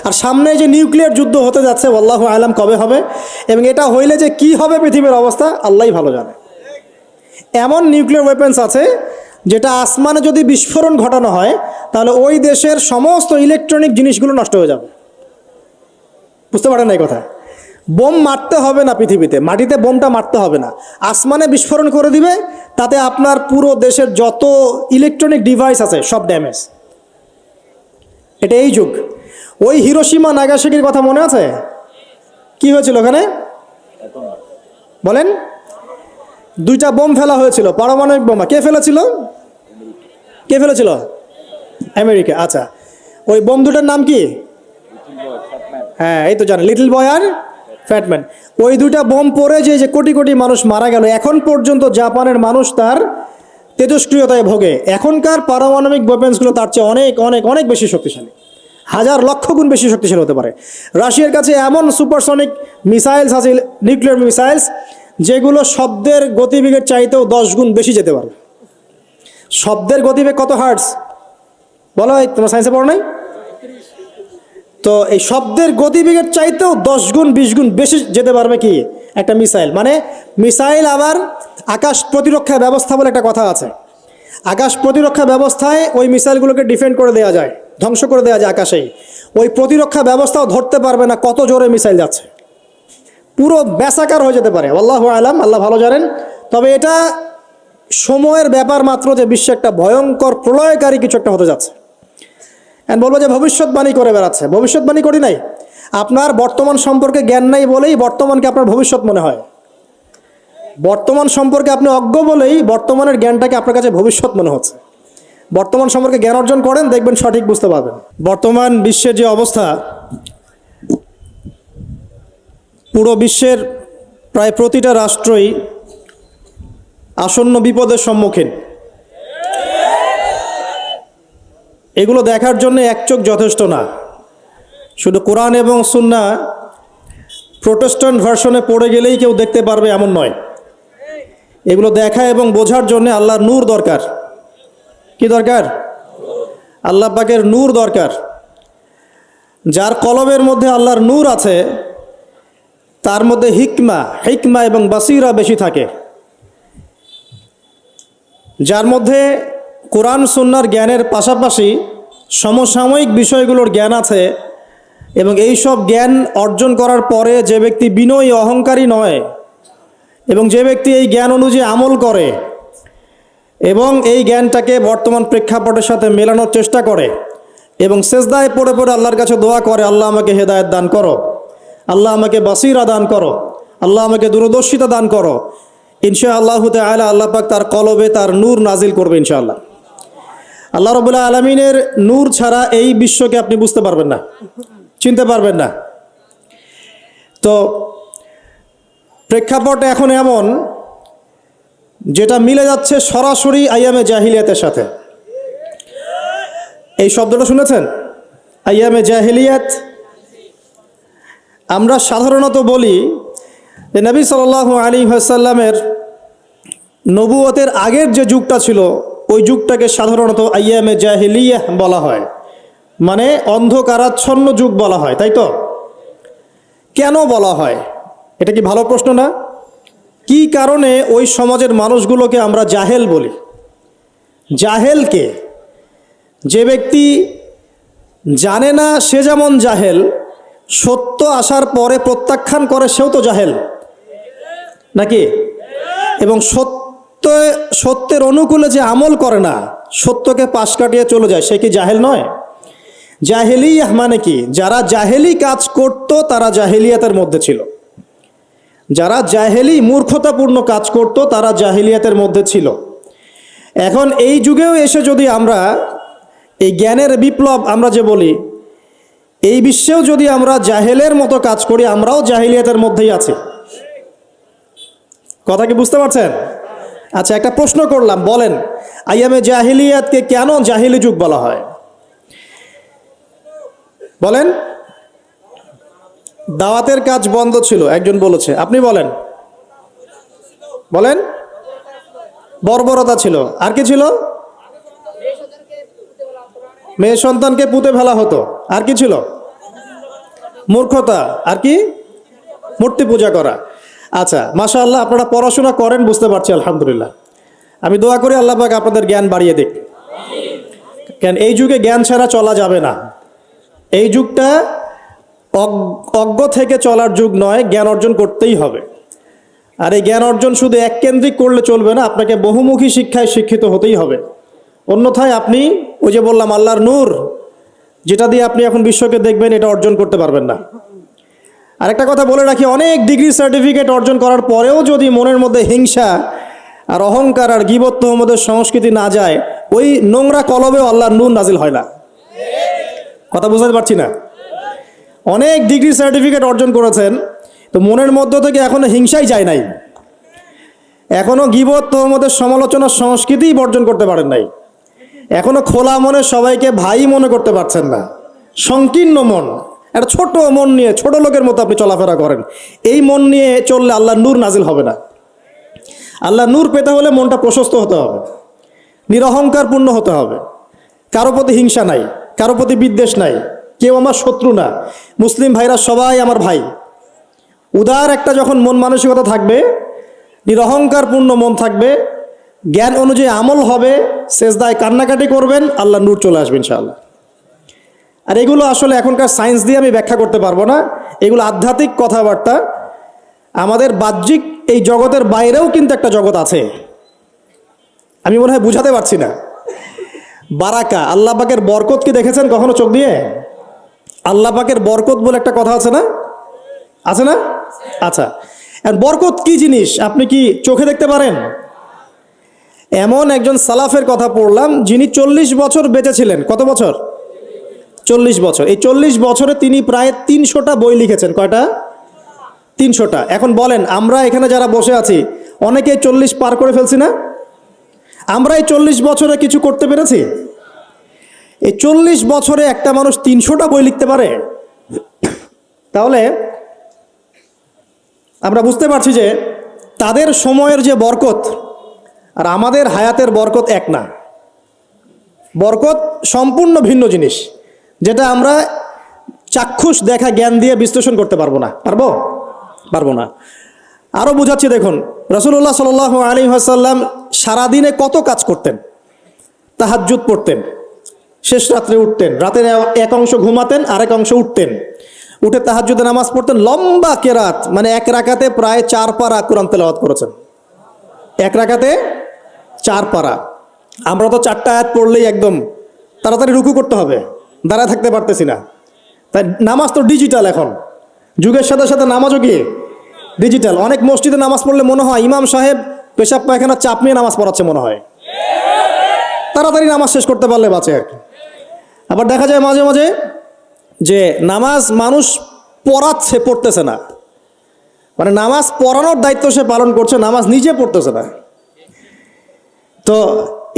আর সামনে যে নিউক্লিয়ার যুদ্ধ হতে যাচ্ছে আল্লাহু আলাম কবে হবে, এবং এটা হইলে যে কি হবে পৃথিবীর অবস্থা আল্লাহই ভালো জানে। এমন নিউক্লিয়ার ওয়েপন্স আছে যেটা আসমানে যদি বিস্ফোরণ ঘটানো হয় তাহলে ওই দেশের সমস্ত ইলেকট্রনিক জিনিসগুলো নষ্ট হয়ে যাবে। বুঝতে পারেন না এই কথা? বোম মারতে হবে না পৃথিবীতে, মাটিতে বোমটা মারতে হবে না, আসমানে বিস্ফোরণ করে দিবে, তাতে আপনার পুরো দেশের যত ইলেকট্রনিক ডিভাইস আছে সব ড্যামেজ। এটা এই যুগ। ওই হিরোশিমা নাগাসাকির কথা মনে আছে? কি হয়েছিল ওখানে বলেন? দুইটা বোম ফেলা হয়েছিল, পারমাণবিক বোমা। কে ফেলেছিল? কে ফেলেছিল? আমেরিকা। আচ্ছা, ওই বোম দুটার নাম কি? হ্যাঁ, এই তো জানেন, লিটল বয় আর ফ্যাটম্যান। ওই দুইটা বোম পড়ে যে কোটি কোটি মানুষ মারা গেল, এখন পর্যন্ত জাপানের মানুষ তার তেজস্ক্রিয়তায় ভোগে। এখনকার পারমাণবিক ওয়েপন্সগুলো তার চেয়ে অনেক অনেক অনেক বেশি শক্তিশালী, হাজার লক্ষ গুণ বেশি শক্তিশালী হতে পারে। রাশিয়ার কাছে এমন সুপারসনিক মিসাইলস আছে, নিউক্লিয়ার মিসাইলস, যেগুলো শব্দের গতিবেগের চাইতেও 10 গুণ বেশি যেতে পারে। শব্দের গতিবেগ কত হার্টস বলো? তোমার সায়েন্সে পড়ো নাই? তো এই শব্দের গতিবেগের চাইতেও 10 গুণ 20 গুণ বেশি যেতে পারবে কি একটা মিসাইল। মানে মিসাইল আবার আকাশ প্রতিরক্ষা ব্যবস্থা বলে একটা কথা আছে। আকাশ প্রতিরক্ষা ব্যবস্থায় ওই মিসাইলগুলোকে ডিফেন্ড করে দেওয়া যায়, ধ্বংস করে দেওয়া যায় আকাশেই। ওই প্রতিরক্ষা ব্যবস্থাও ধরতে পারবে না কত জোরে মিসাইল যাচ্ছে, পুরো ব্যাসাকার হয়ে যেতে পারে। আল্লাহু আলাম, আল্লাহ ভালো জানেন। তবে এটা সময়ের ব্যাপার মাত্র যে বিশ্বে একটা ভয়ঙ্কর প্রলয়কারী কিছু একটা হতে যাচ্ছে। বলবো যে ভবিষ্যৎবাণী করে বেড়াচ্ছে। ভবিষ্যৎবাণী করি নাই, আপনার বর্তমান সম্পর্কে জ্ঞান নাই বলেই বর্তমানকে আপনার ভবিষ্যৎ মনে হয়। বর্তমান সম্পর্কে আপনি অজ্ঞ বলেই বর্তমানের জ্ঞানটাকে আপনার কাছে ভবিষ্যৎ মনে হচ্ছে। বর্তমান সম্পর্কে জ্ঞান অর্জন করেন, দেখবেন সঠিক বুঝতে পারবেন। বর্তমান বিশ্বের যে অবস্থা, পুরো বিশ্বের প্রায় প্রতিটা রাষ্ট্রই আসন্ন বিপদের সম্মুখীন। এগুলো দেখার জন্য এক চোখ যথেষ্ট না। শুধু কোরআন এবং সুন্নাহ প্রোটেস্ট্যান্ট ভার্সনে পড়ে গেলেই কেউ দেখতে পারবে এমন নয়। এগুলো দেখা এবং বোঝার জন্য আল্লাহর নূর দরকার। কি দরকার? আল্লাহ পাকের নূর দরকার। যার কলবের মধ্যে আল্লাহর নূর আছে তার মধ্যে হিকমা এবং বাসিরা বেশি থাকে। যার মধ্যে কোরআন সুন্নাহর জ্ঞানের পাশাপাশি সমসাময়িক বিষয়গুলোর জ্ঞান আছে, এবং এই সব জ্ঞান অর্জন করার পরে যে ব্যক্তি বিনয়ী অহংকারী নয়, এবং যে ব্যক্তি এই জ্ঞান অনুযায়ী আমল করে এবং এই জ্ঞানটাকে বর্তমান প্রেক্ষাপটের সাথে মেলানোর চেষ্টা করে, এবং সেজদায় পড়ে পড়ে আল্লাহর কাছে দোয়া করে, আল্লাহ আমাকে হেদায়েত দান করো, আল্লাহ আমাকে বাসিরা দান করো, আল্লাহ আমাকে দূরদর্শিতা দান করো, ইনশাআল্লাহ তাআলা আল্লাহ পাক তার কলবে তার নূর নাজিল করবে ইনশাআল্লাহ। আল্লাহ রাব্বুল আলামিনের নূর ছাড়া এই বিশ্বকে আপনি বুঝতে পারবেন না, চিনতে পারবেন না। তো প্রেক্ষাপট এখন এমন যেটা মিলে যাচ্ছে সরাসরি আইয়ামে জাহিলিয়াতের সাথে। এই শব্দটা শুনেছেন? আইয়ামে জাহিলিয়াত। আমরা সাধারণত বলি যে নবী সাল্লাল্লাহু আলাইহি ওয়াসাল্লামের নবুয়তের আগের যে যুগটা ছিল ওই যুগটাকে সাধারণত আইয়ামে জাহিলিয়াহ বলা হয়, মানে অন্ধকারাচ্ছন্ন যুগ বলা হয়, তাই তো? কেন বলা হয়? এটা কি ভালো প্রশ্ন না? কি কারণে ওই সমাজের মানুষগুলোকে আমরা জাহেল বলি? জাহেলকে, যে ব্যক্তি জানে না সে যেমন জাহেল, সত্য আসার পরে প্রত্যাখ্যান করে সেও তো জাহেল নাকি? এবং সত্যের অনুকূলে যে আমল করে না, সত্যকে পাশ কাটিয়ে চলে যায়, সে কি জাহেল নয়? জাহেলিয়াহ মানে কি? যারা জাহেলি কাজ করত তারা জাহেলিয়াতের মধ্যে ছিল। যারা জাহেলি মূর্খতাপূর্ণ কাজ করত তারা জাহেলিয়াতের মধ্যে ছিল। এখন এই যুগেও এসে যদি আমরা এই জ্ঞানের বিপ্লব আমরা যে বলি, এই বিশ্বেও যদি আমরা জাহেলের মতো কাজ করি, আমরাও জাহেলিয়াতের মধ্যেই আছি। কথা কি বুঝতে পারছেন? আচ্ছা, একটা প্রশ্ন করলাম, বলেন আইয়ামে জাহিলিয়াতকে কেন জাহিলি যুগ বলা হয়? বলেন। দাওয়াতের কাজ বন্ধ ছিল, একজন বলেছে, আপনি বলেন। বলেন। বর্বরতা ছিল, আর কি ছিল? মেয়ে সন্তানকে পুঁতে ফেলা হতো, আর কি ছিল? মূর্খতা, আর কি? মূর্তি পূজা করা। আচ্ছা, মাশাআল্লাহ, আপনারা পড়াশোনা করেন বুঝতে পারছি, আলহামদুলিল্লাহ। আমি দোয়া করি আল্লাহ পাক আপনাদের জ্ঞান বাড়িয়ে দিক। কেন এই যুগে জ্ঞান ছাড়া চলা যাবে না। এই যুগটা অজ্ঞ থেকে চলার যুগ নয়, জ্ঞান অর্জন করতেই হবে। আর এই জ্ঞান অর্জন শুধু এককেন্দ্রিক করলে চলবে না, আপনাকে বহুমুখী শিক্ষায় শিক্ষিত হতেই হবে। অন্যথায় আপনি ওই যে বললাম আল্লাহর নূর, যেটা দিয়ে আপনি এখন বিশ্বকে দেখবেন, এটা অর্জন করতে পারবেন না। আরেকটা কথা বলে রাখি, অনেক ডিগ্রি সার্টিফিকেট অর্জন করার পরেও যদি মনের মধ্যে হিংসা আর অহংকার আর গীবত তোহমতের সংস্কৃতি না যায়, ওই নোংরা কলবেও আল্লাহর নূর নাজিল হয় না। কথা বুঝতে পারছি না? অনেক ডিগ্রি সার্টিফিকেট অর্জন করেছেন, তো মনের মধ্য থেকে এখনো হিংসাই যায় নাই, এখনো গীবত তোহমতের সমালোচনার সংস্কৃতিই বর্জন করতে পারেন নাই, এখনো খোলা মনে সবাইকে ভাই মনে করতে পারছেন না। সংকীর্ণ মন, একটা ছোট মন নিয়ে ছোট লোকের মতো আপনি চলাফেরা করেন। এই মন নিয়ে চললে আল্লাহর নূর নাজিল হবে না। আল্লাহর নূর পেতে হলে মনটা প্রশস্ত হতে হবে, নিরহংকারপূর্ণ হতে হবে, কারো প্রতি হিংসা নাই, কারো প্রতি বিদ্বেষ নাই, কেউ আমার শত্রু না, মুসলিম ভাইরা সবাই আমার ভাই। উদার একটা যখন মন মানসিকতা থাকবে, নিরহংকারপূর্ণ মন থাকবে, জ্ঞান অনুযায়ী আমল হবে, সেজদায় কান্নাকাটি করবেন, আল্লাহর নূর চলে আসবে ইনশাআল্লাহ। আর এগুলো আসলে এখনকার সায়েন্স দিয়ে আমি ব্যাখ্যা করতে পারবো না, এগুলো আধ্যাত্মিক কথাবার্তা। আমাদের বাহ্যিক এই জগতের বাইরেও কিন্তু একটা জগৎ আছে, আমি মনে হয় বুঝাতে পারছি না। বারাকা, আল্লাহ পাকের বরকত কি দেখেছেন কখনো চোখ দিয়ে? আল্লাহ পাকের বরকত বলে একটা কথা আছে না? আছে না? আচ্ছা, বরকত কি জিনিস আপনি কি চোখে দেখতে পারেন? এমন একজন সালাফের কথা পড়লাম, যিনি 40 বছর বেঁচে ছিলেন। কত বছর? 40 বছর। এই 40 বছরে তিনি প্রায় 300টা বই লিখেছেন। কয়টা? 300টা। এখন বলেন, আমরা এখানে যারা বসে আছি অনেকে 40 পার করে ফেলছি না? আমরা এই 40 বছরে কিছু করতে পেরেছি? এই 40 বছরে একটা মানুষ 300টা বই লিখতে পারে? তাহলে আমরা বুঝতে পারছি যে তাদের সময়ের যে বরকত আর আমাদের হায়াতের বরকত এক না। বরকত সম্পূর্ণ ভিন্ন জিনিস, যেটা আমরা চাক্ষুষ দেখা জ্ঞান দিয়ে বিশ্লেষণ করতে পারবো না। পারবো না। আরও বুঝাচ্ছি, দেখুন, রাসূলুল্লাহ সাল্লাল্লাহু আলাইহি ওয়াসাল্লাম সারাদিনে কত কাজ করতেন। তাহাজ্জুদ পড়তেন, শেষ রাত্রে উঠতেন, রাতের এক অংশ ঘুমাতেন, আরেক অংশ উঠতেন, উঠে তাহাজ্জুদে নামাজ পড়তেন, লম্বা কেরাত, মানে এক রাকাতে প্রায় 4 পারা কোরআন তেলাওয়াত করেছেন। এক রাকাতে 4 পারা। আমরা তো 4টা আয়াত পড়লেই একদম তাড়াতাড়ি রুকু করতে হবে, দাঁড়ায় থাকতে পারতেছি না। তাই নামাজ তো ডিজিটাল, এখন যুগের সাথে সাথে নামাজও কি ডিজিটাল। অনেক মসজিদে নামাজ পড়লে মনে হয় ইমাম সাহেব পেশাব পায়খানা চাপ নিয়ে নামাজ পড়াচ্ছে মনে হয়, তাড়াতাড়ি নামাজ শেষ করতে পারলে বাঁচে আর কি। আবার দেখা যায় মাঝে মাঝে যে নামাজ মানুষ পড়াচ্ছে, পড়তেছে না, মানে নামাজ পড়ানোর দায়িত্ব সে পালন করছে, নামাজ নিজে পড়তেছে না। তো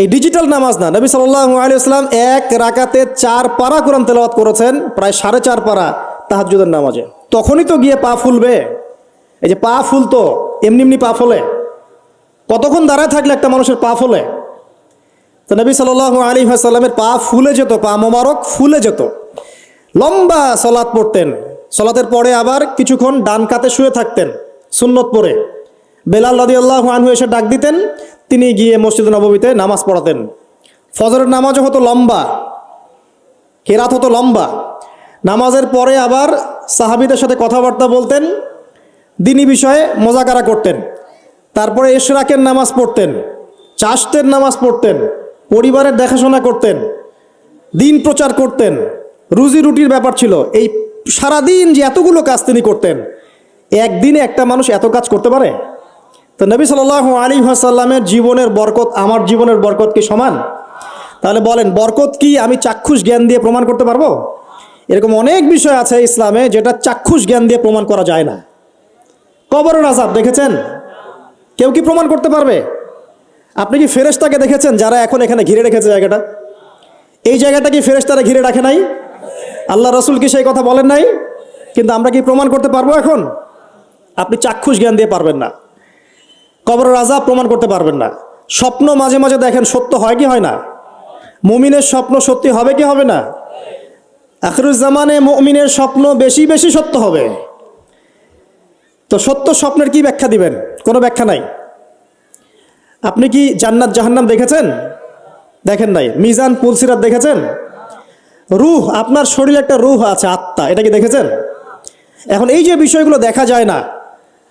এই ডিজিটাল নামাজ না। নবী সাল্লাল্লাহু আলাইহি ওয়াসাল্লাম এক রাকাতে 4 পারা কোরআন তেলাওয়াত করেছেন, প্রায় 4.5 পারা তাহাজ্জুদের নামাজে। তখনই তো গিয়ে পা ফুলবে। এই যে পা ফুলতো, এমনি এমনি পা ফলে? কতক্ষণ দাঁড়ায় থাকলে একটা মানুষের পা ফলে? তো নবী সাল্লাল্লাহু আলাইহি ওয়াসাল্লামের পা ফুলে যেত, পা মোবারক ফুলে যেত। লম্বা সালাত পড়তেন, সালাতের পরে আবার কিছুক্ষণ ডান কাতে শুয়ে থাকতেন সুন্নত পড়ে। বেলাল রাদিয়াল্লাহু আনহু এসে ডাক দিতেন, তিনি গিয়ে মসজিদ নববীতে নামাজ পড়াতেন। ফজরের নামাজও হতো লম্বা, কেরাত হতো লম্বা। নামাজের পরে আবার সাহাবীদের সাথে কথাবার্তা বলতেন, দ্বীনি বিষয়ে মোজাকারা করতেন। তারপরে ইশরাকের নামাজ পড়তেন, চাশতের নামাজ পড়তেন, পরিবারের দেখাশোনা করতেন, দিন প্রচার করতেন, রুজি রুটির ব্যাপার ছিল। এই সারাদিন যে এতগুলো কাজ তিনি করতেন, একদিনে একটা মানুষ এত কাজ করতে পারে? তো নবী সাল্লাল্লাহু আলাইহি ওয়াসাল্লামের জীবনের বরকত আমার জীবনের বরকত কি সমান? তাহলে বলেন, বরকত কি আমি চাক্ষুষ জ্ঞান দিয়ে প্রমাণ করতে পারবো? এরকম অনেক বিষয় আছে ইসলামে যেটা চাক্ষুষ জ্ঞান দিয়ে প্রমাণ করা যায় না। কবরের আযাব দেখেছেন? কেউ কি প্রমাণ করতে পারবে? আপনি কি ফেরেশতাকে দেখেছেন যারা এখন এখানে ঘিরে রেখেছে জায়গাটা? এই জায়গাটা কি ফেরেশতারা ঘিরে রাখে নাই? আল্লাহ রাসূল কি সেই কথা বলেন নাই? কিন্তু আমরা কি প্রমাণ করতে পারবো এখন? আপনি চাক্ষুষ জ্ঞান দিয়ে পারবেন না। কবরের আযাব প্রমাণ করতে পারবেন না। স্বপ্ন মাঝে মাঝে দেখেন, সত্য হয় কি হয় না? মুমিনের স্বপ্ন সত্যি হবে কি হবে না? আখিরুজ্জামানে মুমিনের স্বপ্ন বেশি বেশি সত্য হবে। তো সত্য স্বপ্নের কি ব্যাখ্যা দিবেন? কোনো ব্যাখ্যা নাই। আপনি কি জান্নাত জাহান্নাম দেখেছেন? দেখেন নাই। মিজান পুলসিরাত দেখেছেন? রূহ, আপনার শরীরে একটা রূহ আছে, আত্মা, এটা কি দেখেছেন? এখন এই যে বিষয়গুলো দেখা যায় না,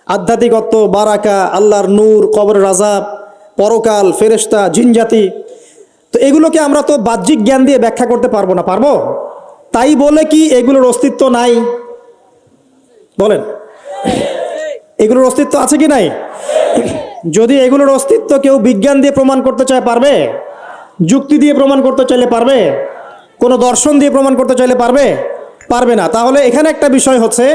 আধ্যাত্মিকত্ব, বারাকা, আল্লাহর নূর, কবরের আযাব, পরকাল, ফেরেশতা, জিনজাতি, তো এগুলোকে আমরা তো বাহ্যিক জ্ঞান দিয়ে ব্যাখ্যা করতে পারবো না, পারবো? তাই বলে কি এগুলোর অস্তিত্ব নাই? বলেন, এগুলোর অস্তিত্ব আছে কি নাই? যদি এগুলোর অস্তিত্ব কেউ বিজ্ঞান দিয়ে প্রমাণ করতে চায়, পারবে? যুক্তি দিয়ে প্রমাণ করতে চাইলে পারবে? কোনো দর্শন দিয়ে প্রমাণ করতে চাইলে পারবে? পারবে না। তাহলে এখানে একটা বিষয় হচ্ছে,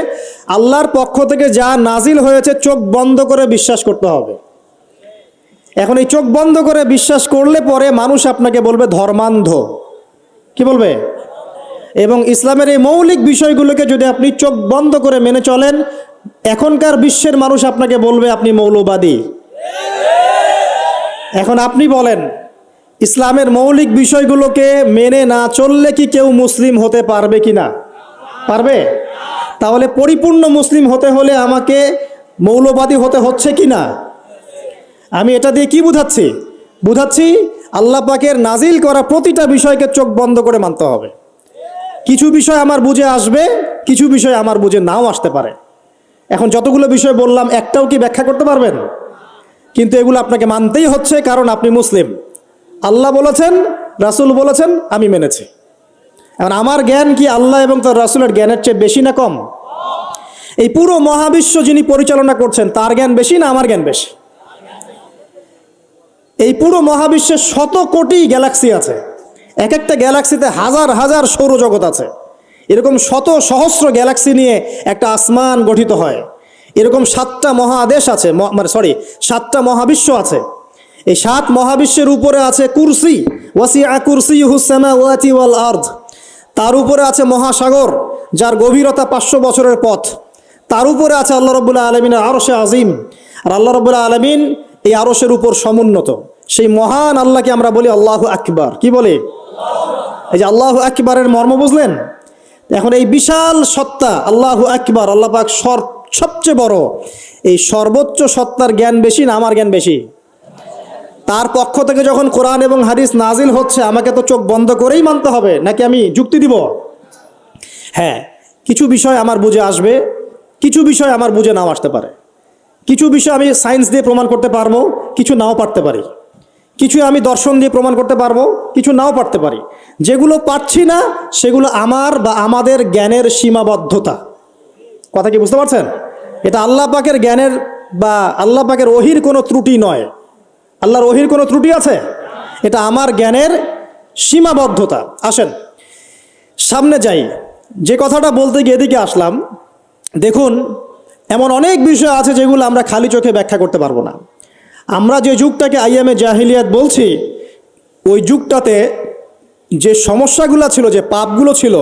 আল্লাহর পক্ষ থেকে যা নাজিল হয়েছে চোখ বন্ধ করে বিশ্বাস করতে হবে। এখন এই চোখ বন্ধ করে বিশ্বাস করলে পরে মানুষ আপনাকে বলবে ধর্মান্ধ। কি বলবে? এবং ইসলামের এই মৌলিক বিষয়গুলোকে যদি আপনি চোখ বন্ধ করে মেনে চলেন, এখনকার বিশ্বের মানুষ আপনাকে বলবে আপনি মৌলবাদী। এখন আপনি বলেন, ইসলামের মৌলিক বিষয়গুলোকে মেনে না চললে কি কেউ মুসলিম হতে পারবে কি না? পারবে? তাহলে পরিপূর্ণ মুসলিম হতে হলে আমাকে মৌলবাদী হতে হচ্ছে কি না? আমি এটা দিয়ে কি বুঝাচ্ছি? বুঝাচ্ছি আল্লাহ পাকের নাজিল করা প্রতিটা বিষয়কে চোখ বন্ধ করে মানতে হবে। কিছু বিষয় আমার বুঝে আসবে, কিছু বিষয় আমার বুঝে নাও আসতে পারে। এখন যতগুলো বিষয় বললাম, একটাও কি ব্যাখ্যা করতে পারবেন? কিন্তু এগুলো আপনাকে মানতেই হচ্ছে, কারণ আপনি মুসলিম। আল্লাহ বলেছেন, রাসূল বলেছেন, আমি মেনেছি। এখন আমার জ্ঞান কি আল্লাহ এবং তার রাসূলের জ্ঞানের চেয়ে বেশি না কম? এই পুরো মহাবিশ্ব যিনি পরিচালনা করছেন, তার জ্ঞান বেশি না আমার জ্ঞান বেশি? এই পুরো মহাবিশ্বে শত কোটি গ্যালাক্সি আছে, এক একটা গ্যালাক্সিতে হাজার হাজার সৌরজগৎ আছে। এরকম শত সহস্র গ্যালাক্সি নিয়ে একটা আসমান গঠিত হয়। এরকম 7টা মহাদেশ আছে, সাতটা মহাবিশ্ব আছে। এই 7 মহাবিশ্বের উপরে আছে কুরসি, ওয়াসিআ কুরসিয়ুহুস সামাওয়াতি ওয়াল আরদ। তার উপরে আছে মহাসাগর, যার গভীরতা 500 বছরের পথ। তার উপরে আছে আল্লাহ রাব্বুল আলামিনের আরশে আজিম। আর আল্লাহ রাব্বুল আলামিন এই আরশের উপর সমুন্নত। সেই মহান আল্লাহকে আমরা বলি আল্লাহু আকবার। কি বলি? এই যে আল্লাহু আকবারের মর্ম বুঝলেন? এখন এই বিশাল সত্তা আল্লাহু আকবার, আল্লাহ পাক সবচেয়ে বড়, এই সর্বোচ্চ সত্তার জ্ঞান বেশি না আমার জ্ঞান বেশি? তার পক্ষ থেকে যখন কোরআন এবং হাদিস নাজিল হচ্ছে, আমাকে তো চোখ বন্ধ করেই মানতে হবে, নাকি আমি যুক্তি দিব? হ্যাঁ, কিছু বিষয় আমার বুঝে আসবে, কিছু বিষয় আমার বুঝে নাও আসতে পারে। কিছু বিষয় আমি সায়েন্স দিয়ে প্রমাণ করতে পারবো, কিছু নাও পারতে পারি। কিছু আমি দর্শন দিয়ে প্রমাণ করতে পারবো, কিছু নাও পারতে পারি। যেগুলো পারছি না সেগুলো আমার বা আমাদের জ্ঞানের সীমাবদ্ধতা। কথা কি বুঝতে পারছেন? এটা আল্লাহ পাকের জ্ঞানের বা আল্লাহ পাকের ওহির কোনো ত্রুটি নয়। আল্লাহর ওহির কোনো ত্রুটি আছে? এটা আমার জ্ঞানের সীমাবদ্ধতা। আসেন সামনে যাই। যে কথাটা বলতে গিয়ে এদিকে আসলাম, দেখুন এমন অনেক বিষয় আছে যেগুলো আমরা খালি চোখে ব্যাখ্যা করতে পারবো না। আমরা যে যুগটাকে আইয়ামে জাহিলিয়াত বলছি, ওই যুগটাতে যে সমস্যাগুলো ছিল, যে পাপগুলো ছিল,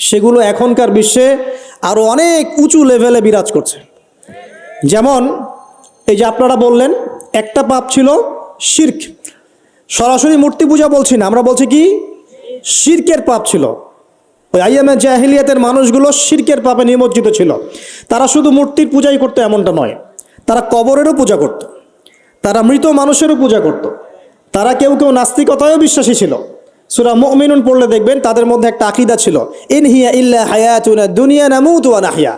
সেগুলো এখনকার বিশ্বে আরও অনেক উঁচু লেভেলে বিরাজ করছে। যেমন এই যে আপনারা বললেন, একটা পাপ ছিল শিরক। সরাসরি মূর্তি পূজা বলছি না, আমরা বলছি কি শিরকের পাপ ছিল। ওই আইয়ামে জাহিলিয়াতের মানুষগুলো শিরকের পাপে নিমজ্জিত ছিল। তারা শুধু মূর্তির পূজাই করতো এমনটা নয়, তারা কবরেরও পূজা করত, তারা মৃত মানুষেরও পূজা করত, তারা কেউ কেউ নাস্তিকতায়ও বিশ্বাসী ছিল। সূরা মুমিনুন পড়লে দেখবেন তাদের মধ্যে একটা আকীদা ছিল, ইন হিয়া ইল্লা হায়াতুনা দুনিয়া নামুতু ওয়া নাহয়া।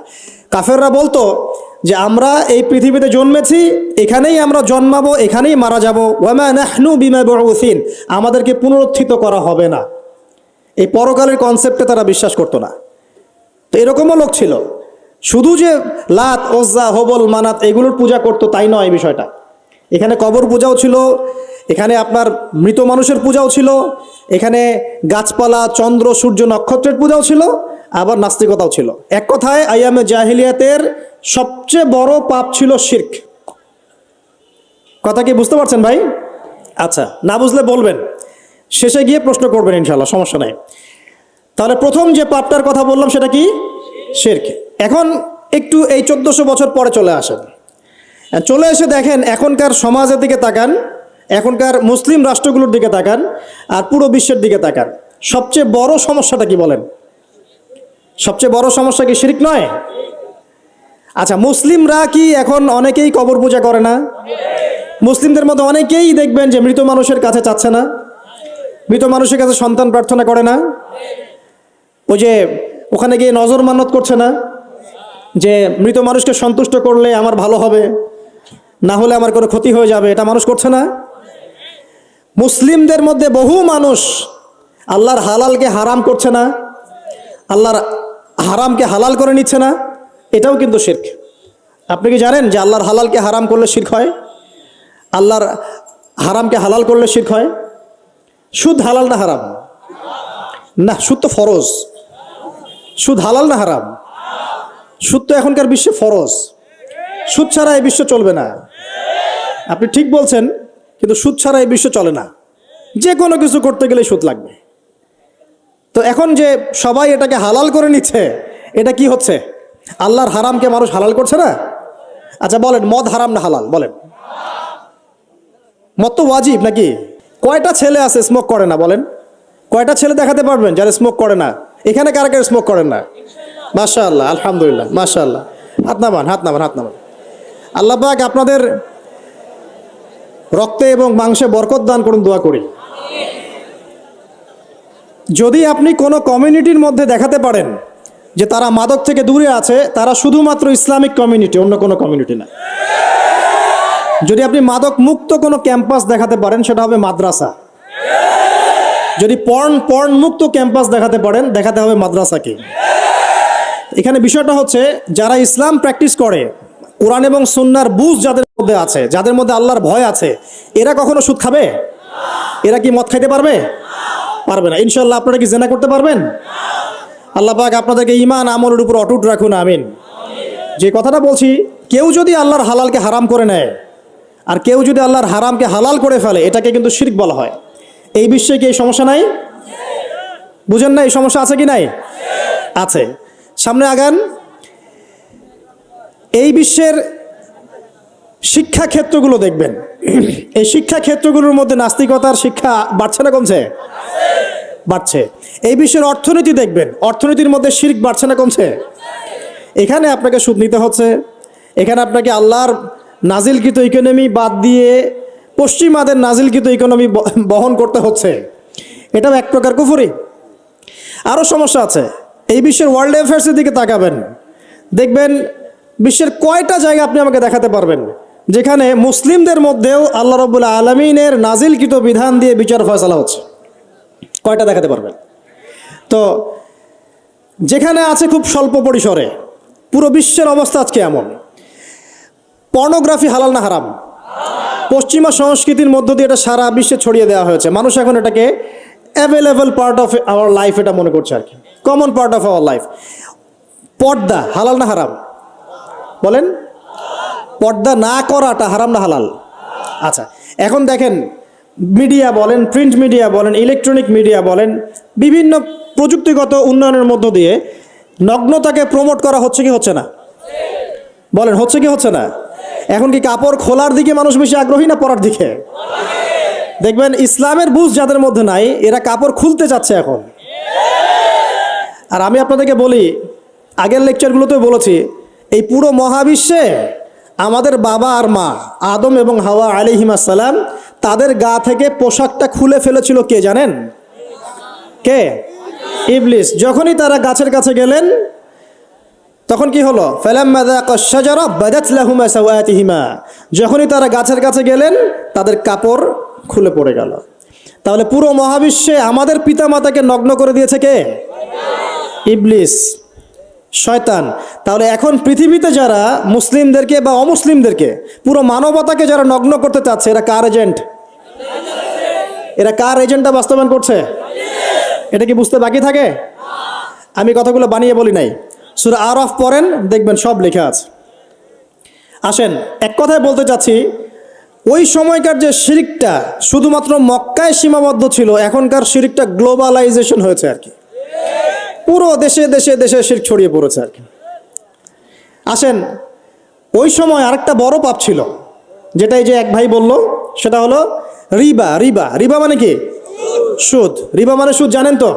কাফেররা বলতো যে আমরা এই পৃথিবীতে জন্মেছি, এখানেই আমরা জন্মাবো, এখানেই মারা যাব, ওয়া মা নাহনু বিমাবউসিন, আমাদেরকে পুনরুত্থিত করা হবে না। এই পরকালের কনসেপ্টে তারা বিশ্বাস করতো না। তো এরকমও লোক ছিল। শুধু যে লাত, ওজ্জা, হবল, মানাত এগুলোর পূজা করতো তাই নয় বিষয়টা। এখানে কবর পূজাও ছিল, এখানে আপনার মৃত মানুষের পূজাও ছিল, এখানে গাছপালা, চন্দ্র, সূর্য, নক্ষত্রের পূজাও ছিল, আবার নাস্তিকতাও ছিল। এক কথায় আইয়ামে জাহিলিয়াতের সবচেয়ে বড় পাপ ছিল শিরক। কথা কি বুঝতে পারছেন ভাই? আচ্ছা, না বুঝলে বলবেন, শেষে গিয়ে প্রশ্ন করবেন ইনশাল্লাহ, সমস্যা নাই। তাহলে প্রথম যে পাপটার কথা বললাম সেটা কি? শিরক। এখন একটু এই 1400 বছর পরে চলে আসেন। চলে এসে দেখেন এখনকার সমাজের দিকে তাকান, এখনকার মুসলিম রাষ্ট্রগুলোর দিকে তাকান, আর পুরো বিশ্বের দিকে তাকান। সবচেয়ে বড় সমস্যাটা কি বলেন? সবচেয়ে বড় সমস্যা কি শিরক নয়? আচ্ছা, মুসলিমরা কি এখন অনেকেই কবর পূজা করে না? মুসলিমদের মধ্যে অনেকেই দেখবেন যে মৃত মানুষের কাছে চাচ্ছে না, মৃত মানুষের কাছে সন্তান প্রার্থনা করে না, ওই যে ওখানে গিয়ে নজর মান্নত করছে না যে মৃত মানুষকে সন্তুষ্ট করলে আমার ভালো হবে, না হলে আমার কোনো ক্ষতি হয়ে যাবে, এটা মানুষ করছে না। মুসলিমদের মধ্যে বহু মানুষ আল্লাহর হালালকে হারাম করছে না, আল্লাহর হারামকে হালাল করে নিচ্ছে না, এটাও কিন্তু শিরক। আপনি কি জানেন যে আল্লাহর হালালকে হারাম করলে শিরক হয়? আল্লাহর হারামকে হালাল করলে শিরক হয়? সুদ হালাল না হারাম? না, সুদ তো ফরজ। সুদ হালাল না হারাম? সুদ তো এখনকার বিশ্বে ফরজ। সুদ ছাড়া এই বিশ্ব চলবে না। আপনি ঠিক বলছেন, কিন্তু সুদ ছাড়া এই বিশ্ব চলে না। যে কোনো কিছু করতে গেলে সুদ লাগবে। তো এখন যে সবাই এটাকে হালাল করে নিচ্ছে, এটা কি হচ্ছে? আল্লাহর হারামকে মানুষ হালাল করছে না? আচ্ছা বলেন, মদ হারাম না হালাল? বলেন। মদ তো ওয়াজিব নাকি? কয়টা ছেলে আছে স্মোক করে না? বলেন, কয়টা ছেলে দেখাতে পারবেন যারা স্মোক করে না? এখানে কারা কারা স্মোক করেন না? মাশাআল্লাহ, আলহামদুলিল্লাহ, মাশাআল্লাহ। হাত নামান, হাত নামান, হাত নামান। আল্লাহ পাক আপনাদের রক্তে এবং মাংসে বরকত দান করুন, দোয়া করি। যদি আপনি কোনো কমিউনিটির মধ্যে দেখাতে পারেন যে তারা মাদক থেকে দূরে আছে, তারা শুধুমাত্র ইসলামিক কমিউনিটি, অন্য কোনো কমিউনিটি না। যদি আপনি মাদক মুক্ত কোনো ক্যাম্পাস দেখাতে পারেন, সেটা হবে মাদ্রাসা। যদি পর্ন মুক্ত ক্যাম্পাস দেখাতে পারেন, দেখাতে হবে মাদ্রাসাকে। এখানে বিষয়টা হচ্ছে, যারা ইসলাম প্র্যাকটিস করে, কোরআন এবং সুন্নাহর বুঝ যাদের মধ্যে আছে, যাদের মধ্যে আল্লাহর ভয় আছে, এরা কখনো সুদ খাবে? এরা কি মদ খাইতে পারবে? পারবে না। ইনশাআল্লাহ আপনারা কি জিনা করতে পারবেন? আল্লাহ পাক আপনাদেরকে ঈমান আমলের উপর অটুট রাখুন, আমিন। যে কথাটা বলছি, কেউ যদি আল্লাহর হালালকে হারাম করে নেয় আর কেউ যদি আল্লাহর হারামকে হালাল করে ফেলে, এটাকে কিন্তু শিরক বলা হয়। এই বিশ্বে কি এই সমস্যা নাই? বুঝেন না, এই সমস্যা আছে কি নাই? আছে। সামনে আগান। এই বিশ্বের শিক্ষা ক্ষেত্রগুলো দেখবেন, এই শিক্ষা ক্ষেত্রগুলোর মধ্যে নাস্তিকতার শিক্ষা বাড়ছে না কমছে? বাড়ছে। এই বিশ্বের অর্থনীতি দেখবেন, অর্থনীতির মধ্যে শিরক বাড়ছে না কমছে? এখানে আপনাকে সুদ নিতে হচ্ছে, এখানে আপনাকে আল্লাহর নাজিলকৃত ইকোনমি বাদ দিয়ে পশ্চিমাদের নাজিলকৃত ইকোনমি বহন করতে হচ্ছে। এটাও এক প্রকার কুফরি। আরও সমস্যা আছে। এই বিশ্বের ওয়ার্ল্ড অ্যাফেয়ার্সের দিকে তাকাবেন, দেখবেন বিশ্বের কয়টা জায়গা আপনি আমাকে দেখাতে পারবেন যেখানে মুসলিমদের মধ্যেও আল্লাহ রাব্বুল আলামিনের নাজিলকৃত বিধান দিয়ে বিচার ফয়সালা হচ্ছে? কয়টা দেখাতে পারবেন? তো যেখানে আছে খুব স্বল্প পরিসরে। পুরো বিশ্বের অবস্থা আজকে এমন। পর্নোগ্রাফি হালাল না হারাম? পশ্চিমা সংস্কৃতির মধ্য দিয়ে এটা সারা বিশ্বে ছড়িয়ে দেওয়া হয়েছে। মানুষ এখন এটাকে available part of our life এটা মনে করছে আর কি, common part of our life. পর্দা হালাল না হারাম? বলেন, পর্দা না করাটা হারাম না হালাল? আচ্ছা, এখন দেখেন, মিডিয়া বলেন, প্রিন্ট মিডিয়া বলেন, ইলেকট্রনিক মিডিয়া বলেন, বিভিন্ন প্রযুক্তিগত উন্নয়নের মধ্য দিয়ে নগ্নতাকে প্রমোট করা হচ্ছে কি হচ্ছে না? বলেন, হচ্ছে কি হচ্ছে না? এখন কি কাপড় খোলার দিকে মানুষ বেশি আগ্রহী না পরার দিকে? দেখবেন ইসলামের বুঝ যাদের মধ্যে নাই, এরা কাপড় খুলতে চাচ্ছে এখন। আর আমি আপনাদেরকে বলি, আগের লেকচারগুলোতেও বলেছি, এই পুরো মহাবিশ্বে আমাদের বাবা আর মা আদম এবং হাওয়া আলাইহিমুস সালাম, তাদের গা থেকে পোশাকটা খুলে ফেলেছিল কে জানেন? কে? ইবলিস। যখনই তারা গাছের কাছে গেলেন, তখন কি হলো? ফালাম্মা যাকা শাজারা বাদাত লাহুমা সাওয়াতিহিমা। যখনই তারা গাছের কাছে গেলেন, তাদের কাপড় খুলে পড়ে গেল। তাহলে পুরো মহাবিশ্বে আমাদের পিতামাতাকে নগ্ন করে দিয়েছে কে? ইবলিস, শয়তান। তাহলে এখন পৃথিবীতে যারা মুসলিমদেরকে বা অমুসলিমদেরকে, পুরো মানবতাকে যারা নগ্ন করতে চাচ্ছে, এরা কার এজেন্ট? এরা কার এজেন্টটা বাস্তবায়ন করছে? এটা কি বুঝতে বাকি থাকে? আমি কথাগুলো বানিয়ে বলি নাই। সূরা আরাফ পড়েন, দেখবেন সব লেখা আছে। আসেন, এক কথায় বলতে চাচ্ছি, ওই সময়কার যে শিরকটা শুধুমাত্র মক্কায় সীমাবদ্ধ ছিল, এখনকার শিরকটা গ্লোবালাইজেশন হয়েছে আর কি। পুরো দেশে দেশে দেশে শিরক ছড়িয়ে পড়েছে আর কি। আসেন, ওই সময় আরেকটা বড় পাপ ছিল, যেটা এই যে এক ভাই বলল, সেটা হলো রিবা। রিবা, রিবা মানে কি? সুদ। রিবা মানে সুদ, জানেন তো?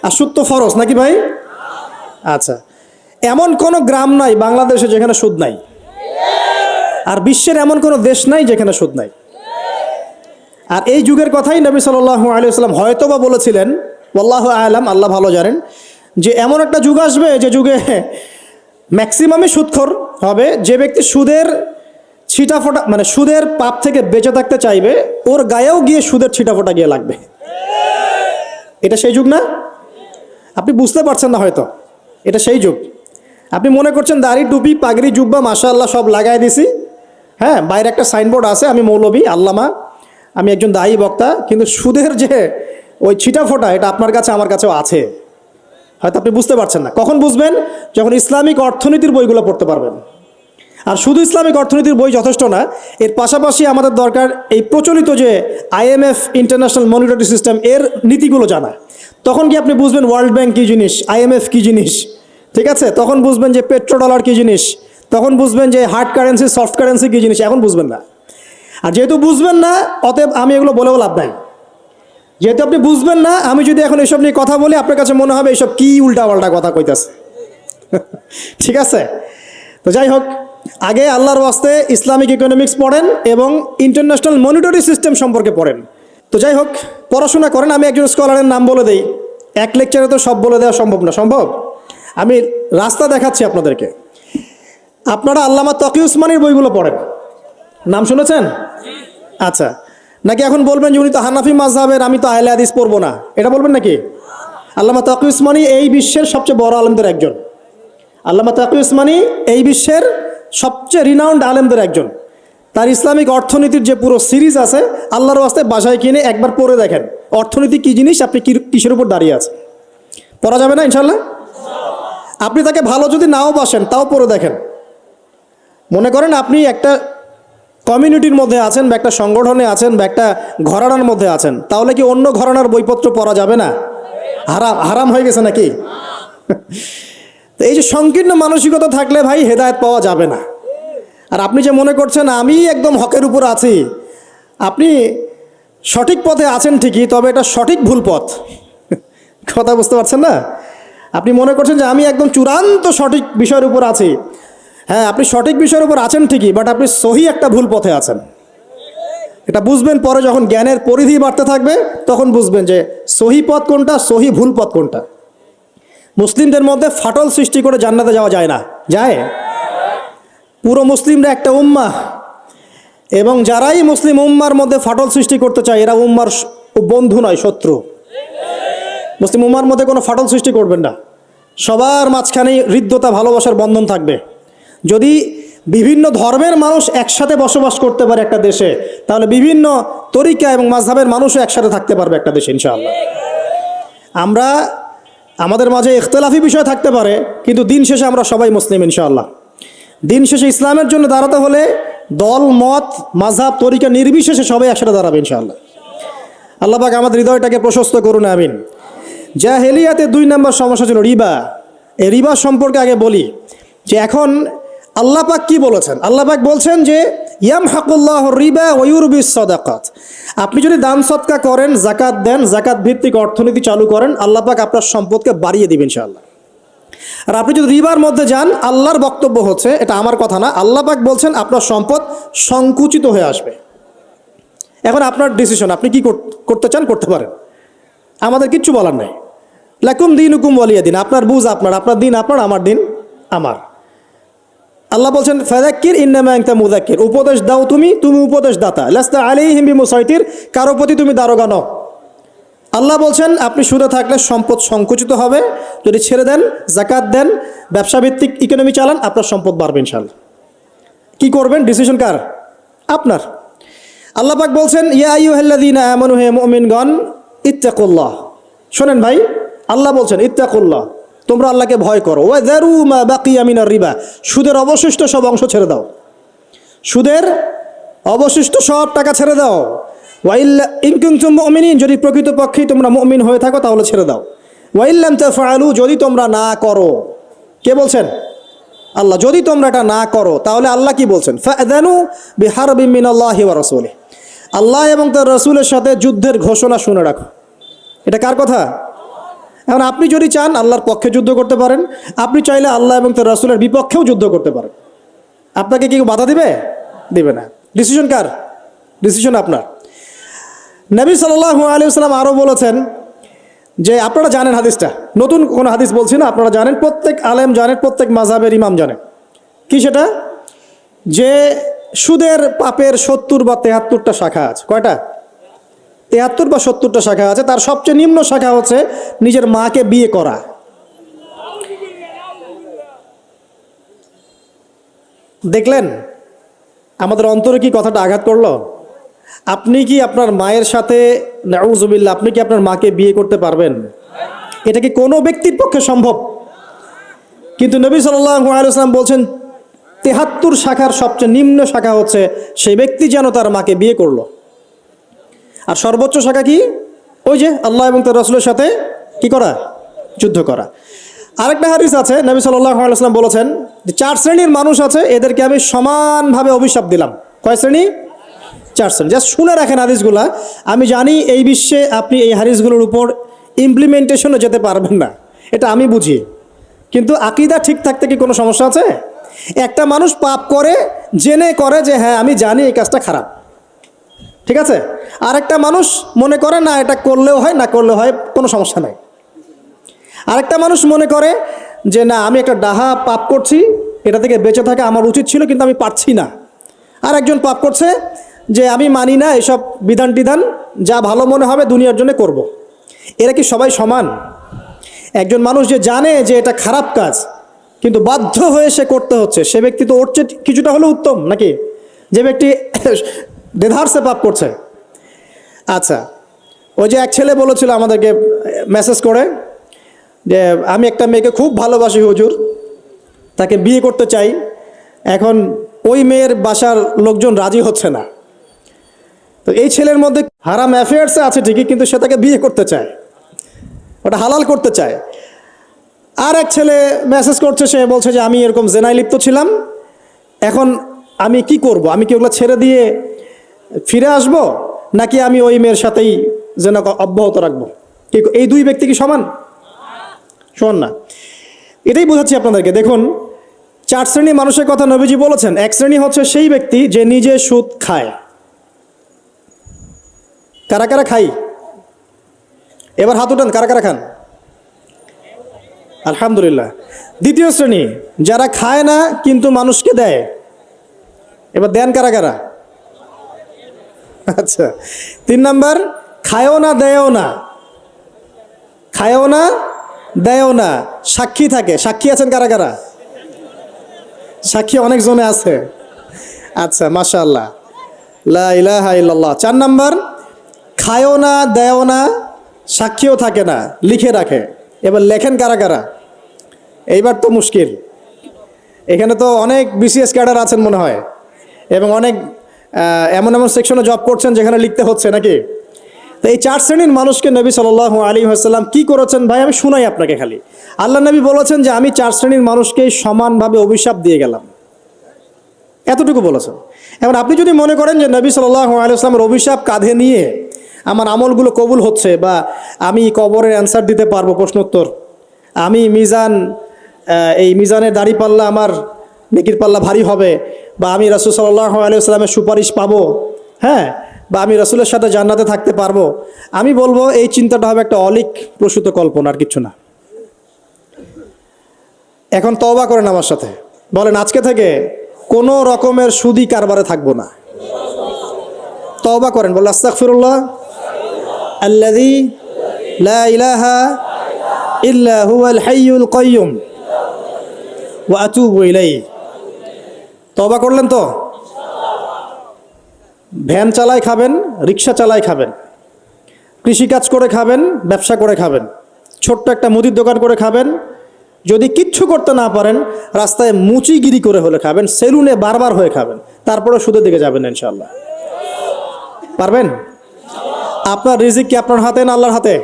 আর সুদ তো ফরজ নাকি ভাই? আচ্ছা, এমন কোনো গ্রাম নাই বাংলাদেশে যেখানে সুদ নাই, আর বিশ্বের এমন কোনো দেশ নাই যেখানে সুদ নাই। আর এই যুগের কথাই নবী সাল্লাল্লাহু আলাইহি ওয়াসাল্লাম হয়তো বা বলেছিলেন, আল্লাহু আ'লাম, আল্লাহ ভালো জানেন, যে এমন একটা যুগ আসবে যে যুগে ম্যাক্সিমামই সুদখোর হবে। যে ব্যক্তি সুদের ছিটাফোঁটা মানে সুদের পাপ থেকে বেঁচে থাকতে চাইবে, ওর গায়েও গিয়ে সুদের ছিটাফোঁটা গিয়ে লাগবে। এটা সেই যুগ না? আপনি বুঝতে পারছেন না হয়তো, এটা সেই যুগ। আপনি মনে করছেন দাড়ি টুপি পাগড়ি জুব্বা মাশাআল্লাহ সব লাগাই দিছি, হ্যাঁ, বাইরে একটা সাইনবোর্ড আছে আমি মৌলবী আল্লামা, আমি একজন দায়ী বক্তা, কিন্তু সুদের যে ওই ছিটাফোঁটা এটা আপনার কাছে আমার কাছেও আছে। হয়তো আপনি বুঝতে পারছেন না। কখন বুঝবেন? যখন ইসলামিক অর্থনীতির বইগুলো পড়তে পারবেন। আর শুধু ইসলামিক অর্থনীতির বই যথেষ্ট না, এর পাশাপাশি আমাদের দরকার এই প্রচলিত যে IMF ইন্টারন্যাশনাল মনিটরি সিস্টেম এর নীতিগুলো জানা। তখন কি আপনি বুঝবেন ওয়ার্ল্ড ব্যাংক কী জিনিস, IMF কী জিনিস, ঠিক আছে? তখন বুঝবেন যে পেট্রো ডলার কী জিনিস, তখন বুঝবেন যে হার্ড কারেন্সি সফট কারেন্সি কী জিনিস, এখন বুঝবেন না। আর যেহেতু বুঝবেন না, অতএব আমি এগুলো বলেও লাভ নাই। যেহেতু আপনি বুঝবেন না, আমি যদি এখন এসব নিয়ে কথা বলি আপনার কাছে মনে হবে এসব কী উল্টাপাল্টা কথা কইতাছে। ঠিক আছে? তো যাই হোক, আগে আল্লাহর ওয়াস্তে ইসলামিক ইকোনমিক্স পড়েন এবং ইন্টারন্যাশনাল মনিটরি সিস্টেম সম্পর্কে পড়েন। তো যাই হোক, পড়াশোনা করেন। আমি একজন স্কলারের নাম বলে দেই, এক লেকচারে তো সব বলে দেওয়া সম্ভব না। সম্ভব? আমি রাস্তা দেখাচ্ছি আপনাদেরকে। আপনারা আল্লামা তকি উসমানীর বইগুলো পড়েন, নাম শুনেছেন? আচ্ছা, নাকি এখন বলবেন যে উনি তো হানাফি মাযহাবের, আমি তো আহলে হাদিস পড়বো না, এটা বলবেন নাকি? আল্লামা তকি উসমানী এই বিশ্বের সবচেয়ে বড় আলেমদের একজন। আল্লামা তকি উসমানী এই বিশ্বের সবচেয়ে রিনাউন্ড আলেমদের একজন। তার ইসলামিক অর্থনীতির যে পুরো সিরিজ আছে, আল্লাহর ওয়াস্তে বাসায় কিনে একবার পড়ে দেখেন অর্থনীতি কী জিনিস, আপনি কিসের উপর দাঁড়িয়ে আছে। পড়া যাবে না ইনশাল্লাহ? আপনি তাকে ভালো যদি নাও বাসেন তাও পড়ে দেখেন। মনে করেন আপনি একটা কমিউনিটির মধ্যে আছেন বা একটা সংগঠনে আছেন বা একটা ঘরানার মধ্যে আছেন, তাহলে কি অন্য ঘরানার বইপত্র পড়া যাবে না? হারাম, হারাম হয়ে গেছে নাকি? তো এই যে সংকীর্ণ মানসিকতা থাকলে ভাই হেদায়েত পাওয়া যাবে না। আর আপনি যে মনে করছেন আমি একদম হকের উপর আছি, আপনি সঠিক পথে আছেন ঠিকই, তবে এটা সঠিক ভুল পথ। কথা বুঝতে পারছেন না? আপনি মনে করছেন যে আমি একদম চূড়ান্ত সঠিক বিষয়ের উপর আছি, হ্যাঁ আপনি সঠিক বিষয়ের উপর আছেন ঠিকই, বাট আপনি সহি একটা ভুল পথে আছেন। এটা বুঝবেন পরে, যখন জ্ঞানের পরিধি বাড়তে থাকবে তখন বুঝবেন যে সহি পথ কোনটা, সহি ভুল পথ কোনটা। মুসলিমদের মধ্যে ফাটল সৃষ্টি করে জান্নাতে যাওয়া যায় না? যায়? পুরো মুসলিমরা একটা উম্মাহ, এবং যারাই মুসলিম উম্মার মধ্যে ফাটল সৃষ্টি করতে চায় এরা উম্মার বন্ধু নয়, শত্রু। মুসলিম উম্মার মধ্যে কোনো ফাটল সৃষ্টি করবেন না। সবার মাঝখানেই হৃদ্যতা ভালোবাসার বন্ধন থাকবে। যদি বিভিন্ন ধর্মের মানুষ একসাথে বসবাস করতে পারে একটা দেশে, তাহলে বিভিন্ন তরিকা এবং মাযহাবের মানুষও একসাথে থাকতে পারবে একটা দেশে ইনশাআল্লাহ। আমরা আমাদের মাঝে ইখতিলাফি বিষয় থাকতে পারে, কিন্তু দিন শেষে আমরা সবাই মুসলিম ইনশাআল্লাহ। দিন শেষে ইসলামের জন্য দাঁড়াতে হলে দল মত মাযহাব তরিকা নির্বিশেষে সবাই একসাথে দাঁড়াবে ইনশাআল্লাহ। আল্লাহ পাক আমাদের হৃদয়টাকে প্রশস্ত করুন, আমিন। জাহেলিয়াতে 2 নম্বর সমস্যা ছিল রিবা। এই রিবা সম্পর্কে আগে বলি যে এখন আল্লাহ পাক কি বলেছেন। আল্লাহ পাক বলছেন যে ইয়ামহাকুল্লাহু রিবা ওয়া ইউরবিস সাদাকাত। আপনি যদি দান সদকা করেন, যাকাত দেন, যাকাত ভিত্তিক অর্থনীতি চালু করেন, আল্লাহ পাক আপনার সম্পদকে বাড়িয়ে দিবেন ইনশাআল্লাহ। আর আপনি যদি রিবার মধ্যে যান, আল্লাহর বক্তব্য হচ্ছে, এটা আমার কথা না, আল্লাহ পাক বলছেন আপনার সম্পদ সংকুচিত হয়ে আসবে। এখন আপনার ডিসিশন, আপনি কি করতে চান করতে পারেন, আমাদের কিচ্ছু বলার নাই। লাকুম দীনুকুম ওয়ালিয়া দিন, আপনার বুঝ আপনার, আপনার দিন আপনার, আমার দিন আমার। আল্লাহ বলছেন ফাযাক্কির ইন্নামা আনতা মুযাক্কির, উপদেশ দাও তুমি, তুমি উপদেশ দাতা। লাস্তা আলাইহিম বিমুসাইতির, কারো প্রতি তুমি দারোগা নও। আল্লাহ বলছেন আপনি সুদে থাকলে সম্পদ সংকুচিত হবে, যদি ছেড়ে দেন, যাকাত দেন, ব্যবসা ভিত্তিক ইকোনমি চালান, আপনার সম্পদ বাড়বে ইনশাআল্লাহ। কি করবেন, ডিসিশন কার? আপনার। আল্লাহ পাক বলছেন ইয়া আইয়ুহাল্লাযীনা আমানু, হে মুমিনগণ, ইত্তাকুল্লাহ। শোনেন ভাই, আল্লাহ বলছেন ইত্তাকুল্লাহ, তোমরা আল্লাহকে ভয় করো। ওয়া যারু মা বাকিয়া মিনার রিবা, সুদের অবশিষ্ট সব অংশ ছেড়ে দাও, সুদের অবশিষ্ট সব টাকা ছেড়ে দাও। ওয়া ইল্লা ইন কুনতুম মুমিনিন, যদি প্রকৃতপক্ষেই তোমরা মুমিন হয়ে থাকো তাহলে ছেড়ে দাও। ওয়া ইল্লাম তাফআলু, যদি তোমরা না করো। কে বলছেন? আল্লাহ। যদি তোমরা এটা না করো তাহলে আল্লাহ কি বলছেন? ফাআযানু বিহারবিন মিনাল্লাহি ওয়া রাসূলিহি, আল্লাহ এবং তার রাসূলের সাথে যুদ্ধের ঘোষণা শুনে রাখো। এটা কার কথা? এখন আপনি যদি চান আল্লাহর পক্ষে যুদ্ধ করতে পারেন, আপনি চাইলে আল্লাহ এবং তার রাসূলের বিপক্ষেও যুদ্ধ করতে পারেন। আপনাকে কি বাধা দিবে? দিবে না। ডিসিশন কার? ডিসিশন আপনার। নবী সাল্লাল্লাহু আলাইহি ওয়াসাল্লাম আরও বলেছেন যে, আপনারা জানেন হাদিসটা, নতুন কোনো হাদিস বলছি না, আপনারা জানেন, প্রত্যেক আলেম জানেন, প্রত্যেক মাযহাবের ইমাম জানেন। কি সেটা? যে সুদের পাপের 70 বা 73টা শাখা আছে। কয়টা? 73 বা 70টা শাখা আছে। তার সবচেয়ে নিম্ন শাখা হচ্ছে নিজের মাকে বিয়ে করা। দেখলেন আমাদের অন্তরে কি কথাটা আঘাত করলো? আপনি কি আপনার মায়ের সাথে, নাউযুবিল্লাহ, আপনি কি আপনার মাকে বিয়ে করতে পারবেন? এটা কি কোনো ব্যক্তির পক্ষে সম্ভব? কিন্তু নবী সাল্লাল্লাহু আলাইহি ওয়াসাল্লাম বলছেন 73 শাখার সবচেয়ে নিম্ন শাখা হচ্ছে সেই ব্যক্তি যেন তার মাকে বিয়ে করলো। আর সর্বোচ্চ শাখা কি? ওই যে আল্লাহ এবং তার রাসূলের সাথে কি করা? যুদ্ধ করা। আরেকটা হাদিস আছে, নবী সাল্লাল্লাহু আলাইহি ওয়াসাল্লাম বলেছেন যে 4 শ্রেণীর মানুষ আছে, এদেরকে আমি সমানভাবে অভিশাপ দিলাম। কয় শ্রেণী? 4 শ্রেণী। জাস্ট শুনে রাখেন হাদিসগুলা। আমি জানি এই বিশ্বে আপনি এই হাদিসগুলোর উপর ইমপ্লিমেন্টেশনে যেতে পারবেন না, এটা আমি বুঝি, কিন্তু আকীদা ঠিক থাকতে কি কোনো সমস্যা আছে? একটা মানুষ পাপ করে, জেনে করে যে হ্যাঁ আমি জানি এই কাজটা খারাপ, ঠিক আছে? আরেকটা মানুষ মনে করে না এটা করলেও হয়, না করলেও হয়, কোনো সমস্যা নাই। আরেকটা মানুষ মনে করে যে না আমি একটা ডাহা পাপ করছি, এটা থেকে বেঁচে থাকা আমার উচিত ছিল কিন্তু আমি পারছি না। আর একজন পাপ করছে যে আমি মানি না এসব বিধান টিধান, যা ভালো মনে হবে দুনিয়ার জন্য করব। এরা কি সবাই সমান? একজন মানুষ যে জানে যে এটা খারাপ কাজ কিন্তু বাধ্য হয়ে সে করতে হচ্ছে, সে ব্যক্তি তো ওর চেয়ে কিছুটা হলেও উত্তম নাকি যে ব্যক্তি দেধারসে পাপ করছে? আচ্ছা, ওই যে এক ছেলে বলেছিল আমাদেরকে মেসেজ করে যে আমি একটা মেয়েকে খুব ভালোবাসি হুজুর, তাকে বিয়ে করতে চাই, এখন ওই মেয়ের বাসার লোকজন রাজি হচ্ছে না। তো এই ছেলের মধ্যে হারাম অ্যাফেয়ার্সে আছে ঠিকই, কিন্তু সে তাকে বিয়ে করতে চায়, ওটা হালাল করতে চায়। আর এক ছেলে মেসেজ করছে, সে বলছে যে আমি এরকম জেনায় লিপ্ত ছিলাম, এখন আমি কি করব? আমি কি ওগুলো ছেড়ে দিয়ে ফিরে আসব, নাকি আমি ওই মেয়ের সাথেই জেনা অব্যাহত রাখবো? এই দুই ব্যক্তি কি সমান? সমান না। এটাই বোঝাচ্ছি আপনাদেরকে। দেখুন 4 শ্রেণী মানুষের কথা নবীজি বলেছেন। এক শ্রেণী হচ্ছে সেই ব্যক্তি যে নিজে সুদ খায়। কারা কারা খাই? এবার হাত উঠান, কারা কারা খান? আলহামদুলিল্লাহ। দ্বিতীয় শ্রেণী যারা খায় না কিন্তু মানুষকে দেয়। এবার দেন কারা কারা? আচ্ছা। 3 নাম্বার, খায়ও না দেয়ও না। খায়ও না দেয়ও না, সাক্ষী থাকে। সাক্ষী আছেন কারা কারা? সাক্ষী অনেক জনে আছে। আচ্ছা, মাশাআল্লাহ, লা ইলাহা ইল্লাল্লাহ। 4 নাম্বার, খায়ও না দেয়ও না, সাক্ষীও থাকে না, লিখে রাখে। এবার লেখেন কারা কারা? এইবার তো মুশকিল। এখানে তো অনেক বিসিএস ক্যাডার আছেন মনে হয়, এবং অনেক এমন এমন সেকশনে জব করছেন যেখানে লিখতে হচ্ছে নাকি? তো এই 4 শ্রেণীর মানুষকে নবী সাল্লাল্লাহু আলাইহি ওয়াসাল্লাম কি করেছেন ভাই, আমি শুনাই আপনাকে খালি। আল্লাহ নবী বলেছেন যে আমি 4 শ্রেণীর মানুষকে সমানভাবে অভিশাপ দিয়ে গেলাম, এতটুকু বলেছেন। এখন আপনি যদি মনে করেন যে নবী সাল্লাল্লাহু আলাইহি ওয়াসাল্লামের অভিশাপ কাঁধে নিয়ে আমার আমলগুলো কবুল হচ্ছে, বা আমি কবরের অ্যান্সার দিতে পারবো, প্রশ্নোত্তর, আমি এই মিজানের দাড়ি পাল্লা, আমার নেকির পাল্লা ভারী হবে, বা আমি রাসূল সাল্লাল্লাহু আলাইহি ওয়াসাল্লামের সুপারিশ পাবো, হ্যাঁ, বা আমি রাসূলের সাথে জান্নাতে থাকতে পারবো, আমি বলবো এই চিন্তাটা হবে একটা অলিক প্রসূত কল্পনা, আর কিছু না। এখন তওবা করেন আমার সাথে, বলেন আজকে থেকে কোনো রকমের সুদি কারবারে থাকবো না। তওবা করেন, বলেন আস্তাগফিরুল্লাহ আল্লাযী লা ইলাহা ইল্লা হুয়াল হাইয়ুল কাইয়্যুম ওয়া আতুবু ইলাইহি। তওবা করলেন তো? ভ্যান চালায় খাবেন, রিক্সা চালায় খাবেন, কৃষিকাজ করে খাবেন, ব্যবসা করে খাবেন, ছোট্ট একটা মুদির দোকান করে খাবেন, যদি কিচ্ছু করতে না পারেন রাস্তায় মুচিগিরি করে হলে খাবেন, সেলুনে বারবার হয়ে খাবেন, তারপরে সুদের দিকে যাবেন ইনশাআল্লাহ। পারবেন? আপনার রিজিক কি আপনার হাতে না আল্লাহর হাতে?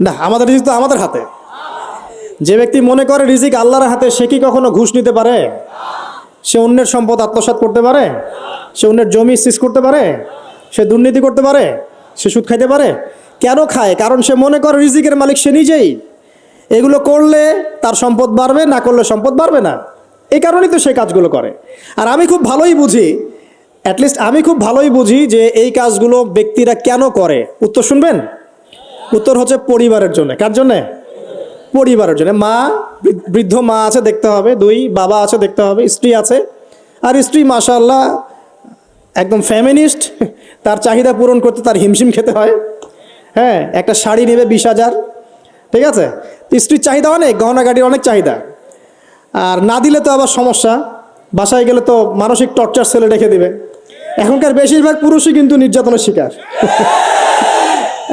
না, আমাদের রিজিক তো আমাদের হাতে। যে ব্যক্তি মনে করে রিজিক আল্লাহর হাতে, সে কি কখনো ঘুষ নিতে পারে? সে অন্যের সম্পদ আত্মসাৎ করতে পারে? সে অন্যের জমি সিজ করতে পারে? সে দুর্নীতি করতে পারে? সে সুদ খাইতে পারে? কেন খায়? কারণ সে মনে করে রিজিকের মালিক সে নিজেই। এগুলো করলে তার সম্পদ বাড়বে, না করলে সম্পদ বাড়বে না। এই কারণেই তো সে কাজগুলো করে। আর আমি খুব ভালোই বুঝি, অ্যাটলিস্ট আমি খুব ভালোই বুঝি যে এই কাজগুলো ব্যক্তিরা কেন করে। উত্তর শুনবেন? উত্তর হচ্ছে পরিবারের জন্য। কার জন্যে? পরিবারের জন্য। মা, বৃদ্ধ মা আছে দেখতে হবে, 2 বাবা আছে দেখতে হবে, স্ত্রী আছে। আর স্ত্রী মাশাআল্লাহ একদম ফেমিনিস্ট, তার চাহিদা পূরণ করতে তার হিমশিম খেতে হয়। হ্যাঁ, একটা শাড়ি নেবে 20,000, ঠিক আছে? স্ত্রীর চাহিদা অনেক, গহনা গাড়ির অনেক চাহিদা। আর না দিলে তো আবার সমস্যা, বাসায় গেলে তো মানসিক টর্চার সেলে রেখে দিবে। এখনকার বেশিরভাগ পুরুষই কিন্তু নির্যাতনের শিকার।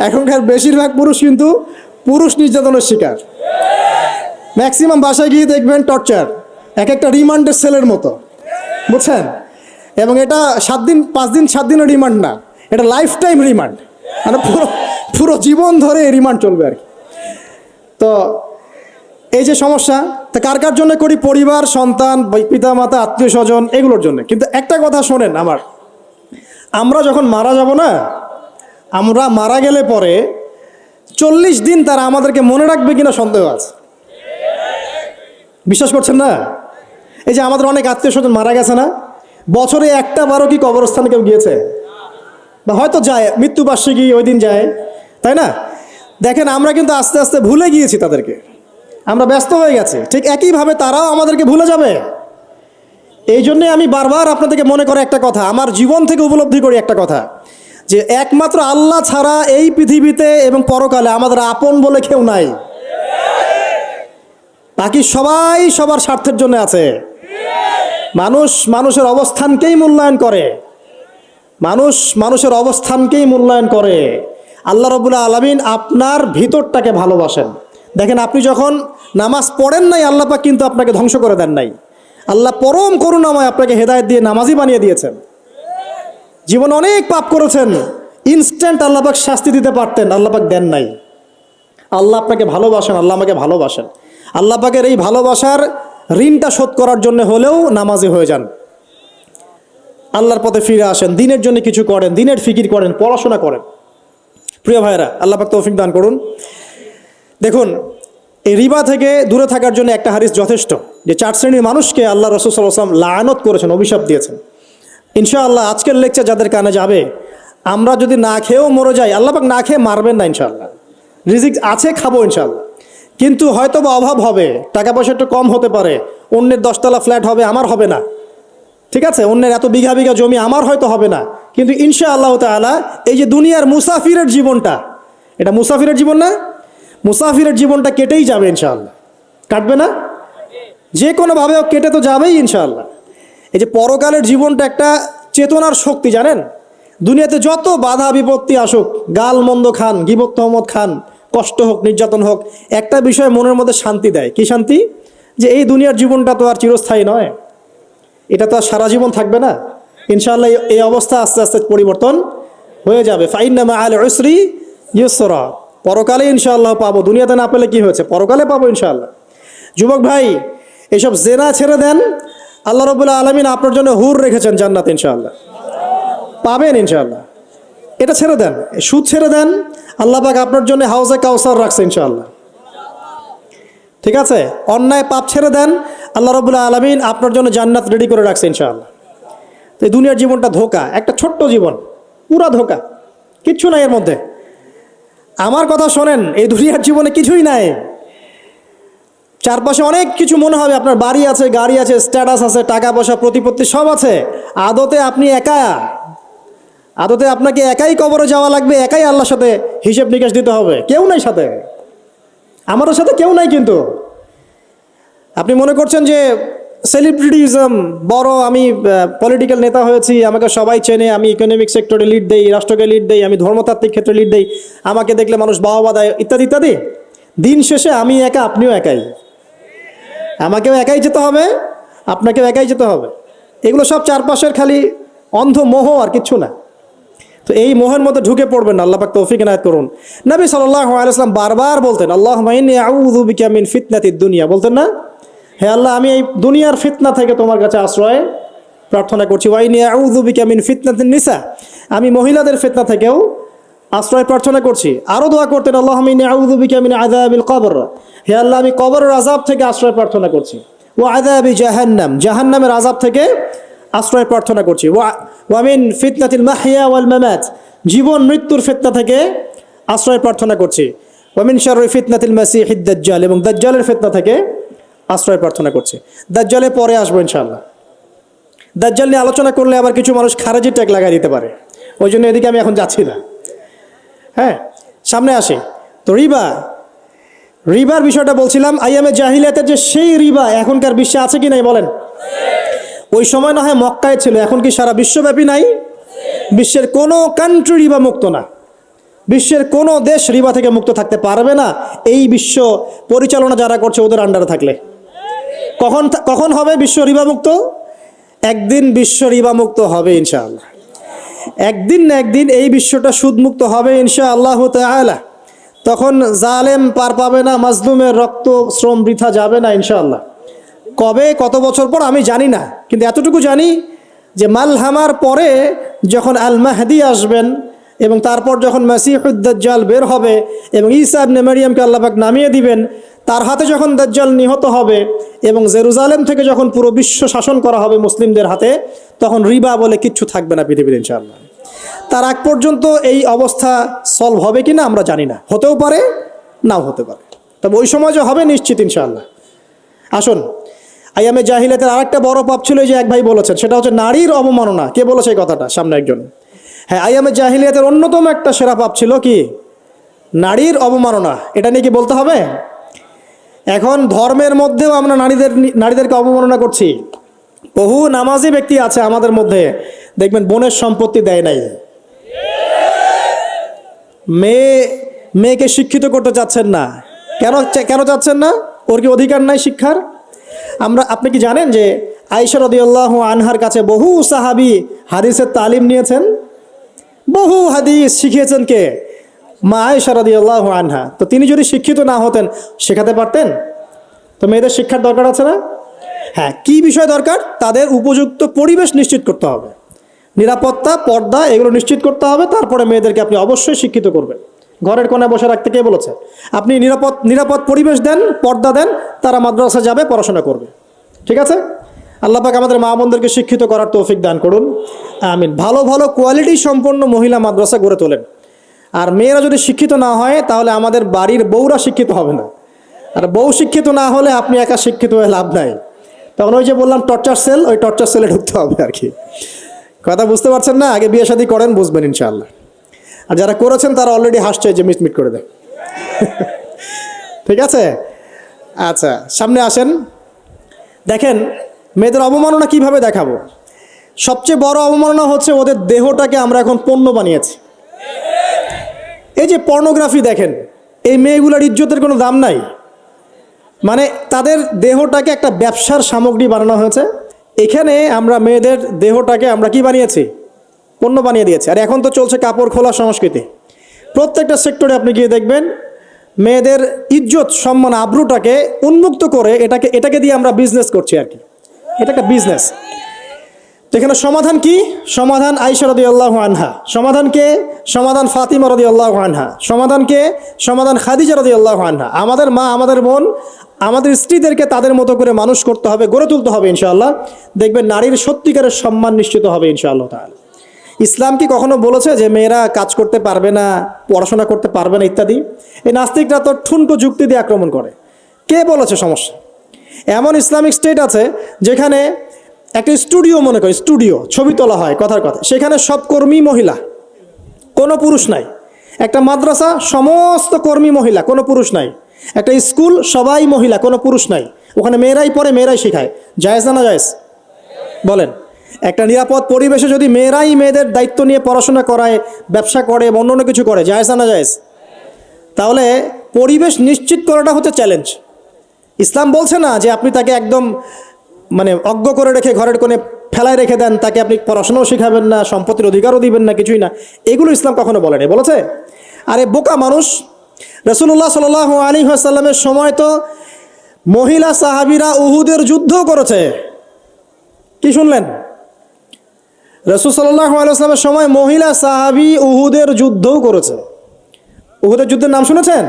এখনকার বেশিরভাগ পুরুষ কিন্তু নির্যাতনের শিকার। ম্যাক্সিমাম বাসায় গিয়ে দেখবেন টর্চার, এক একটা রিমান্ডের সেলের মতো, বুঝছেন? এবং এটা 7 দিন 5 দিন 7 দিনের রিমান্ড না, এটা লাইফ টাইম রিমান্ড, মানে পুরো জীবন ধরে রিমান্ড চলবে আর কি। তো এই যে সমস্যা, তা কার কার জন্য করি? পরিবার, সন্তান, পিতা মাতা, আত্মীয় স্বজন, এগুলোর জন্য। কিন্তু একটা কথা শোনেন আমার, আমরা যখন মারা যাব না, আমরা মারা গেলে পরে 40 দিন তারা আমাদেরকে মনে রাখবে কিনা সন্দেহ আছে। বিশ্বাস করছেন না? এই যে আমাদের অনেক আত্মীয় স্বজন মারা গেছে না, বছরে একটা বারও কি কবরস্থানে কেউ গিয়েছে? বা হয়তো যায়, মৃত্যুবার্ষিকী ওই দিন যায়, তাই না? দেখেন আমরা কিন্তু আস্তে আস্তে ভুলে গিয়েছি তাদেরকে, আমরা ব্যস্ত হয়ে গেছি। ঠিক একইভাবে তারাও আমাদেরকে ভুলে যাবে। এই জন্যে আমি বারবার আপনাদেরকে মনে করে একটা কথা, আমার জীবন থেকে উপলব্ধি করি একটা কথা, যে একমাত্র আল্লাহ ছাড়া এই পৃথিবীতে এবং পরকালে আমাদের আপন বলে কেউ নাই। বাকি সবাই সবার স্বার্থের জন্য আছে। মানুষের অবস্থানকেই মূল্যায়ন করে, মানুষের অবস্থানকেই মূল্যায়ন করে। আল্লাহ রাব্বুল আলামিন আপনার ভিতরটাকে ভালোবাসেন। দেখেন, আপনি যখন নামাজ পড়েন নাই, আল্লাহ পাক কিন্তু আপনাকে ধ্বংস করে দেন নাই। আল্লাহ পরম করুণাময় আপনাকে হেদায়েত দিয়ে নামাজি বানিয়ে দিয়েছেন। জীবনে অনেক পাপ করেছেন, ইনস্ট্যান্ট আল্লাহ পাক শাস্তি দিতে পারতেন, আল্লাহ পাক দেন নাই। আল্লাহ আপনাকে ভালোবাসেন, আল্লাহ আমাকে ভালোবাসেন। আল্লাহ পাকের এই ভালোবাসার ঋণটা শোধ করার জন্য হলেও নামাজি হয়ে যান, আল্লাহর পথে ফিরে আসেন, দিনের জন্য কিছু করেন, দিনের ফিকির করেন, পড়াশোনা করেন। প্রিয় ভাইরা, আল্লাহ পাক তৌফিক দান করুন। দেখুন, এই রিবা থেকে দূরে থাকার জন্য একটা হাদিস যথেষ্ট, যে 4 শ্রেণীর মানুষকে আল্লাহ রাসূল সাল্লাল্লাহু আলাইহি ওয়াসাল্লাম লাআনত করেছেন, অভিশাপ দিয়েছেন। ইনশাআল্লাহ আজকের লেকচার যাদের কানে যাবে, আমরা যদি না খেয়েও মরে যাই, আল্লাহ পাক না খেয়ে মারবেন না ইনশাআল্লাহ। রিজিক আছে, খাবো ইনশাআল্লাহ। কিন্তু হয়তো বা অভাব হবে, টাকা পয়সা একটু কম হতে পারে, অন্যের 10 তলা ফ্ল্যাট হবে, আমার হবে না, ঠিক আছে? অন্যের এত বিঘা বিঘা জমি আমার হয়তো হবে না। কিন্তু ইনশাআল্লাহ তাআলা এই যে দুনিয়ার মুসাফিরের জীবনটা, এটা মুসাফিরের জীবন না? মুসাফিরের জীবনটা কেটেই যাবে ইনশাআল্লাহ। কাটবে না? যে কোনোভাবে কেটে তো যাবেই ইনশাআল্লাহ। এই যে পরকালের জীবনটা একটা চেতনার শক্তি, জানেন? দুনিয়াতে যত বাধা বিপত্তি আসুক, গাল মন্দ খান, গীবত তহমত খান, কষ্ট হোক, নির্যাতন হোক, একটা বিষয় মনের মধ্যে শান্তি দেয়। কি শান্তি? যে এই দুনিয়ার জীবনটা তো আর চিরস্থায়ী নয়, এটা তো আর সারা জীবন থাকবে না। ইনশাআল্লাহ এই অবস্থা আস্তে আস্তে পরিবর্তন হয়ে যাবে। ফাইন্না মাআল উসরি ইউসরা, পরকালে ইনশাআল্লাহ পাবো। দুনিয়াতে না পেলে কি হয়েছে, পরকালে পাবো ইনশাআল্লাহ। যুবক ভাই, এসব জেনা ছেড়ে দেন, আল্লাহ রাব্বুল আলামিন আপনার জন্য হুর রেখেছেন জান্নাত, ইনশাআল্লাহ পাবেন ইনশাআল্লাহ। এটা ছেড়ে দেন, সুদ ছেড়ে দেন, আল্লাহ পাক আপনার জন্য হাউজে কাউসার রাখছে ইনশাআল্লাহ, ঠিক আছে? অন্যায় পাপ ছেড়ে দেন, আল্লাহ রাব্বুল আলামিন আপনার জন্য জান্নাত রেডি করে রাখছে ইনশাআল্লাহ। তো এই দুনিয়ার জীবনটা ধোঁকা, একটা ছোট্ট জীবন, পুরা ধোঁকা, কিচ্ছু নাই এর মধ্যে। আমার কথা শোনেন, এই দুনিয়ার জীবনে কিছুই নাই। চারপাশে অনেক কিছু মনে হবে, আপনার বাড়ি আছে, গাড়ি আছে, স্ট্যাটাস আছে, টাকা পয়সা, প্রতিপত্তি সব আছে। আদতে আপনি একা, আদতে আপনাকে একাই কবরে যাওয়া লাগবে, একাই আল্লাহর সাথে হিসেব নিকাশ দিতে হবে। কেউ নাই সাথে, আমাদের সাথে কেউ নাই। কিন্তু আপনি মনে করছেন যে সেলিব্রিটিজম বড়, আমি পলিটিক্যাল নেতা হয়েছি, আমাকে সবাই চেনে, আমি ইকোনমিক সেক্টরে লিড দেই, রাষ্ট্রকে লিড দেই, আমি ধর্মতাত্ত্বিক ক্ষেত্রে লিড দেই, আমাকে দেখলে মানুষ বাহবা দেয়, ইত্যাদি ইত্যাদি। দিন শেষে আমি একা, আপনিও একাই। আমাকেও একাই যেতে হবে, আপনাকেও একাই যেতে হবে। এগুলো সব চারপাশের খালি অন্ধ মোহ, আর কিচ্ছু না। তো এই মোহের মধ্যে ঢুকে পড়বেন না, আল্লাহ পাক তৌফিক ইনায়াত করুন। নবী সাল্লাল্লাহু আলাইহি ওয়াসাল্লাম বারবার বলতেন, আল্লাহুম্মা ইন্নী আউযু বিকা মিন ফিতনাতিদ দুনিয়া, বলতেন না? হে আল্লাহ, আমি এই দুনিয়ার ফিতনা থেকে তোমার কাছে আশ্রয় প্রার্থনা করছি। ওয়া ইন্নী আউযু বিকা মিন ফিতনাতিন নিসা, আমি মহিলাদের ফিতনা থেকেও আশ্রয় প্রার্থনা করছি। আরও দোয়া করতেন, আল্লাহুম্মা ইন্নী আউযু বিকা মিন আযাবিল কবর, হে আল্লাহ আমি কবরের আযাব থেকে আশ্রয় প্রার্থনা করছি। ওয়া আযাবি জাহান্নাম, জাহান্নামের আযাব থেকে আশ্রয় প্রার্থনা করছি। ওয়া মিন ফিতনাতিল মাহইয়া ওয়াল মামাত, জীবন মৃত্যুর ফিতনা থেকে আশ্রয় প্রার্থনা করছি। ওয়া মিন শাররি ফিতনাতিল মাসিহিদ দাজ্জাল, এবং দাজ্জালের ফিতনা থেকে আশ্রয় প্রার্থনা করছি। দাজ্জালে পরে আসবো ইনশাআল্লাহ। দাজ্জাল নিয়ে আলোচনা করলে আবার কিছু মানুষ খারেজি ট্যাগ লাগাই দিতে পারে, ওই জন্য এদিকে আমি এখন যাচ্ছি না। হ্যাঁ, সামনে আসে তো রিবার বিষয়টা বলছিলাম। আইয়ামে জাহিলিয়াতের যে সেই রিবা এখনকার বিশ্বে আছে কি নাই বলেন? ওই সময় না হয় মক্কায় ছিল, এখন কি সারা বিশ্বব্যাপী নাই? বিশ্বের কোনো কান্ট্রি রিবা মুক্ত না, বিশ্বের কোনো দেশ রিবা থেকে মুক্ত থাকতে পারবে না, এই বিশ্ব পরিচালনা যারা করছে ওদের আন্ডারে থাকলে। কখন হবে বিশ্ব রিবা মুক্ত? একদিন বিশ্ব রিবা মুক্ত হবে ইনশাআল্লাহ। একদিন না একদিন এই বিশ্বটা সুদমুক্ত হবে ইনশাআল্লাহ তাআলা। তখন জালেম পার পাবে না, মাজলুমের রক্ত শ্রম বৃথা যাবে না ইনশাআল্লাহ। কবে, কত বছর পর আমি জানি না, কিন্তু এতটুকু জানি যে মালহামার পরে যখন আল মাহদি আসবেন এবং তারপর যখন মাসিহুদ দাজ্জাল বের হবে এবং ঈসা ইবনে মারইয়ামকে আল্লাহ পাক নামিয়ে দিবেন, তার হাতে যখন দাজ্জাল নিহত হবে এবং জেরুজালেম থেকে যখন পুরো বিশ্ব শাসন করা হবে মুসলিমদের হাতে, তখন রিবা বলে কিচ্ছু থাকবে না পৃথিবীতে ইনশাআল্লাহ। তার আগ পর্যন্ত এই অবস্থা সলভ হবে কিনা আমরা জানি না, হতেও পারে নাও হতে পারে, তবে ওই সময় যে হবে নিশ্চিত ইনশাআল্লাহ। আসুন, আইয়ামে জাহিলিয়াতের আরেকটা বড় পাপ ছিল, যে এক ভাই বলেছেন, সেটা হচ্ছে নারীর অবমাননা। কে বলেছে এই কথাটা? সামনে একজন। হ্যাঁ, আইয়ামে জাহিলিয়াতের অন্যতম একটা সেরা পাপ ছিল কি? নারীর অবমাননা। এটা নিয়ে কি বলতে হবে? এখন ধর্মের মধ্যেও আমরা নারীদেরকে অবমাননা করছি। বহু নামাজি ব্যক্তি আছে আমাদের মধ্যে, দেখবেন বোনের সম্পত্তি দেয় নাই, মেয়েকে শিক্ষিত করতে চাচ্ছেন না। কেন চাচ্ছেন না? ওর কি অধিকার নাই শিক্ষার? আপনি কি জানেন যে আয়েশা রাদিয়াল্লাহু আনহার কাছে বহু সাহাবী হাদিসের তালিম নিয়েছেন, বহু হাদিস শিখিয়েছেন কে? মা আয়েশা রাদিয়াল্লাহু আনহা। তো তিনি যদি শিক্ষিত না হতেন শেখাতে পারতেন? তো মেয়েদের শিক্ষার দরকার আছে না? হ্যাঁ, কি বিষয় দরকার? তাদের উপযুক্ত পরিবেশ নিশ্চিত করতে হবে, নিরাপত্তা, পর্দা এগুলো নিশ্চিত করতে হবে। তারপরে মেয়েদেরকে আপনি অবশ্যই শিক্ষিত করবেন। ঘরের কোণে বসে রাখতে কে বলেছে? আপনি নিরাপদ পরিবেশ দেন, পর্দা দেন, তারা মাদ্রাসা যাবে, পড়াশোনা করবে। ঠিক আছে? আল্লাহ পাক আমাদের মা বোনদেরকে শিক্ষিত করার তৌফিক দান করুন, আমিন। ভালো ভালো কোয়ালিটি সম্পন্ন মহিলা মাদ্রাসা গড়ে তোলেন। আর মেয়েরা যদি শিক্ষিত না হয় তাহলে আমাদের বাড়ির বউরা শিক্ষিত হবে না, আর বউ শিক্ষিত না হলে আপনি একা শিক্ষিত হয়ে লাভ নাই। তখন ওই যে বললাম টর্চার সেল, ওই টর্চার সেলে ঢুকতে হবে আর কি। কথা বুঝতে পারছেন না? আগে বিয়ে শাদী করেন, বুঝবেন ইনশাআল্লাহ। আর যারা করেছেন তারা অলরেডি হাসছে যে মিট করে দেয়। ঠিক আছে? আচ্ছা, সামনে আসেন। দেখেন মেয়েদের অবমাননা কিভাবে দেখাবো। সবচেয়ে বড় অবমাননা হচ্ছে ওদের দেহটাকে আমরা এখন পণ্য বানিয়েছি। এই যে পর্নোগ্রাফি দেখেন, এই মেয়েগুলোর ইজ্জতের কোনো দাম নাই, মানে তাদের দেহটাকে একটা ব্যবসার সামগ্রী বানানো হয়েছে। এখানে আমরা মেয়েদের দেহটাকে আমরা কি বানিয়েছি? পণ্য বানিয়ে দিয়েছি। আর এখন তো চলছে কাপড় খোলা সংস্কৃতি। প্রত্যেকটা সেক্টরে আপনি গিয়ে দেখবেন মেয়েদের ইজ্জত, সম্মান, আব্রুটাকে উন্মুক্ত করে এটাকে দিয়ে আমরা বিজনেস করছি আর কি। এটা একটা বিজনেস। তো এখানে সমাধান কি? সমাধান আয়েশা রাদিয়াল্লাহু আনহা। সমাধান কে? সমাধান ফাতিমা রাদিয়াল্লাহু আনহা। সমাধান কে? সমাধান খাদিজা রাদিয়াল্লাহু আনহা। আমাদের মা, আমাদের বোন, আমাদের স্ত্রীদেরকে তাদের মতো করে মানুষ করতে হবে, গড়ে তুলতে হবে ইনশাআল্লাহ। দেখবেন নারীর সত্যিকারের সম্মান নিশ্চিত হবে ইনশাআল্লাহ তাআলা। ইসলাম কি কখনো বলেছে যে মেয়েরা কাজ করতে পারবে না, পড়াশোনা করতে পারবে না ইত্যাদি? এই নাস্তিকরা তো ঠুনকো যুক্তি দিয়ে আক্রমণ করে। কে বলেছে সমস্যা? এমন ইসলামিক স্টেট আছে যেখানে একটা স্টুডিও, মনে করি স্টুডিও, ছবি তোলা হয়, কথার কথা, সেখানে সব কর্মী মহিলা, কোনো পুরুষ নাই। একটা মাদ্রাসা, সমস্ত কর্মী মহিলা, কোনো পুরুষ নাই। একটা স্কুল, সবাই মহিলা, কোনো পুরুষ নাই। ওখানে মেয়েরাই পড়ে, মেয়েরাই শেখায়। জায়েজ না না জায়েজ বলেন? একটা নিরাপদ পরিবেশে যদি মেয়েরাই মেয়েদের দায়িত্ব নিয়ে পড়াশোনা করায়, ব্যবসা করে, অন্য কিছু করে, জায়েজ না না জায়েজ? তাহলে পরিবেশ নিশ্চিত করাটা হচ্ছে চ্যালেঞ্জ। ইসলাম বলছে না যে আপনি তাকে একদম মানে অজ্ঞ করে রেখে ঘরের কোণে ফেলায় রেখে দেন, তাকে আপনি পড়াশোনাও শেখাবেন না, সম্পত্তির অধিকারও দিবেন না, কিছুই না। এগুলো ইসলাম কখনো বলেনি। বলেছে? আরে বোকা মানুষ! রাসূলুল্লাহ সাল্লাল্লাহু আলাইহি ওয়াসাল্লামের সময় তো মহিলা সাহাবীরা উহুদের যুদ্ধ করেছে। কি শুনলেন? রাসূল সাল্লাল্লাহু আলাইহি ওয়াসাল্লামের সময় মহিলা সাহাবী উহুদের যুদ্ধও করেছে। উহুদের যুদ্ধের নাম শুনেছেন?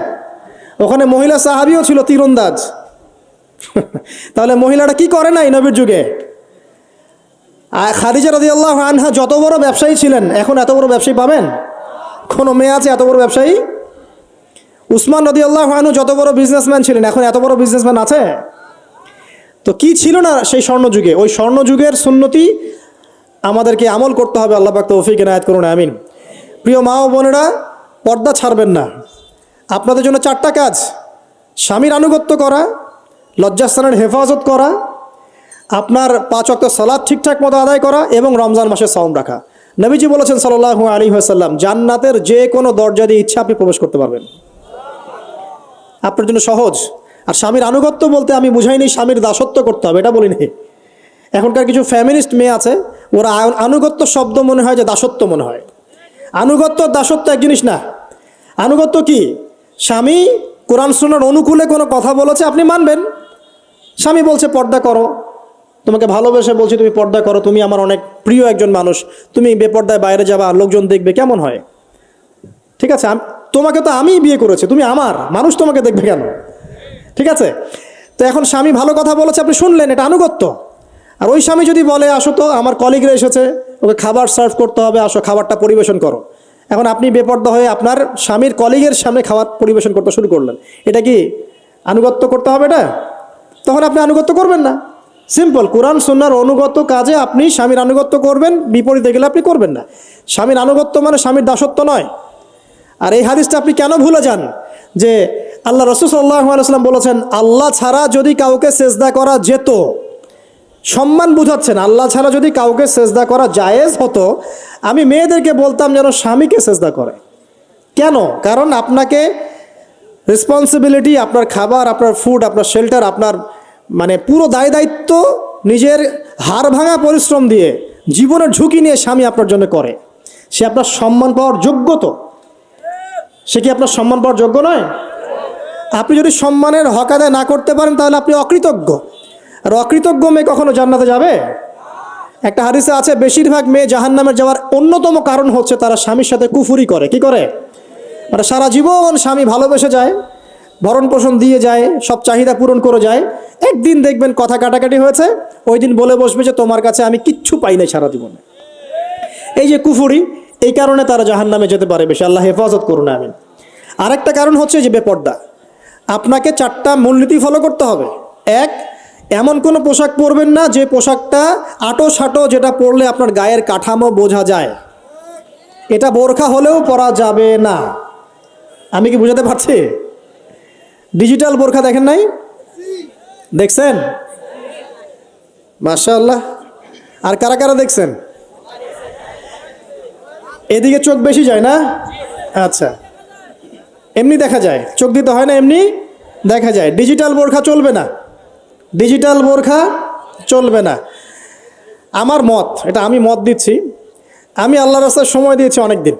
ওখানে মহিলা সাহাবীও ছিল তীরন্দাজ। তাহলে মহিলাটা কি করে নাই নবীর যুগে? খাদিজা রাদিয়াল্লাহু আনহা যত বড় ব্যবসায়ী ছিলেন, এখন এত বড় ব্যবসায়ী পাবেন? কোনো মেয়ে আছে এত বড় ব্যবসায়ী? উসমান রাদিয়াল্লাহু আনহু যত বড় বিজনেসম্যান ছিলেন, এখন এত বড় বিজনেসম্যান আছে? তো কি ছিল না সেই স্বর্ণযুগে? ওই স্বর্ণযুগের সুন্নতি আমাদেরকে আমল করতে হবে। আল্লাহ পাক তৌফিক এনায়েত করুন, আমিন। প্রিয় মা ও বোনেরা, পর্দা ছাড়বেন না। আপনাদের জন্য 4টা কাজ: স্বামীর আনুগত্য করা, লজ্জাস্থানের হেফাজত করা, আপনার 5 ওয়াক্ত সালাত ঠিকঠাক মতো আদায় করা এবং রমজান মাসে সাওম রাখা। নবীজি বলেছেন সাল্লাল্লাহু আলাইহি ওয়াসাল্লাম, জান্নাতের যে কোনো দরজা দিয়ে ইচ্ছা আপনি প্রবেশ করতে পারবেন। আপনার জন্য সহজ। আর স্বামীর আনুগত্য বলতে আমি বুঝাইনি স্বামীর দাসত্ব করতে হবে, এটা বলিনি। এখনকার কিছু ফ্যামিলিস্ট মেয়ে আছে, ওরা আনুগত্য শব্দ মনে হয় যে দাসত্ব মনে হয়। আনুগত্য দাসত্ব এক জিনিস না। আনুগত্য কি? স্বামী কোরআন সুন্নাহর অনুকূলে কোনো কথা বলেছে, আপনি মানবেন। স্বামী বলছে পর্দা করো, তোমাকে ভালোবেসে বলছি তুমি পর্দা করো, তুমি আমার অনেক প্রিয় একজন মানুষ, তুমি বেপর্দায় বাইরে যাবা, লোকজন দেখবে, কেমন হয়? ঠিক আছে, তোমাকে তো আমিই বিয়ে করেছি, তুমি আমার, মানুষ তোমাকে দেখবে কেন? ঠিক আছে। তো এখন স্বামী ভালো কথা বলেছে, আপনি শুনলেন, এটা আনুগত্য। আর ওই স্বামী যদি বলে আসো তো আমার কলিগরা এসেছে, ওকে খাবার সার্ভ করতে হবে, আসো খাবারটা পরিবেশন করো, এখন আপনি বেপর্দা হয়ে আপনার স্বামীর কলিগের সামনে খাবার পরিবেশন করতে শুরু করলেন, এটা কি আনুগত্য করতে হবে? এটা তখন আপনি আনুগত্য করবেন না। সিম্পল, কোরআন সুন্নাহর অনুগত কাজে আপনি স্বামীর আনুগত্য করবেন, বিপরীতে গেলে আপনি করবেন না। স্বামীর আনুগত্য মানে স্বামীর দাসত্ব নয়। আর এই হাদিসটা আপনি কেন ভুলে যান যে আল্লাহ রাসূল সাল্লাল্লাহু আলাইহি ওয়াসাল্লাম বলেছেন, আল্লাহ ছাড়া যদি কাউকে সেজদা করা যেত, সম্মান বুঝাচ্ছেন, আল্লাহ ছাড়া যদি কাউকে সেজদা করা জায়েজ হতো, আমি মেয়েদেরকে বলতাম যেন স্বামীকে সেজদা করে। কেন? কারণ আপনাকে রেসপন্সিবিলিটি, আপনার খাবার, আপনার ফুড, আপনার শেল্টার, আপনার মানে পুরো দায় দায়িত্ব নিজের হাড় ভাঙা পরিশ্রম দিয়ে, জীবনের ঝুঁকি নিয়ে স্বামী আপনার জন্য করে। সে আপনার সম্মান পাওয়ার যোগ্য তো? সে কি আপনার সম্মান পাওয়ার যোগ্য নয়? আপনি যদি সম্মানের হক আদায় না করতে পারেন তাহলে আপনি অকৃতজ্ঞ। আর অকৃতজ্ঞ মেয়ে কখনো জান্নাতে যাবে? একটা হাদিসে আছে, বেশিরভাগ মেয়ে জাহান্নামে যাওয়ার অন্যতম কারণ হচ্ছে তারা স্বামীর সাথে কুফরি করে। কি করে? মানে সারা জীবন স্বামী ভালোবেসে যায়, ভরণ পোষণ দিয়ে যায়, সব চাহিদা পূরণ করে যায়, একদিন দেখবেন কথা কাটাকাটি হয়েছে, ওই দিন বলে বসবে যে তোমার কাছে আমি কিচ্ছু পাই নাই সারা জীবনে। এই যে কুফরি, এই কারণে তারা জাহান্নামে যেতে পারে বেশি। আল্লাহ হেফাজত করুন, আমিন। আরেকটা কারণ হচ্ছে যে বেপর্দা। আপনাকে 4টা মূলনীতি ফলো করতে হবে। 1, এমন কোনো পোশাক পরবেন না যে পোশাকটা আটো সাটো, যেটা পরলে আপনার গায়ের কাঠামো বোঝা যায়। এটা বোরখা হলেও পরা যাবে না। আমি কি বুঝাতে পারছি? ডিজিটাল বোরখা দেখেন নাই? দেখছেন? মাশাআল্লাহ। আর কারা কারা দেখছেন? এদিকে চোখ বেশি যায় না? আচ্ছা, এমনি দেখা যায়, চোখ দিতে হয় না, এমনি দেখা যায়। ডিজিটাল বোরখা চলবে না, ডিজিটাল বোরখা চলবে না। আমার মত, এটা আমি মত দিচ্ছি, আমি আল্লাহর রাস্তায় সময় দিয়েছি অনেক দিন,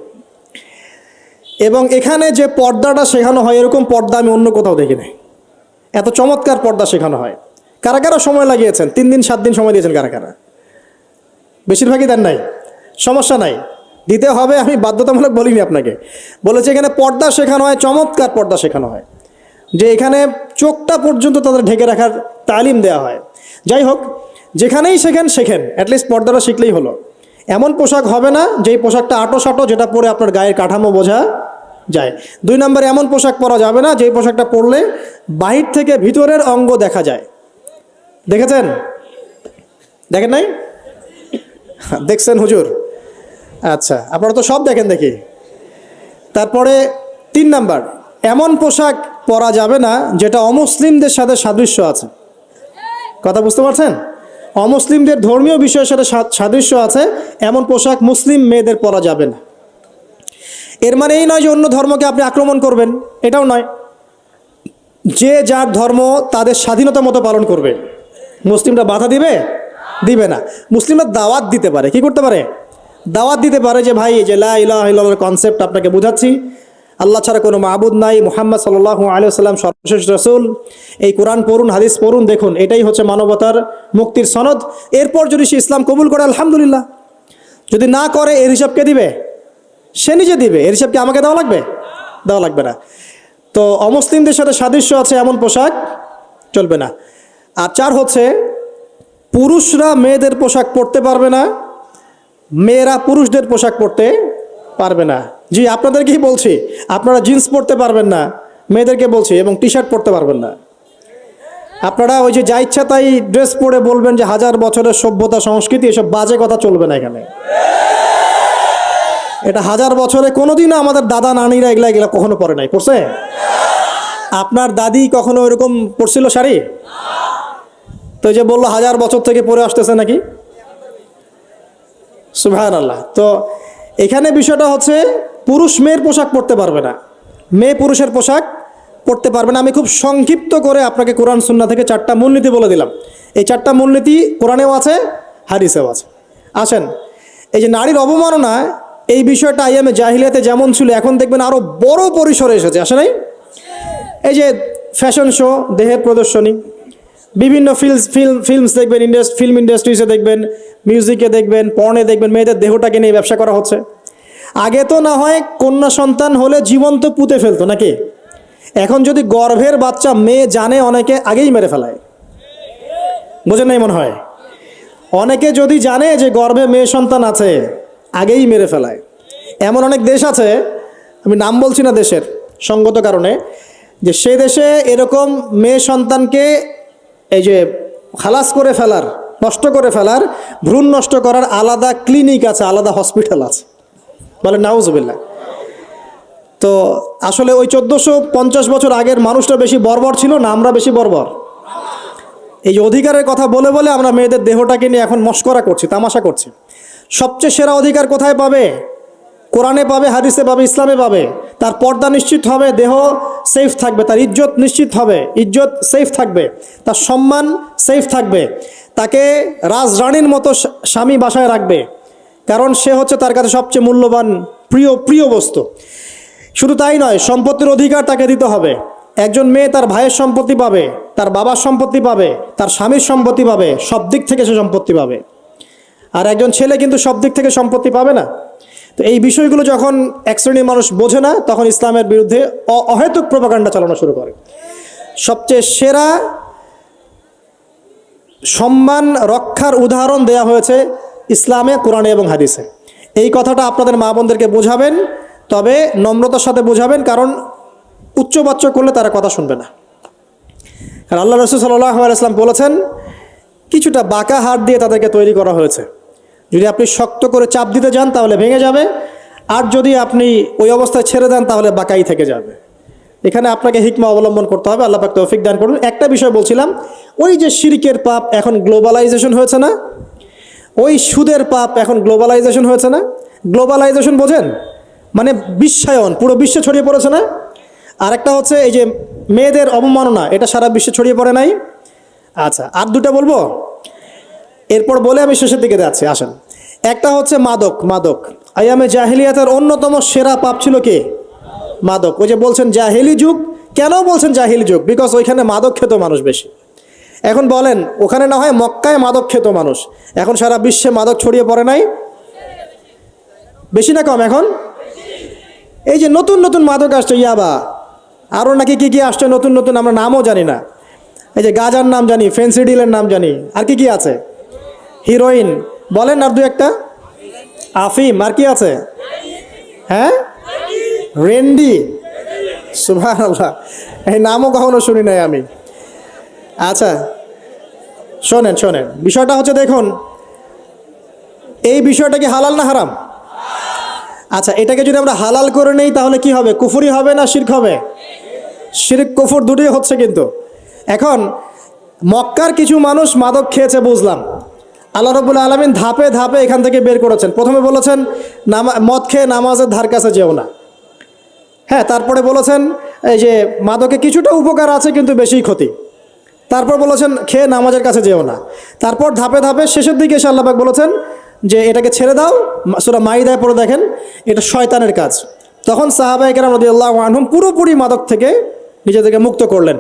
এবং এখানে যে পর্দাটা শেখানো হয় এরকম পর্দা আমি অন্য কোথাও দেখি নাই। এত চমৎকার পর্দা শেখানো হয়। কারা কারা সময় লাগিয়েছেন? 3 দিন 7 দিন সময় দিয়েছেন কারা কারা? বেশিরভাগই দেন নাই। সমস্যা নাই, দিতে হবে, আমি বাধ্যতামূলক বলিনি আপনাকে। বলেছে এখানে পর্দা শেখানো হয়, চমৎকার পর্দা শেখানো হয়, যে এখানে চোখটা পর্যন্ত তাদের ঢেকে রাখার তালিম দেওয়া হয়। যাই হোক, যেখানেই শেখেন, অ্যাটলিস্ট পর্দাটা শিখলেই হলো। এমন পোশাক হবে না যেই পোশাকটা আটো সাটো, যেটা পরে আপনার গায়ের কাঠামো বোঝা যায়। 2 নম্বরে এমন পোশাক পরা যাবে না যেই পোশাকটা পরলে বাহির থেকে ভিতরের অঙ্গ দেখা যায়। দেখেছেন? দেখেন নাই? দেখছেন হুজুর? আচ্ছা, আপনারা তো সব দেখেন দেখি। তারপরে 3 নাম্বার, এমন পোশাক পরা যাবে না যেটা অমুসলিমদের সাথে সাদৃশ্য আছে। কথা বুঝতে পারছেন? অমুসলিমদের ধর্মীয় বিষয়ের সাথে সাদৃশ্য আছে এমন পোশাক মুসলিম মেয়েদের পরা যাবে না। এর মানে এই নয় যে অন্য ধর্মকে আপনি আক্রমণ করবেন, এটাও নয়। যে যার ধর্ম তাদের স্বাধীনতা মতো পালন করবে। মুসলিমরা বাধা দিবে না। মুসলিমরা দাওয়াত দিতে পারে। কি করতে পারে? দাওয়াত দিতে পারে যে ভাই, যে লা ইলাহা ইল্লাল্লাহর কনসেপ্ট আপনাকে বুঝাচ্ছি, আল্লাহ ছাড়া কোনো মাবুদ নাই, মুহাম্মদ সাল্লাল্লাহু আলাইহি ওয়াসাল্লাম সর্বশেষ রাসূল, এই কোরআন পড়ুন, হাদিস পড়ুন, দেখুন এটাই হচ্ছে মানবতার মুক্তির সনদ। এরপর যদি সে ইসলাম কবুল করে আলহামদুলিল্লাহ। যদি না করে এর হিসাব কে দিবে? সে নিজে দিবে। এর হিসাব কি আমাকে দেওয়া লাগবে? দেওয়া লাগবে না। তো অমুসলিমদের সাথে সাদৃশ্য আছে এমন পোশাক চলবে না। আর 4 হচ্ছে পুরুষরা মেয়েদের পোশাক পরতে পারবে না, মেয়েরা পুরুষদের পোশাক পরতে পারবে না। জি, আপনাদেরকেই বলছি, আপনারা জিন্স পরতে পারবেন না, মেয়েদেরকে বলছি, এবং টি শার্ট পরতে পারবেন না। আপনারা ওই যে যা ইচ্ছা তাই ড্রেস পরে বলবেন যে 1000 বছরের সভ্যতা সংস্কৃতি, এসব বাজে কথা চলবে না এখানে। এটা 1000 বছরে কোনোদিনও আমাদের দাদা নানিরা এগুলা কখনো পরে নাই। পড়ছে? আপনার দাদি কখনো ওইরকম পরছিল শাড়ি? তো যে বললো 1000 বছর থেকে পরে আসতেছে নাকি? সুবহানাল্লাহ। তো এখানে বিষয়টা হচ্ছে পুরুষ মেয়ের পোশাক পরতে পারবে না, মেয়ে পুরুষের পোশাক পড়তে পারবে না। আমি খুব সংক্ষিপ্ত করে আপনাকে কোরআন সুন্নাহ থেকে 4টা মূলনীতি বলে দিলাম। এই 4টা মূলনীতি কোরআনেও আছে, হাদিসেও আছে। আসেন, এই যে নারীর অবমাননা, এই বিষয়টা আইয়ামে জাহিলিয়াতে যেমন ছিল, এখন দেখবেন আরো বড় পরিসরে এসেছে। আসে নাই? এই যে ফ্যাশন শো, দেহের প্রদর্শনী, বিভিন্ন ফিল্মস দেখবেন, ফিল্ম ইন্ডাস্ট্রিজে দেখবেন, মিউজিকে দেখবেন, পর্নে দেখবেন, মেয়েদের দেহটাকে নিয়ে ব্যবসা করা হচ্ছে। আগে তো না হয় কন্যা সন্তান হলে জীবন্ত পুঁতে ফেলতো নাকি? এখন যদি গর্ভের বাচ্চা মেয়ে জানে, অনেকে আগেই মেরে ফেলায়। বোঝেন নাই মনে হয়? অনেকে যদি জানে যে গর্ভে মেয়ে সন্তান আছে, আগেই মেরে ফেলায়। এমন অনেক দেশ আছে, আমি নাম বলছি না দেশের সঙ্গত কারণে, যে সেই দেশে এরকম মেয়ে সন্তানকে এই যে খালাস করে ফেলার, নষ্ট করে ফেলার, ভ্রূণ নষ্ট করার আলাদা ক্লিনিক আছে, আলাদা হসপিটাল আছে। বলে নাউজুবিল্লাহ। তো আসলে ওই 1450 বছর আগের মানুষটা বেশি বর্বর ছিল না আমরা বেশি বর্বর? এই যে অধিকারের কথা বলে বলে আমরা মেয়েদের দেহটাকে নিয়ে এখন মস্করা করছি, তামাশা করছি। সবচেয়ে সেরা অধিকার কোথায় পাবে? কোরআনে পাবে, হাদিসে পাবে, ইসলামে পাবে। তার পর্দা নিশ্চিত হবে, দেহ সেফ থাকবে, তার ইজ্জত নিশ্চিত হবে, ইজ্জত সেফ থাকবে, তার সম্মান সেফ থাকবে, তাকে রাজরানীর মতো স্বামী বাসায় রাখবে, কারণ সে হচ্ছে তার কাছে সবচেয়ে মূল্যবান প্রিয় বস্তু। শুধু তাই নয়, সম্পত্তির অধিকার তাকে দিতে হবে। একজন মেয়ে তার ভাইয়ের সম্পত্তি পাবে, তার বাবার সম্পত্তি পাবে, তার স্বামীর সম্পত্তি পাবে, সব দিক থেকে সে সম্পত্তি পাবে। আর একজন ছেলে কিন্তু সব দিক থেকে সম্পত্তি পাবে না। তো এই বিষয়গুলো যখন এক শ্রেণীর মানুষ বোঝে না, তখন ইসলামের বিরুদ্ধে অহেতুক প্রোপাগান্ডা চালানো শুরু করে। সবচেয়ে সেরা সম্মান রক্ষার উদাহরণ দেয়া হয়েছে ইসলামে, কোরআনে এবং হাদিসে। এই কথাটা আপনাদের মা বোনদেরকে বোঝাবেন, তবে নম্রতার সাথে বোঝাবেন, কারণ উচ্চবাচ্য করলে তারা কথা শুনবে না। কারণ আল্লাহ রাসূল সাল্লাল্লাহু আলাইহি ওয়াসাল্লাম বলেছেন, কিছুটা বাঁকা হাড় দিয়ে তাদেরকে তৈরি করা হয়েছে। যদি আপনি শক্ত করে চাপ দিতে যান তাহলে ভেঙে যাবে, আর যদি আপনি ওই অবস্থায় ছেড়ে দেন তাহলে বাঁকাই থেকে যাবে। এখানে আপনাকে হিকমা অবলম্বন করতে হবে। আল্লাহ পাক তৌফিক দান করুন। একটা বিষয় বলছিলাম, ওই যে শিরকের পাপ এখন গ্লোবালাইজেশন হয়েছে না, ওই সুদের পাপ এখন গ্লোবালাইজেশন হয়েছে না। গ্লোবালাইজেশন বোঝেন? মানে বিশ্বায়ন, পুরো বিশ্বে ছড়িয়ে পড়েছে না। আর একটা হচ্ছে এই যে মেয়েদের অবমাননা, এটা সারা বিশ্বে ছড়িয়ে পড়ে নাই? আচ্ছা, আর দুটা বলবো, এরপর বলে আমি শেষের দিকে যাচ্ছি। আসেন, একটা হচ্ছে মাদক। আইয়ামে জাহিলিয়াতের অন্যতম সেরা পাপ ছিল কি? মাদক। ওই যে বলছেন জাহিলি যুগ, কেন বলছেন জাহিলি যুগ? বিকজ ওইখানে মাদক খেত মানুষ বেশি। এখন বলেন, ওখানে না হয় মক্কায় মাদক খেত মানুষ, এখন সারা বিশ্বে মাদক ছড়িয়ে পড়ে নাই? বেশি না কম? এখন এই যে নতুন নতুন মাদক আসছে, ইয়াবা, আরও নাকি কি আসছে নতুন নতুন, আমরা নামও জানি না। এই যে গাজার নাম জানি, ফেন্সিডিলের নাম জানি, আর কি আছে, হিরোইন বলেন, আর দু একটা, আফিম, আর কি আছে? হ্যাঁ, রেন্ডি, সুবহানাল্লাহ, এই নামও কখনো শুনি নাই আমি। আচ্ছা শোনেন, বিষয়টা হচ্ছে, দেখুন এই বিষয়টা কি হালাল না হারাম? আচ্ছা, এটাকে যদি আমরা হালাল করে নেই তাহলে কি হবে? কুফরি হবে না শিরক হবে? শিরক কুফর দুটোই হচ্ছে। কিন্তু এখন মক্কার কিছু মানুষ মাদক খেয়েছে বুঝলাম, আল্লাহ রাব্বুল আলামিন ধাপে ধাপে এখান থেকে বের করেছেন। প্রথমে বলেছেন মদ খেয়ে নামাজের ধার কাছে যেও না। হ্যাঁ, তারপরে বলেছেন এই যে মাদকে কিছুটা উপকার আছে কিন্তু বেশি ক্ষতি। তারপর বলেছেন খেয়ে নামাজের কাছে যেও না। তারপর ধাপে ধাপে শেষের দিকে এসে আল্লাহ পাক বলেছেন যে এটাকে ছেড়ে দাও। সূরা মাইদায় পড়ে দেখেন, এটা শয়তানের কাজ। তখন সাহাবায়ে কেরাম রাদিয়াল্লাহু আনহুম পুরোপুরি মাদক থেকে নিজেদেরকে মুক্ত করলেন।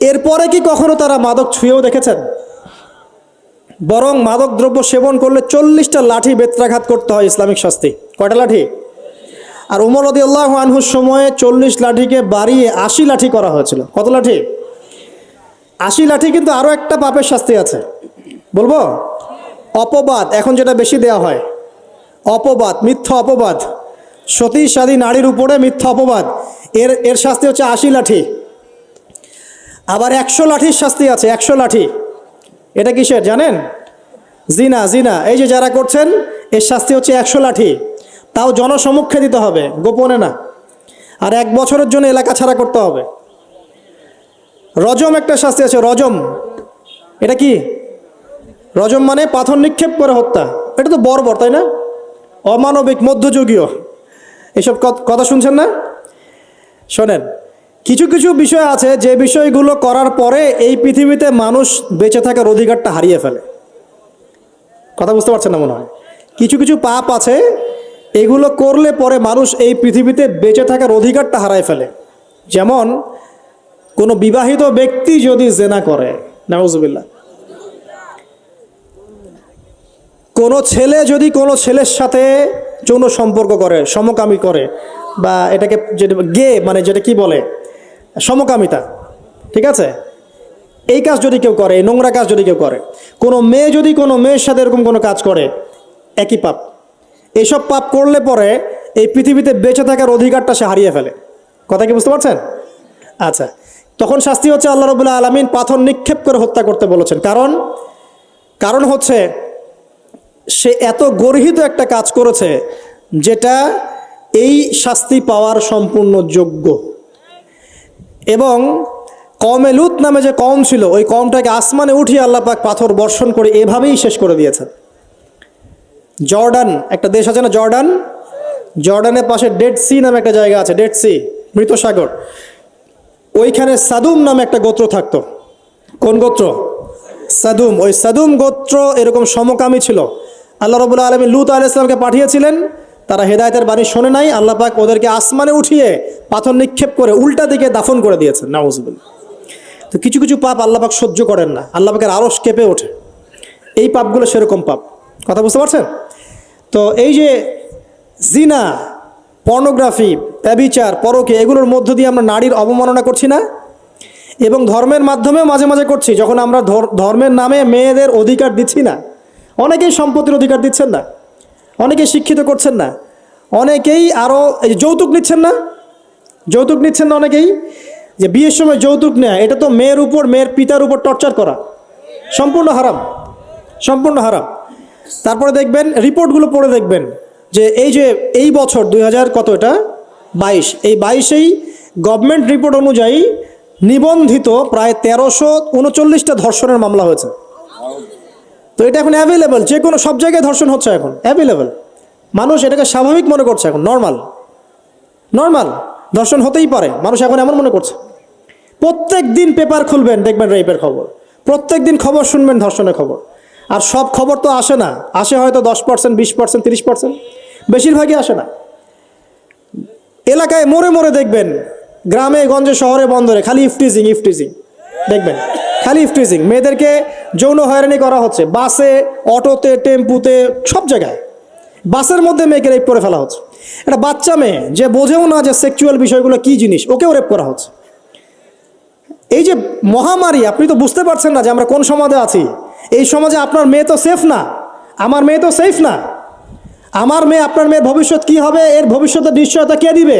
এরপরে কি কখনো তারা মাদক ছুঁয়েও দেখেছেন? বরং মাদকদ্রব্য সেবন করলে 40টা লাঠি বেত্রাঘাত করতে হয়, ইসলামিক শাস্তি। কয়টা লাঠি? আর উমর রাদিয়াল্লাহু আনহুর সময়ে 40 লাঠিকে বাড়িয়ে 80 লাঠি করা হয়েছিল। কত লাঠি? 80 লাঠি। কিন্তু আরও একটা পাপের শাস্তি আছে, বলবো? অপবাদ। এখন যেটা বেশি দেয়া হয়, অপবাদ, মিথ্যা অপবাদ, সতী সাদী নারীর উপরে মিথ্যা অপবাদ, এর শাস্তি হচ্ছে 80 লাঠি। আবার 100 লাঠির শাস্তি আছে, 100 লাঠি। এটা কিসের জানেন? জিনা। জিনা, এই যে যারা করছেন, এর শাস্তি হচ্ছে 100 লাঠি। তাও জনসমক্ষে দিতে হবে, গোপনে না। আর 1 বছরের জন্য এলাকা ছাড়া করতে হবে। রজম একটা শাস্তি আছে, রজম। এটা কি? রজম মানে পাথর নিক্ষেপ করে হত্যা। এটা তো বর্বর, তাই না? অমানবিক, মধ্যযুগীয়। এসব কথা শুনছেন না? শোনেন, কিছু কিছু বিষয় আছে যে বিষয়গুলো করার পরে এই পৃথিবীতে মানুষ বেঁচে থাকার অধিকারটা হারিয়ে ফেলে। কথা বুঝতে পারছেন না মনে হয়? কিছু কিছু পাপ আছে, এগুলো করলে পরে মানুষ এই পৃথিবীতে বেঁচে থাকার অধিকারটা হারায় ফেলে। যেমন কোনো বিবাহিত ব্যক্তি যদি জেনা করে, নাউজুবিল্লাহ, কোনো ছেলে যদি কোনো ছেলের সাথে যৌন সম্পর্ক করে, সমকামী করে, বা এটাকে যেটা গে মানে যেটা কি বলে, সমকামিতা, ঠিক আছে, এই কাজ যদি কেউ করে, এই নোংরা কাজ যদি কেউ করে, কোনো মেয়ে যদি কোনো মেয়ের সাথে এরকম কোনো কাজ করে, একই পাপ। এইসব পাপ করলে পরে এই পৃথিবীতে বেঁচে থাকার অধিকারটা সে হারিয়ে ফেলে। কথা কি বুঝতে পারছেন? আচ্ছা, তখন শাস্তি হচ্ছে আল্লাহ রাব্বুল আলামিন পাথর নিক্ষেপ করে হত্যা করতে বলেছেন। কারণ হচ্ছে সে এত গর্হিত একটা কাজ করেছে যেটা এই শাস্তি পাওয়ার সম্পূর্ণ যোগ্য। এবং কওমে লূত নামে যে কওম ছিল, ওই কওমটাকে আসমানে উঠিয়ে আল্লাহ পাক পাথর বর্ষণ করে এভাবেই শেষ করে দিয়েছেন। জর্ডান একটা দেশ আছে না, জর্ডান? জর্ডানের পাশে ডেড সি নামে একটা জায়গা আছে, ডেড সি, মৃত সাগর। ওইখানে সাদুম নামে একটা গোত্র থাকতো। কোন গোত্র? সাদুম। ওই সাদুম গোত্র এরকম সমকামী ছিল। আল্লাহ রাব্বুল আলামিন লূত আলাইহিস সালামকে পাঠিয়েছিলেন, তারা হেদায়েতের বাণী শোনে নাই। আল্লাহ পাক ওদেরকে আসমানে উঠিয়ে পাথর নিক্ষেপ করে উল্টা দিকে দাফন করে দিয়েছেন, নাউজুবিল্লাহ। তো কিছু কিছু পাপ আল্লাহ পাক সহ্য করেন না, আল্লাহ পাকের আরশ কেঁপে ওঠে। এই পাপগুলো সেরকম পাপ। কথা বুঝতে পারছেন? তো এই যে জিনা, পর্নোগ্রাফি, ব্যভিচার, পরকীয়া, এগুলোর মধ্য দিয়ে আমরা নারীর অবমাননা করছি না? এবং ধর্মের মাধ্যমেও মাঝে মাঝে করছি, যখন আমরা ধর্মের নামে মেয়েদের অধিকার দিচ্ছি না। অনেকেই সম্পত্তির অধিকার দিচ্ছেন না, অনেকেই শিক্ষিত করছেন না, অনেকেই আরও যৌতুক নিচ্ছেন না। যৌতুক নিচ্ছেন না অনেকেই। যে বিয়ের সময় যৌতুক নেয়, এটা তো মেয়ের উপর, মেয়ের পিতার উপর টর্চার করা, সম্পূর্ণ হারাম, সম্পূর্ণ হারাম। তারপরে দেখবেন, রিপোর্টগুলো পড়ে দেখবেন যে এই বছর 2000 কত, এটা 22, এই 22-এই গভর্নমেন্ট রিপোর্ট অনুযায়ী নিবন্ধিত প্রায় 1339টা ধর্ষণের মামলা হয়েছে। তো এটা এখন অ্যাভেলেবল, যে কোনো সব জায়গায় ধর্ষণ হচ্ছে, এখন অ্যাভেলেবল। মানুষ এটাকে স্বাভাবিক মনে করছে, এখন নর্মাল ধর্ষণ হতেই পারে, মানুষ এখন এমন মনে করছে। প্রত্যেক দিন পেপার খুলবেন, দেখবেন রেপের খবর, প্রত্যেক দিন খবর শুনবেন ধর্ষণের খবর। আর সব খবর তো আসে না, আসে হয়তো 10%, 20%, 30%, বেশিরভাগই আসে না। এলাকায় মোড়ে মোড়ে দেখবেন, গ্রামে গঞ্জে শহরে বন্দরে খালি ইফটিজিং দেখবেন, খালি ইফটিজিং। মেয়েদেরকে যৌন হয়রানি করা হচ্ছে, বাসে, অটোতে, টেম্পুতে, সব জায়গায়। বাসের মধ্যে মেয়েকে রেপ করে ফেলা হচ্ছে। একটা বাচ্চা মেয়ে যে বোঝেও না যে সেক্সুয়াল বিষয়গুলো কী জিনিস, ওকেও রেপ করা হচ্ছে। এই যে মহামারী, আপনি তো বুঝতে পারছেন না যে আমরা কোন সমাজে আছি। এই সমাজে আপনার মেয়ে তো সেফ না, আমার মেয়ে তো সেফ না। আমার মেয়ে, আপনার মেয়ের ভবিষ্যৎ কি হবে, এর ভবিষ্যতের নিশ্চয়তা কে দিবে?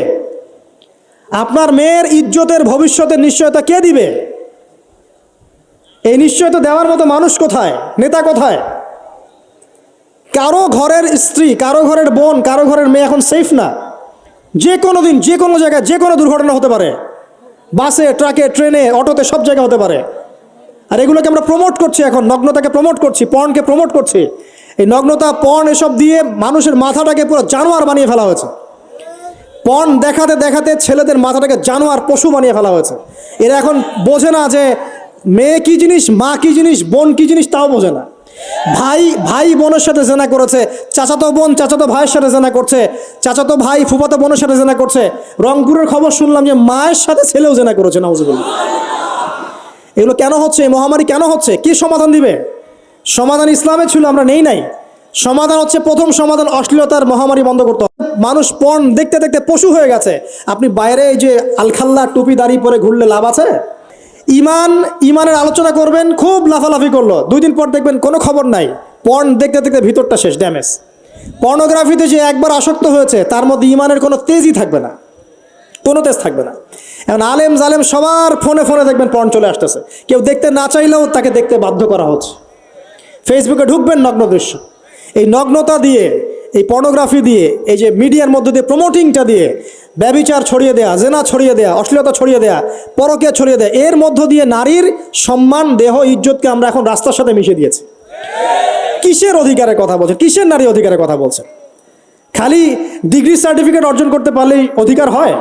আপনার মেয়ের ইজ্জতের ভবিষ্যতের নিশ্চয়তা কে দিবে? এই নিশ্চয়তা দেওয়ার মতো মানুষ কোথায়, নেতা কোথায়? কারো ঘরের স্ত্রী, কারো ঘরের বোন, কারো ঘরের মেয়ে এখন সেফ না। যে কোনো দিন, যে কোনো জায়গায়, যে কোনো দুর্ঘটনা হতে পারে। বাসে, ট্রাকে, ট্রেনে, অটোতে, সব জায়গায় হতে পারে। আর এগুলোকে আমরা প্রমোট করছি, এখন নগ্নতাকে প্রমোট করছি, পর্নকে প্রমোট করছি। এই নগ্নতা, পর্ন, এসব দিয়ে মানুষের মাথাটাকে পুরো জানোয়ার বানিয়ে ফেলা হয়েছে। পর্ন দেখাতে দেখাতে ছেলেদের মাথাটাকে জানোয়ার, পশু বানিয়ে ফেলা হয়েছে। এরা এখন বোঝে না যে মেয়ে কী জিনিস, মা কী জিনিস, বোন কী জিনিস, তাও বোঝে না। ভাই বোনের সাথে জেনা করেছে, চাচাতো বোন চাচাতো ভাইয়ের সাথে জেনা করছে, চাচাতো ভাই ফুফাতো বোনের সাথে জেনা করছে। রংপুরের খবর শুনলাম যে মায়ের সাথে ছেলেও জেনা করেছে, নাউজুবিল্লাহ। এগুলো কেন হচ্ছে? এই মহামারী কেন হচ্ছে? কি সমাধান দিবে? সমাধান ইসলামে ছিল, আমরা নেই নাই। সমাধান হচ্ছে, প্রথম সমাধান অশ্লীলতার মহামারী বন্ধ করতে হবে। মানুষ পর্ন দেখতে দেখতে পশু হয়ে গেছে। আপনি বাইরে এই যে আলখাল্লা টুপি দাড়ি পরে ঘুরলে লাভ আছে? ইমানের আলোচনা করবেন, খুব লাফালাফি করলো, 2 দিন পর দেখবেন কোনো খবর নাই। পর্ন দেখতে দেখতে ভিতরটা শেষ, ড্যামেজ। পর্নোগ্রাফিতে যে একবার আসক্ত হয়েছে তার মধ্যে ইমানের কোনো তেজই থাকবে না, কোনো তেজ থাকবে না। এখন আলেম জালেম সবার ফোনে ফোনে দেখবেন পর্ন চলে আসতেছে, কেউ দেখতে না চাইলেও তাকে দেখতে বাধ্য করা হচ্ছে। ফেসবুকে ঢুকবেন, নগ্ন দৃশ্য। এই নগ্নতা দিয়ে, এই পর্নোগ্রাফি দিয়ে, এই যে মিডিয়ার মধ্যে দিয়ে প্রমোটিংটা দিয়ে ব্যভিচার ছড়িয়ে দেয়া, জেনা ছড়িয়ে দেয়া, অশ্লীলতা ছড়িয়ে দেয়া, পরকীয়া ছড়িয়ে দেয়া, এর মধ্য দিয়ে নারীর সম্মান, দেহ, ইজ্জতকে আমরা এখন রাস্তার সাথে মিশিয়ে দিয়েছি। কিসের অধিকারের কথা বলছেন? কিসের নারী অধিকারের কথা বলছেন? খালি ডিগ্রি সার্টিফিকেট অর্জন করতে পারলেই অধিকার হয়?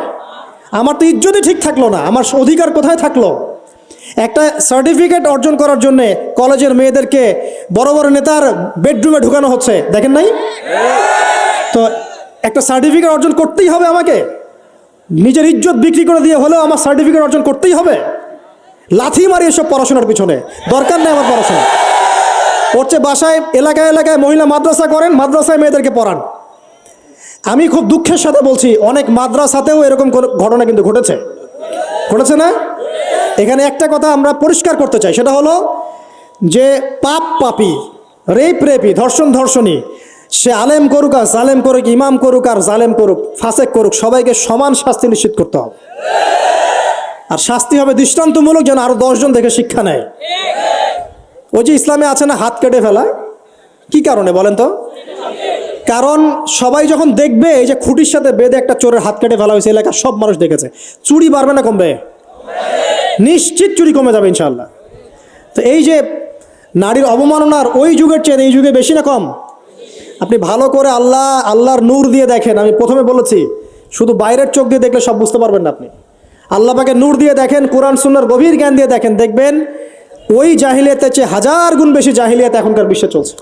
আমার তো ইজ্জতই ঠিক থাকলো না, আমার অধিকার কোথায় থাকলো? একটা সার্টিফিকেট অর্জন করার জন্য কলেজের মেয়েদেরকে বড় বড় নেতার বেডরুমে ঢুকানো হচ্ছে, দেখেন নাই? তো একটা সার্টিফিকেট অর্জন করতেই হবে আমাকে, নিজের ইজ্জত বিক্রি করে দিয়ে হলেও আমার সার্টিফিকেট অর্জন করতেই হবে? লাথি মারি এসব পড়াশোনার পিছনে, দরকার নেই আমার পড়াশোনা। হচ্ছে বাসায় এলাকায় এলাকায় মহিলা মাদ্রাসা করেন, মাদ্রাসায় মেয়েদেরকে পড়ান। আমি খুব দুঃখের সাথে বলছি, অনেক মাদ্রাসাতেও এরকম ঘটনা কিন্তু ঘটেছে না? এখানে একটা কথা আমরা পরিষ্কার করতে চাই, সেটা হলো যে পাপী, রেপি, ধর্ষণী, সে আলেম করুক আর জালেম করুক, ইমাম করুক আর জালেম করুক, ফাসেক করুক, সবাইকে সমান শাস্তি নিশ্চিত করতে হবে। আর শাস্তি হবে দৃষ্টান্তমূলক, যেন আরো 10 জন দেখে শিক্ষা নেয়। ওই যে ইসলামে আছে না হাত কেটে ফেলা, কি কারণে বলেন তো? কারণ সবাই যখন দেখবে এই যে খুঁটির সাথে বেঁধে একটা চোরের হাত কেটে ফেলা হয়েছে, এলাকার সব মানুষ দেখেছে, চুরি বাড়বে না কমবে? নিশ্চিত চুরি কমে যাবে ইনশাআল্লাহ। তো এই যে নারীর অবমাননার ওই যুগের চেয়ে এই যুগে বেশি না কম? আপনি ভালো করে আল্লাহর নূর দিয়ে দেখেন। আমি প্রথমে বলেছি, শুধু বাইরের চোখ দিয়ে দেখলে সব বুঝতে পারবেন না আপনি। আল্লাহ পাকে নূর দিয়ে দেখেন, কোরআন সুন্নাহর গভীর জ্ঞান দিয়ে দেখেন, দেখবেন ওই জাহিলিয়াতের চেয়ে 1000 গুণ বেশি জাহিলিয়াত এখনকার বিশ্বে চলছে।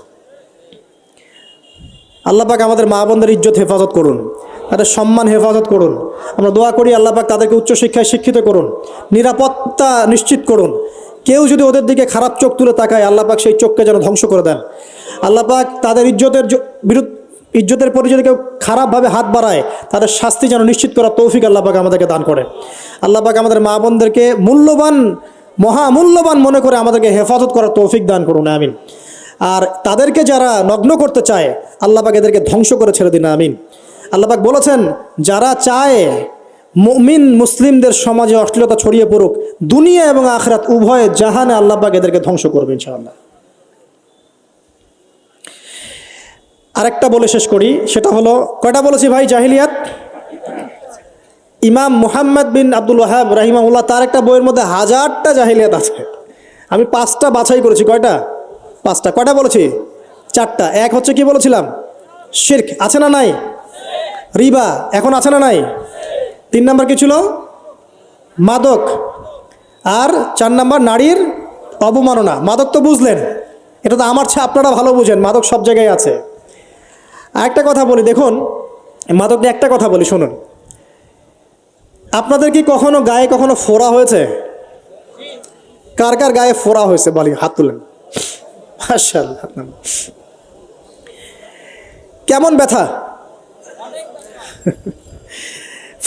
আল্লাহ পাক আমাদের মা বোনদের ইজ্জত হেফাজত করুন, তাদের সম্মান হেফাজত করুন। আমরা দোয়া করি আল্লাহ পাক তাদেরকে উচ্চশিক্ষায় শিক্ষিত করুন, নিরাপত্তা নিশ্চিত করুন। কেউ যদি ওদের দিকে খারাপ চোখ তুলে তাকায়, আল্লাহ পাক সেই চোখকে যেন ধ্বংস করে দেন। আল্লাহ পাক তাদের ইজ্জতের প্রতি যদি কেউ খারাপভাবে হাত বাড়ায়, তাদের শাস্তি যেন নিশ্চিত করার তৌফিক আল্লাহ পাক আমাদেরকে দান করে। আল্লাহ পাক আমাদের মা বোনদেরকে মহামূল্যবান মনে করে আমাদেরকে হেফাজত করার তৌফিক দান করুন, আমিন। আর তাদেরকে যারা নগ্ন করতে চায়, আল্লাহ পাক এদেরকে ধ্বংস করে ছেড়ে দিন, আমিন। আল্লাহ পাক বলেছেন, যারা চায় মুমিন মুসলিমদের সমাজে অশ্লীলতা ছড়িয়ে পড়ুক, দুনিয়া এবং আখিরাত উভয় জাহানে আল্লাহ পাক এদেরকে ধ্বংস করবে ইনশাআল্লাহ। আরেকটা বলে শেষ করি, সেটা হলো, কয়টা বলেছি ভাই? জাহিলিয়াত। ইমাম মুহাম্মদ বিন আব্দুল ওয়াহাব রাহিমাহুল্লাহ, তার একটা বইয়ের মধ্যে 1000টা জাহিলিয়াত আছে। আমি 5টা বাছাই করেছি। কয়টা? 5টা। কয়টা বলেছি? 4টা। এক হচ্ছে কি বলেছিলাম? শিরক। আছে না নাই? রিবা এখন আছে না নাই? 3 নাম্বার কি ছিল? মাদক। আর 4 নাম্বার নারীর অবমাননা। মাদক তো বুঝলেন, এটা তো আমার চেয়ে আপনারা ভালো বুঝেন, মাদক সব জায়গায় আছে। আরেকটা কথা বলি, দেখুন মাদক নিয়ে একটা কথা বলি, শুনুন। আপনাদের কি কখনো গায়ে কখনো ফোড়া হয়েছে? কার কার গায়ে ফোড়া হয়েছে বলি, হাত তুলেন। মাশাআল্লাহ। কেমন ব্যথা?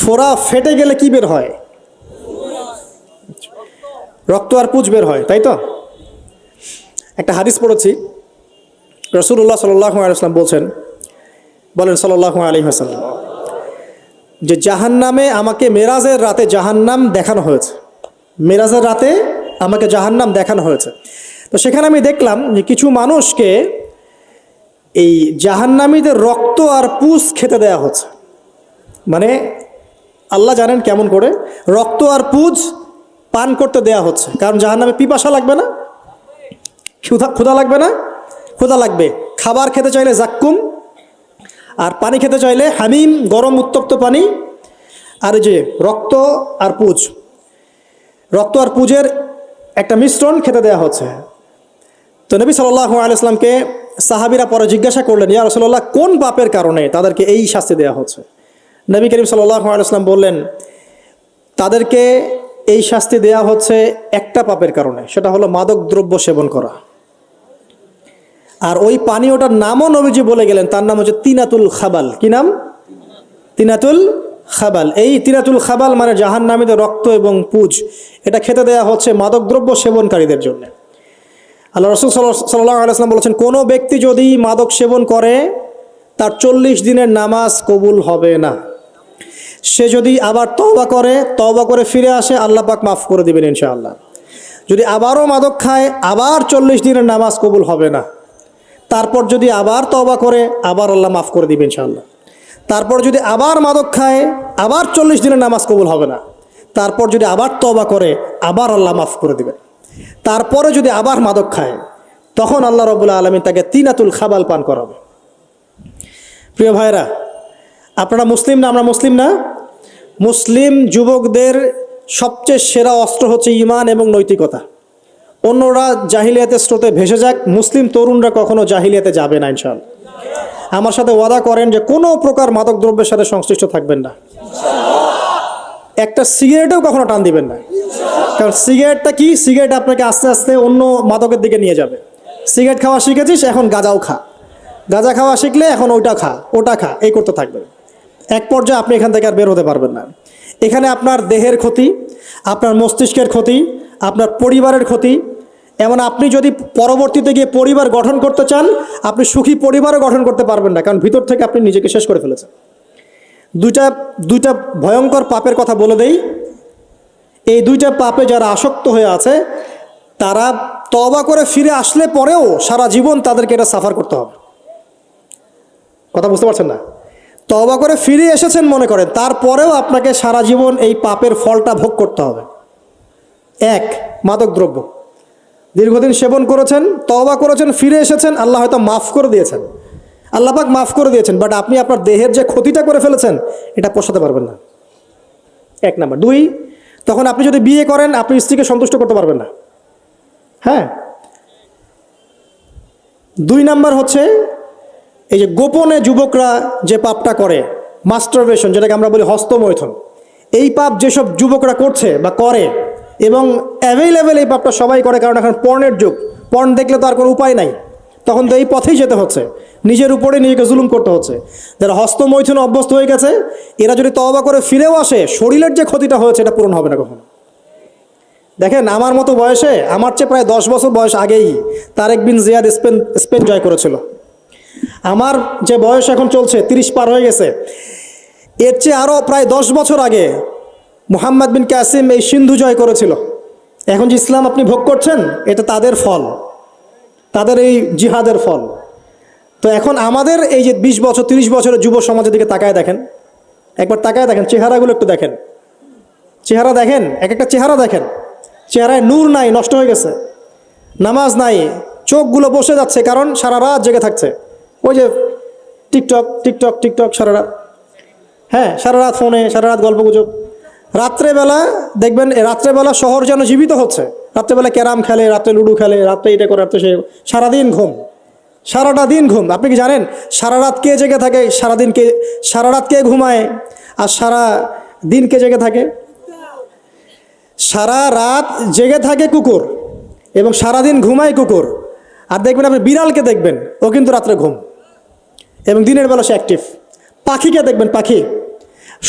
ফোড়া ফেটে গেলে কি বের হয়? রক্ত আর পুঁজ বের হয়, তাই তো? একটা হাদিস পড়েছি, রাসূলুল্লাহ সাল্লাল্লাহু আলাইহি ওয়াসাল্লাম বলেন সাল্লাল্লাহু আলাইহি ওয়াসাল্লাম, যে জাহান্নামে আমাকে মেরাজের রাতে জাহান্নাম দেখানো হয়েছে। মেরাজের রাতে আমাকে জাহান্নাম দেখানো হয়েছে। তো সেখানে আমি দেখলাম যে কিছু মানুষকে এই জাহান্নামীদের রক্ত আর পুঁজ খেতে দেয়া হচ্ছে। মানে আল্লাহ জানেন কেমন করে, রক্ত আর পুঁজ পান করতে দেয়া হচ্ছে। কারণ জাহান্নামে পিপাসা লাগবে না, ক্ষুধা লাগবে না? ক্ষুধা লাগবে। খাবার খেতে চাইলে জাক্কুম, আর পানি খেতে চাইলে হামিম, গরম উত্তপ্ত পানি। আর এই যে রক্ত আর পুঁজের একটা মিশ্রণ খেতে দেয়া হচ্ছে। তো নবী সাল্লাল্লাহু আলাইহি ওয়াসাল্লামকে সাহাবীরা পরে জিজ্ঞাসা করলেন, ইয়া রাসূলুল্লাহ, কোন পাপের কারণে তাদেরকে এই শাস্তি দেওয়া হচ্ছে? নবী করিম সাল্লাল্লাহু আলাইহি ওয়াসাল্লাম বললেন, তাদেরকে এই শাস্তি দেওয়া হচ্ছে একটা পাপের কারণে, সেটা হলো মাদক দ্রব্য সেবন করা। আর ওই পানীয়টার নামও নবীজি বলে গেলেন, তার নাম হচ্ছে তিনাতুল খাবাল। কি নাম? তিনাতুল খাবাল। এই তিনাতুল খাবাল মানে জাহান্নামীদের রক্ত এবং পুজ। এটা খেতে দেয়া হচ্ছে মাদকদ্রব্য সেবনকারীদের জন্য। আল্লাহ রাসূল সাল্লাল্লাহু আলাইহি ওয়াসাল্লাম বলেছেন, কোনো ব্যক্তি যদি মাদক সেবন করে তার 40 দিনের নামাজ কবুল হবে না। সে যদি আবার তওবা করে ফিরে আসে, আল্লাহ পাক মাফ করে দিবেন ইনশাআল্লাহ। যদি আবারও মাদক খায়, আবার 40 দিনের নামাজ কবুল হবে না। তারপর যদি আবার তওবা করে, আবার আল্লাহ মাফ করে দিবেন ইনশাআল্লাহ। তারপর যদি আবার মাদক খায়, আবার 40 দিনের নামাজ কবুল হবে না। তারপর যদি আবার তওবা করে, আবার আল্লাহ মাফ করে দিবেন। তারপরে যদি আবার মাদক খায়, তখন আল্লাহ রাব্বুল আলামিন তাকে তিনাতুল খাবাল পান করাবে। প্রিয় ভাইরা, আপনারা মুসলিম না? আমরা মুসলিম না? মুসলিম যুবকদের সবচেয়ে সেরা অস্ত্র হচ্ছে ঈমান এবং নৈতিকতা। অন্যরা জাহিলিয়াতের স্রোতে ভেসে যাক, মুসলিম তরুণরা কখনো জাহিলিয়াতে যাবে না ইনশাআল্লাহ। আমার সাথে ওয়াদা করেন যে কোনো প্রকার মাদক দ্রব্যের সাথে সংশ্লিষ্ট থাকবেন না। একটা সিগারেটেও কখনো টান দিবেন না। কারণ সিগারেটটা কি? সিগারেট আপনাকে আস্তে আস্তে অন্য মাদকের দিকে নিয়ে যাবে। সিগারেট খাওয়া শিখেছিস, এখন গাঁজাও খা। গাঁজা খাওয়া শিখলে এখন ওটা খা, এই করতে থাকবেন। এক পর্যায়ে আপনি এখান থেকে আর বের হতে পারবেন না। এখানে আপনার দেহের ক্ষতি, আপনার মস্তিষ্কের ক্ষতি, আপনার পরিবারের ক্ষতি। এমন আপনি যদি পরবর্তীতে গিয়ে পরিবার গঠন করতে চান, আপনি সুখী পরিবারও গঠন করতে পারবেন না, কারণ ভিতর থেকে আপনি নিজেকে শেষ করে ফেলেছেন। দুইটা ভয়ঙ্কর পাপের কথা বলে দেই। এই দুইটা পাপে যারা আসক্ত হয়ে আছে, তারা তওবা করে ফিরে আসলে পরেও সারা জীবন তাদেরকে এটা সাফার করতে হবে। কথা বুঝতে পারছেন না? তওবা করে ফিরে এসেছেন মনে করেন, তারপরেও আপনাকে সারা জীবন এই পাপের ফলটা ভোগ করতে হবে। এক, মাদকদ্রব্য দীর্ঘদিন সেবন করেছেন, তওবা করেছেন, ফিরে এসেছেন, আল্লাহ হয়তো মাফ করে দিয়েছেন, আল্লাহ পাক মাফ করে দিয়েছেন, বাট আপনি আপনার দেহের যে ক্ষতিটা করে ফেলেছেন এটা পোষাতে পারবেন না। এক নাম্বার। দুই, তখন আপনি যদি বিয়ে করেন, আপনি স্ত্রীকে সন্তুষ্ট করতে পারবেন না। হ্যাঁ। দুই নাম্বার হচ্ছে এই যে গোপনে যুবকরা যে পাপটা করে, মাস্টারবেশন, যেটাকে আমরা বলি হস্তমৈথুন, এই পাপ যেসব যুবকরা করছে বা করে, এবং অ্যাভেলেবেল এই পাপটা সবাই করে, কারণ এখন পর্নের যুগ। পর্ন দেখলে তো আর কোনো উপায় নাই, তখন তো এই পথেই যেতে হচ্ছে, নিজের উপরে নিজেকে জুলুম করতে হচ্ছে। যারা হস্তমৈথুনে অভ্যস্ত হয়ে গেছে, এরা যদি তওবা করে ফিরেও আসে, শরীরের যে ক্ষতিটা হয়েছে এটা পূরণ হবে না কখনো। দেখেন, আমার মতো বয়সে, আমার চেয়ে প্রায় 10 বছর বয়স আগেই তারেক বিন জিয়াদ স্পেন জয় করেছিল। আমার যে বয়স এখন চলছে 30 পার হয়ে গেছে, এর চেয়ে আরও প্রায় 10 বছর আগে মুহাম্মদ বিন কাসিম এই সিন্ধু জয় করেছিল। এখন যে ইসলাম আপনি ভোগ করছেন, এটা তাদের ফল, তাদের এই জিহাদের ফল। তো এখন আমাদের এই যে 20 বছর 30 বছরের যুব সমাজের দিকে তাকায় দেখেন, একবার তাকায় দেখেন, চেহারাগুলো একটু দেখেন, চেহারা দেখেন, এক একটা চেহারা দেখেন, চেহারায় নূর নাই, নষ্ট হয়ে গেছে, নামাজ নাই, চোখগুলো বসে যাচ্ছে, কারণ সারা রাত জেগে থাকছে। ওই যে টিকটক সারা রাত, হ্যাঁ, সারা রাত ফোনে, সারা রাত গল্পগুজব। রাত্রেবেলা দেখবেন, রাত্রেবেলা শহর যেন জীবিত হচ্ছে। রাত্রেবেলা ক্যারাম খেলে, রাত্রে লুডো খেলে, রাত্রে এটা করে, রাত্রে সে, সারাদিন ঘুম, সারাটা দিন ঘুম। আপনি কি জানেন সারা রাত কে জেগে থাকে? সারা রাত কে ঘুমায় আর সারা দিন কে জেগে থাকে? সারা রাত জেগে থাকে কুকুর, এবং সারাদিন ঘুমায় কুকুর। আর দেখবেন আপনি বিড়ালকে দেখবেন, ও কিন্তু রাত্রে ঘুম, এবং দিনের বেলা সে অ্যাক্টিভ। পাখিকে দেখবেন, পাখি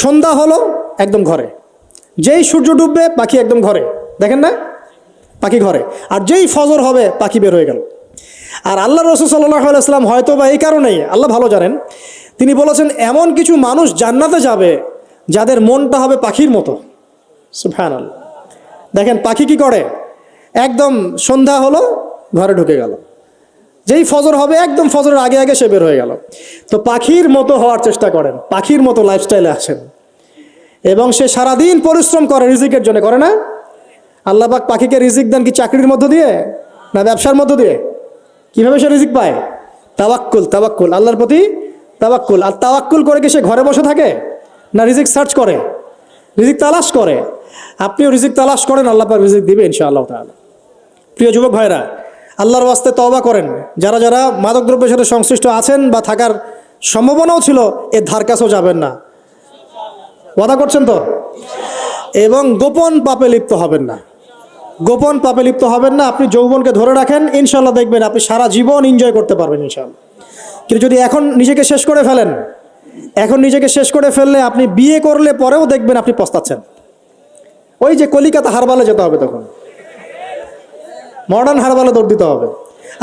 সন্ধ্যা হলো একদম ঘরে, যেই সূর্য ডুববে পাখি একদম ঘরে, দেখেন না? পাখি ঘরে। আর যেই ফজর হবে পাখি বের হয়ে গেল। আর আল্লাহ রাসূল সাল্লাল্লাহু আলাইহি ওয়াসাল্লাম হয়তো বা এই কারণেই, আল্লাহ ভালো জানেন, তিনি বলেছেন এমন কিছু মানুষ জান্নাতে যাবে যাদের মনটা হবে পাখির মতো। সুবহানাল্লাহ। দেখেন পাখি কি করে, একদম সন্ধ্যা হলো ঘরে ঢুকে গেল, যেই ফজর হবে একদম ফজরের আগে আগে সে বের হয়ে গেল। তো পাখির মতো হওয়ার চেষ্টা করেন, পাখির মতো লাইফস্টাইলে আসেন, এবং সে সারাদিন পরিশ্রম করে রিজিকের জন্য, করে না? আল্লাহ পাক পাখিকে রিজিক দেন কি চাকরির মধ্য দিয়ে, না ব্যবসার মধ্য দিয়ে? কিভাবে সে রিজিক পায়? তাওয়াক্কুল, আল্লাহর প্রতি তাওয়াক্কুল। আর তাওয়াক্কুল করে কি সে ঘরে বসে থাকে, না রিজিক সার্চ করে, রিজিক তালাশ করে? আপনিও রিজিক তালাশ করেন, আল্লাহ পাক রিজিক দিবে ইনশাআল্লাহ তাআলা। প্রিয় যুবক ভাইরা, আল্লাহর ওয়াস্তে তওবা করেন। যারা যারা মাদকদ্রব্যের সাথে সংশ্লিষ্ট আছেন বা থাকার সম্ভাবনাও ছিল, এর ধার কাছেও যাবেন না। ওয়াদা করছেন তো? এবং গোপন পাপে লিপ্ত হবেন না। গোপন পাপে লিপ্ত হবেন না। আপনি যৌবনকে ধরে রাখেন, ইনশাল্লাহ দেখবেন আপনি সারা জীবন এনজয় করতে পারবেন ইনশাল্লাহ। কিন্তু যদি এখন নিজেকে শেষ করে ফেলেন, এখন নিজেকে শেষ করে ফেললে আপনি বিয়ে করলে পরেও দেখবেন আপনি পস্তাচ্ছেন। ওই যে কলিকাতা হারবালে যেতে হবে, তখন মডার্ন হারবালে দৌড় দিতে হবে।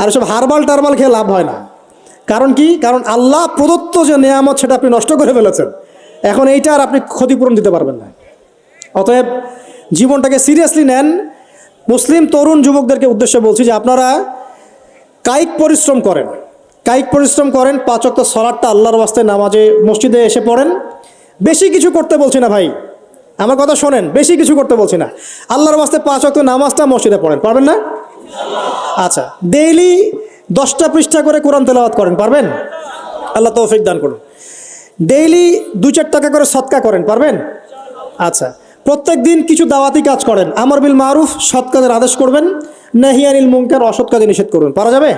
আর সব হারবাল টারবাল খেয়ে লাভ হয় না। কারণ কি? কারণ আল্লাহ প্রদত্ত যে নেয়ামত সেটা আপনি নষ্ট করে ফেলেছেন। এখন এইটা আর আপনি ক্ষতিপূরণ দিতে পারবেন না। অতএব জীবনটাকে সিরিয়াসলি নেন। মুসলিম তরুণ যুবকদেরকে উদ্দেশ্যে বলছি যে আপনারা কায়িক পরিশ্রম করেন, কায়িক পরিশ্রম করেন। 5 ওয়াক্ত সালাতটা আল্লাহর ওয়াস্তে নামাজে মসজিদে এসে পড়েন। বেশি কিছু করতে বলছি না ভাই, আমার কথা শোনেন, বেশি কিছু করতে বলছি না। আল্লাহর ওয়াস্তে 5 ওয়াক্ত নামাজটা মসজিদে পড়েন, পারবেন না? আচ্ছা, ডেইলি 10টা পৃষ্ঠা করে কোরআন তেলাওয়াত করেন, পারবেন? আল্লাহ তৌফিক দান করুন। ডেইলি 2-4 টাকা করে সদকা করেন, পারবেন? আচ্ছা, প্রত্যেক দিন কিছু দাওয়াতি কাজ করেন। আমর বিল মারুফ, সৎ কাজের আদেশ করবেন, নাহি আনিল মুনকার, অসৎ কাজে নিষেধ করবেন। পারা যাবে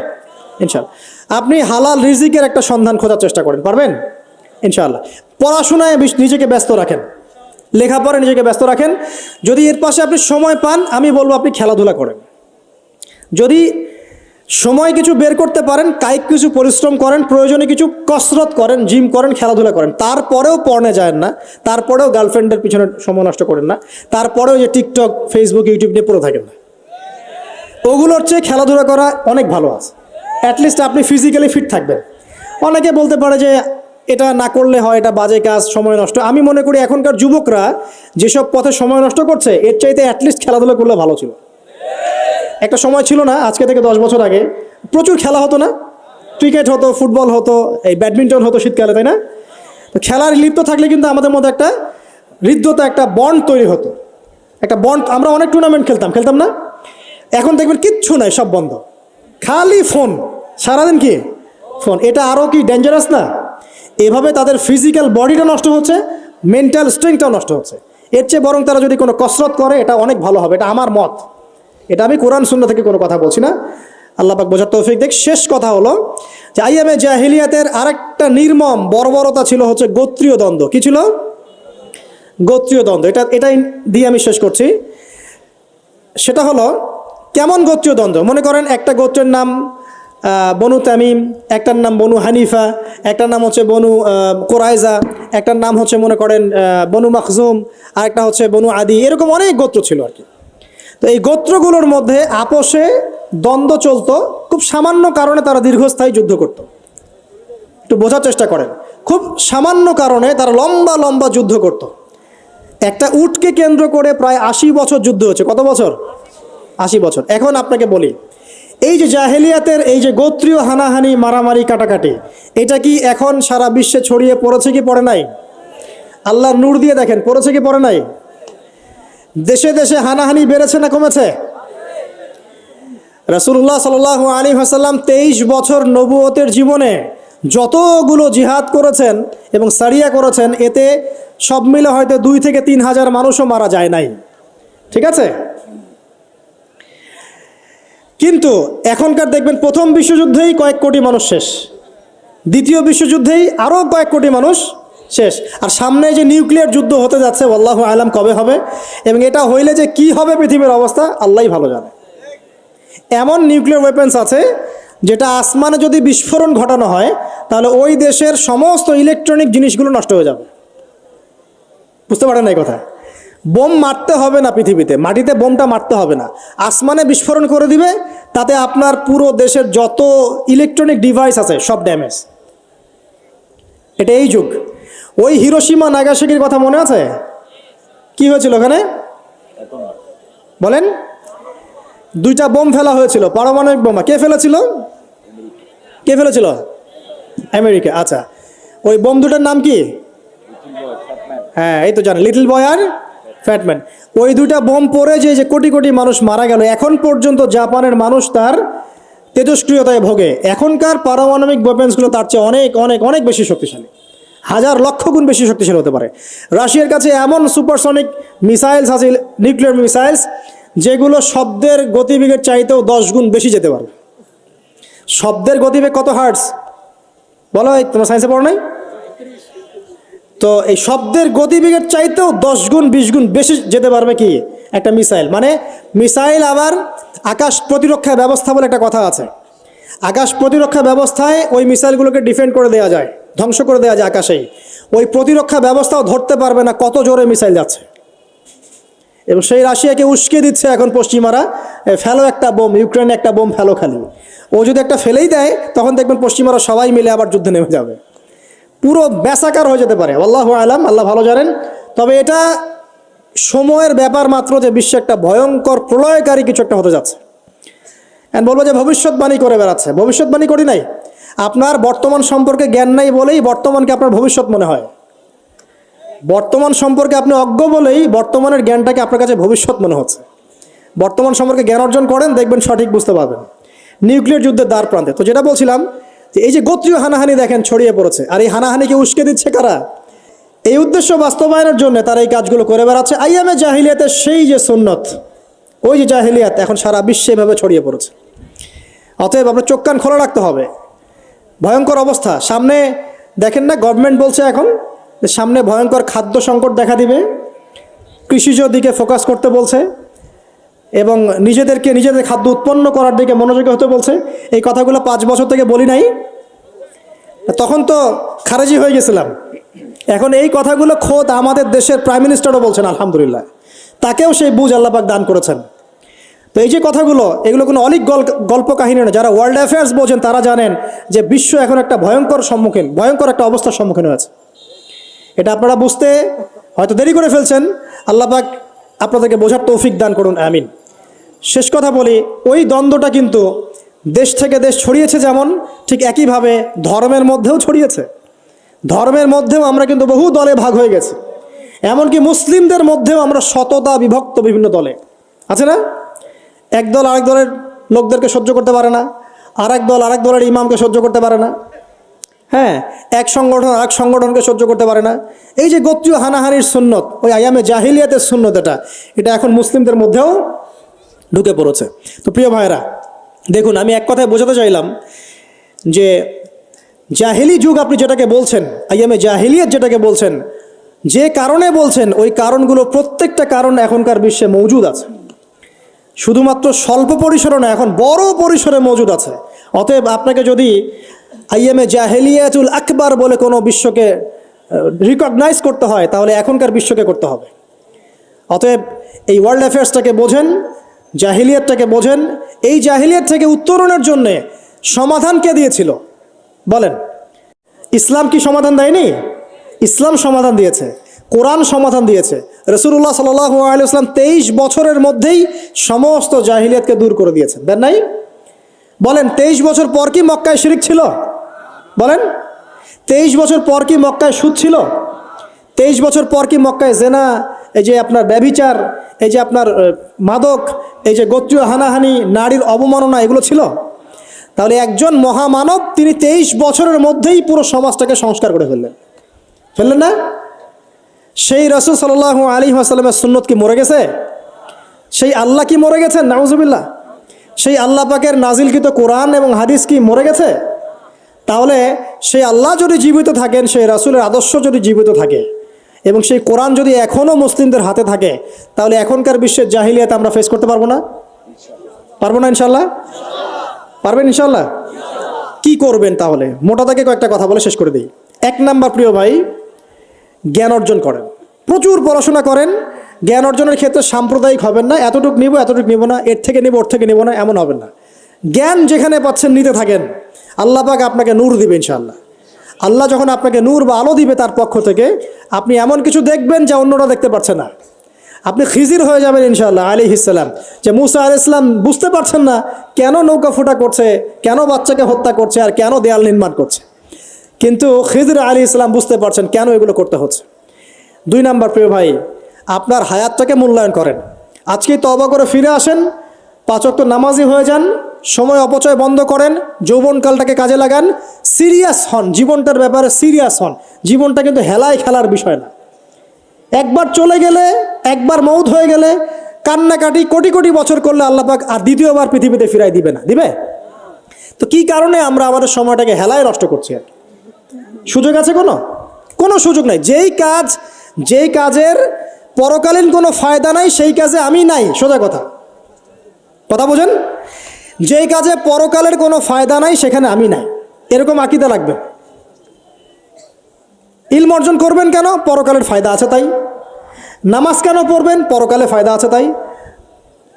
ইনশাআল্লাহ। আপনি হালাল রিজিকের একটা সন্ধান খোঁজার চেষ্টা করেন, পারবেন ইনশাআল্লাহ। পড়াশোনায় নিজেকে ব্যস্ত রাখেন, লেখাপড়ায় নিজেকে ব্যস্ত রাখেন। যদি এর পাশে আপনি সময় পান, আমি বলবো আপনি খেলাধুলা করেন। যদি সময় কিছু বের করতে পারেন, কায়িক কিছু পরিশ্রম করেন, প্রয়োজনে কিছু কসরত করেন, জিম করেন, খেলাধুলা করেন। তারপরেও পড়নে যায় না, তারপরেও গার্লফ্রেন্ডের পিছনে সময় নষ্ট করেন না, তারপরেও যে টিকটক, ফেসবুক, ইউটিউব নিয়ে পড়ে থাকেন না। ওগুলোর চেয়ে খেলাধুলা করা অনেক ভালো আছে। অ্যাটলিস্ট আপনি ফিজিক্যালি ফিট থাকবেন। অনেকে বলতে পারে যে এটা না করলে হয়, এটা বাজে কাজ, সময় নষ্ট। আমি মনে করি এখনকার যুবকরা যেসব পথে সময় নষ্ট করছে, এর চাইতে অ্যাটলিস্ট খেলাধুলা করলে ভালো ছিল। একটা সময় ছিল না, আজকে থেকে 10 বছর আগে প্রচুর খেলা হতো না? ক্রিকেট হতো, ফুটবল হতো, এই ব্যাডমিন্টন হতো শীতকালে, তাই না? তো খেলার লিপ্ত থাকলে কিন্তু আমাদের মধ্যে একটা হৃদ্যতা, একটা বন্ড তৈরি হতো, একটা বন্ড। আমরা অনেক টুর্নামেন্ট খেলতাম না? এখন দেখবেন কিচ্ছু নাই, সব বন্ধ, খালি ফোন, সারাদিন কি ফোন। এটা আরও কি ডেঞ্জারাস না? এভাবে তাদের ফিজিক্যাল বডিটা নষ্ট হচ্ছে, মেন্টাল স্ট্রেংথটাও নষ্ট হচ্ছে। এর চেয়ে বরং তারা যদি কোনো কসরত করে, এটা অনেক ভালো হবে। এটা আমার মত, এটা আমি কোরআন সুন্নাহ থেকে কোনো কথা বলছি না। আল্লাহ পাক বোঝার তৌফিক দেখ। শেষ কথা হলো যে আইয়ামে জাহিলিয়াতের আরেকটা নির্মম বর্বরতা ছিল হচ্ছে গোত্রীয় দ্বন্দ্ব। কি ছিল? গোত্রীয় দ্বন্দ্ব। এটাই দিয়ে আমি শেষ করছি। সেটা হলো কেমন গোত্রীয় দ্বন্দ্ব? মনে করেন একটা গোত্রের নাম বনু তামিম, একটার নাম বনু হানিফা, একটার নাম হচ্ছে বনু কোরাইজা, একটার নাম হচ্ছে মনে করেন বনু মাখজুম, আরেকটা হচ্ছে বনু আদি। এরকম অনেক গোত্র ছিল আর কি। তো এই গোত্রগুলোর মধ্যে আপোষে দ্বন্দ্ব চলতো। খুব সামান্য কারণে তারা দীর্ঘস্থায়ী যুদ্ধ করত। একটু বোঝার চেষ্টা করেন, খুব সামান্য কারণে তারা লম্বা লম্বা যুদ্ধ করত। একটা উটকে কেন্দ্র করে প্রায় 80 বছর যুদ্ধ হচ্ছে। কত বছর? 80 বছর। এখন আপনাকে বলি, এই যে জাহেলিয়াতের এই যে গোত্রীয় হানাহানি, মারামারি, কাটাকাটি, এটা কি এখন সারা বিশ্বে ছড়িয়ে পড়েছে কি পড়ে নাই? আল্লাহর নূর দিয়ে দেখেন, পড়েছে কি পড়ে নাই? দেশে দেশে হানাহানি বেড়েছে না কমেছে? রাসূলুল্লাহ সাল্লাল্লাহু আলাইহি ওয়াসাল্লাম 23 বছর নবুয়তের জীবনে যতগুলো জিহাদ করেছেন এবং সারিয়া করেছেন, এতে সব মিলে হয়তো 2 থেকে 3 হাজার মানুষও মারা যায় নাই। ঠিক আছে? কিন্তু এখনকার দেখবেন প্রথম বিশ্বযুদ্ধেই কয়েক কোটি মানুষ শেষ, দ্বিতীয় বিশ্বযুদ্ধেই আরও কয়েক কোটি মানুষ শেষ। আর সামনে যে নিউক্লিয়ার যুদ্ধ হতে যাচ্ছে, আল্লাহু আলাম কবে হবে, এবং এটা হইলে যে কি হবে পৃথিবীর অবস্থা আল্লাহই ভালো জানে। এমন নিউক্লিয়ার ওয়েপন্স আছে যেটা আসমানে যদি বিস্ফোরণ ঘটানো হয়, তাহলে ওই দেশের সমস্ত ইলেকট্রনিক জিনিসগুলো নষ্ট হয়ে যাবে। বুঝতে পারেন না এই কথা? বোম মারতে হবে না পৃথিবীতে, মাটিতে বোমটা মারতে হবে না, আসমানে বিস্ফোরণ করে দিবে, তাতে আপনার পুরো দেশের যত ইলেকট্রনিক ডিভাইস আছে সব ড্যামেজ। এটা এই যুগ। ওই হিরোশিমা নাগাসাকির কথা মনে আছে? কি হয়েছিল ওখানে বলেন? 2টা বোম ফেলা হয়েছিল, পারমাণবিক বোমা। কে ফেলেছিল? কে ফেলেছিল? আমেরিকা। আচ্ছা, ওই বোম দুটার নাম কি? হ্যাঁ, এই তো জানেন, লিটল বয় আর ফ্যাটম্যান। ওই 2টা বোম পড়ে যে কোটি কোটি মানুষ মারা গেল, এখন পর্যন্ত জাপানের মানুষ তার তেজস্ক্রিয়তায় ভোগে। এখনকার পারমাণবিক ওয়েপন্সগুলো তার চেয়ে অনেক অনেক অনেক বেশি শক্তিশালী, হাজার লক্ষ গুণ বেশি শক্তিশালী হতে পারে। রাশিয়ার কাছে এমন সুপারসনিক মিসাইলস আছে, নিউক্লিয়ার মিসাইলস, যেগুলো শব্দের গতিবেগের চাইতেও 10 গুণ বেশি যেতে পারবে। শব্দের গতিবেগ কত হার্টস বলো? তোমার সায়েন্সে পড়ো নাই? তো এই শব্দের গতিবেগের চাইতেও 10 গুণ 20 গুণ বেশি যেতে পারবে কি একটা মিসাইল। মানে মিসাইল আবার আকাশ প্রতিরক্ষা ব্যবস্থা বলে একটা কথা আছে। আকাশ প্রতিরক্ষা ব্যবস্থায় ওই মিসাইলগুলোকে ডিফেন্ড করে দেওয়া যায়, ধ্বংস করে দেওয়া যায় আকাশেই। ওই প্রতিরক্ষা ব্যবস্থাও ধরতে পারবে না কত জোরে মিসাইল যাচ্ছে। এবং সেই রাশিয়াকে উস্কে দিচ্ছে এখন পশ্চিমারা, ফেলো একটা বোম, ইউক্রেনে একটা বোম ফেলো খালি। ও যদি একটা ফেলেই দেয় তখন দেখবেন পশ্চিমারা সবাই মিলে আবার যুদ্ধে নেমে যাবে, পুরো ব্যাসাকার হয়ে যেতে পারে। আল্লাহু আলাম, আল্লাহ ভালো জানেন। তবে এটা সময়ের ব্যাপার মাত্র যে বিশ্বে একটা ভয়ঙ্কর প্রলয়কারী কিছু একটা হতে যাচ্ছে। বলবো যে ভবিষ্যৎবাণী করে বেড়াচ্ছে। ভবিষ্যৎবাণী করি নাই, আপনার বর্তমান সম্পর্কে জ্ঞান নাই বলেই বর্তমানকে আপনার ভবিষ্যৎ মনে হয়। বর্তমান সম্পর্কে আপনি অজ্ঞ বলেই বর্তমানের জ্ঞানটাকে আপনার কাছে ভবিষ্যৎ মনে হচ্ছে। বর্তমান সম্পর্কে জ্ঞান অর্জন করেন, দেখবেন সঠিক বুঝতে পারবেন। নিউক্লিয়ার যুদ্ধের দ্বার প্রান্তে তো যেটা বলছিলাম, যে এই যে গোত্রীয় হানাহানি দেখেন ছড়িয়ে পড়েছে, আর এই হানাহানিকে উস্কে দিচ্ছে কারা? এই উদ্দেশ্য বাস্তবায়নের জন্য তারা এই কাজগুলো করে বেড়াচ্ছে। আইয়ামে জাহিলিয়াতের সেই যে সুন্নত, ওই যে জাহিলিয়াত এখন সারা বিশ্বে এভাবে ছড়িয়ে পড়েছে। অতএব আপনার চোখ কান খোলা রাখতে হবে। ভয়ঙ্কর অবস্থা সামনে। দেখেন না, গভর্নমেন্ট বলছে এখন যে সামনে ভয়ঙ্কর খাদ্য সংকট দেখা দিবে, কৃষিজ দিকে ফোকাস করতে বলছে এবং নিজেদের খাদ্য উৎপন্ন করার দিকে মনোযোগী হতে বলছে। এই কথাগুলো 5 বছর থেকে বলি নাই, তখন তো খারেজি হয়ে গেছিলাম। এখন এই কথাগুলো খোদ আমাদের দেশের প্রাইম মিনিস্টারও বলছেন, আলহামদুলিল্লাহ, তাকেও সেই বুঝ আল্লাহ পাক দান করেছেন। তো এই যে কথাগুলো, এগুলো কোনো অলিক গল্প কাহিনী না। যারা ওয়ার্ল্ড অ্যাফেয়ার্স বোঝেন তারা জানেন যে বিশ্ব এখন একটা ভয়ঙ্কর একটা অবস্থার সম্মুখীন হয়েছে। এটা আপনারা বুঝতে হয়তো দেরি করে ফেলছেন। আল্লাহ পাক আপনাদেরকে বোঝার তৌফিক দান করুন, আমিন। শেষ কথা বলি, ওই দ্বন্দ্বটা কিন্তু দেশ থেকে দেশ ছড়িয়েছে, যেমন ঠিক একইভাবে ধর্মের মধ্যেও ছড়িয়েছে। ধর্মের মধ্যেও আমরা কিন্তু বহু দলে ভাগ হয়ে গেছি। এমনকি মুসলিমদের মধ্যেও আমরা শততা বিভক্ত বিভিন্ন দলে, আছে না? এক দল আরেক দলের লোকদেরকে সহ্য করতে পারে না, আরেক দল আরেক দলের ইমামকে সহ্য করতে পারে না, হ্যাঁ, এক সংগঠন আরেক সংগঠনকে সহ্য করতে পারে না। এই যে গোত্রীয় হানাহানির সুন্নত, ওই আইয়ামে জাহিলিয়াতের সুন্নত, এটা এখন মুসলিমদের মধ্যেও ঢুকে পড়েছে। তো প্রিয় ভাইরা, দেখুন, আমি এক কথায় বোঝাতে চাইলাম যে জাহিলি যুগ আপনি যেটাকে বলছেন, আইয়ামে জাহিলিয়াত যেটাকে বলছেন, যে কারণে বলছেন, ওই কারণগুলো প্রত্যেকটা কারণ এখনকার বিশ্বে মৌজুদ আছে। শুধুমাত্র স্বল্প পরিসরে না, এখন বড় পরিসরে মজুদ আছে। অতএব আপনাকে যদি আইয়ামে জাহেলিয়াতুল আকবার বলে কোনো বিশ্বকে রিকগনাইজ করতে হয়, তাহলে এখনকার বিশ্বকে করতে হবে। অতএব এই ওয়ার্ল্ড অ্যাফেয়ার্সটাকে বোঝেন, জাহিলিয়াতটাকে বোঝেন। এই জাহিলিয়াত থেকে উত্তরণের জন্যে সমাধান কে দিয়েছিল বলেন? ইসলাম কি সমাধান দেয়নি? ইসলাম সমাধান দিয়েছে, কোরআন সমাধান দিয়েছে। রাসূলুল্লাহ সাল্লাল্লাহু আলাইহি ওয়াসাল্লাম 23 বছরের মধ্যেই সমস্ত জাহিলিয়াতকে দূর করে দিয়েছেন, দেন নাই? বলেন, 23 বছর পর কি মক্কায় শিরক ছিল? বলেন, 23 বছর পর কি মক্কায় সুদ ছিল? 23 বছর পর কি মক্কায় জেনা, এই যে আপনার ব্যভিচার, এই যে আপনার মাদক, এই যে গোত্রীয় হানাহানি, নারীর অবমাননা, এগুলো ছিল? তাহলে একজন মহামানব তিনি 23 বছরের মধ্যেই পুরো সমাজটাকে সংস্কার করে ফেললেন না? সেই রাসূল সাল্লাল্লাহু আলাইহি ওয়াসাল্লামের সুন্নত কি মরে গেছে? সেই আল্লাহ কি মরে গেছেন? নাউজুবিল্লাহ। সেই আল্লাহ পাকের নাজিলকৃত কোরআন এবং হাদিস কি মরে গেছে? তাহলে সেই আল্লাহ যদি জীবিত থাকেন, সেই রাসূলের আদর্শ যদি জীবিত থাকে এবং সেই কোরআন যদি এখনও মুসলিমদের হাতে থাকে, তাহলে এখনকার বিশ্বের জাহিলিয়াত আমরা ফেস করতে পারবো না? পারবো না ইনশাল্লাহ? পারবেন ইনশাল্লাহ? কি করবেন তাহলে? মোটা দাগে কয়েকটা কথা বলে শেষ করে দিই। 1 নাম্বার, প্রিয় ভাই, জ্ঞান অর্জন করেন, প্রচুর পড়াশোনা করেন। জ্ঞান অর্জনের ক্ষেত্রে সাম্প্রদায়িক হবেন না, এতটুকু নিব এতটুকু নিব না, এর থেকে নিব ওর থেকে নিব না, এমন হবেন না। জ্ঞান যেখানে পাচ্ছেন নিতে থাকেন, আল্লাহ পাক আপনাকে নূর দিবে ইনশাআল্লাহ। আল্লাহ যখন আপনাকে নূর বা আলো দিবে তার পক্ষ থেকে, আপনি এমন কিছু দেখবেন যা অন্যরা দেখতে পারছে না। আপনি খিজির হয়ে যাবেন ইনশাআল্লাহ আলাইহিস সালাম। যে মুসা আলাইহিস সালাম বুঝতে পারছেন না কেন নৌকা ফোটা করছে, কেন বাচ্চাকে হত্যা করছে, আর কেন দেয়াল নির্মাণ করছে, কিন্তু খিজির আলাইহিস সালাম বুঝতে পারছেন কেন এগুলো করতে হচ্ছে। 2 নাম্বার, প্রিয় ভাই, আপনার হায়াতটাকে মূল্যায়ন করেন। আজকেই তওবা করে ফিরে আসেন, 5 ওয়াক্ত নামাজি হয়ে যান, সময় অপচয় বন্ধ করেন, যৌবনকালটাকে কাজে লাগান, সিরিয়াস হন, জীবনটার ব্যাপারে সিরিয়াস হন। জীবনটা কিন্তু হেলায় খেলার বিষয় না। একবার চলে গেলে, একবার মৌত হয়ে গেলে কান্নাকাটি কোটি কোটি বছর করলে আল্লাহ পাক আর দ্বিতীয়বার পৃথিবীতে ফিরাই দিবে না, দিবে? তো কি কারণে আমরা আমাদের সময়টাকে হেলায় নষ্ট করছি? আর সুযোগ আছে কোনো? কোনো সুযোগ নাই। যেই কাজের পরকালীন কোনো ফায়দা নাই সেই কাজে আমি নাই, সোজা কথা বোঝেন? যেই কাজে পরকালের কোনো ফায়দা নাই সেখানে আমি নাই, এরকম আকীদা লাগবে। ইলম অর্জন করবেন কেন? পরকালের ফায়দা আছে তাই। নামাজ কেন পড়বেন? পরকালে ফায়দা আছে তাই।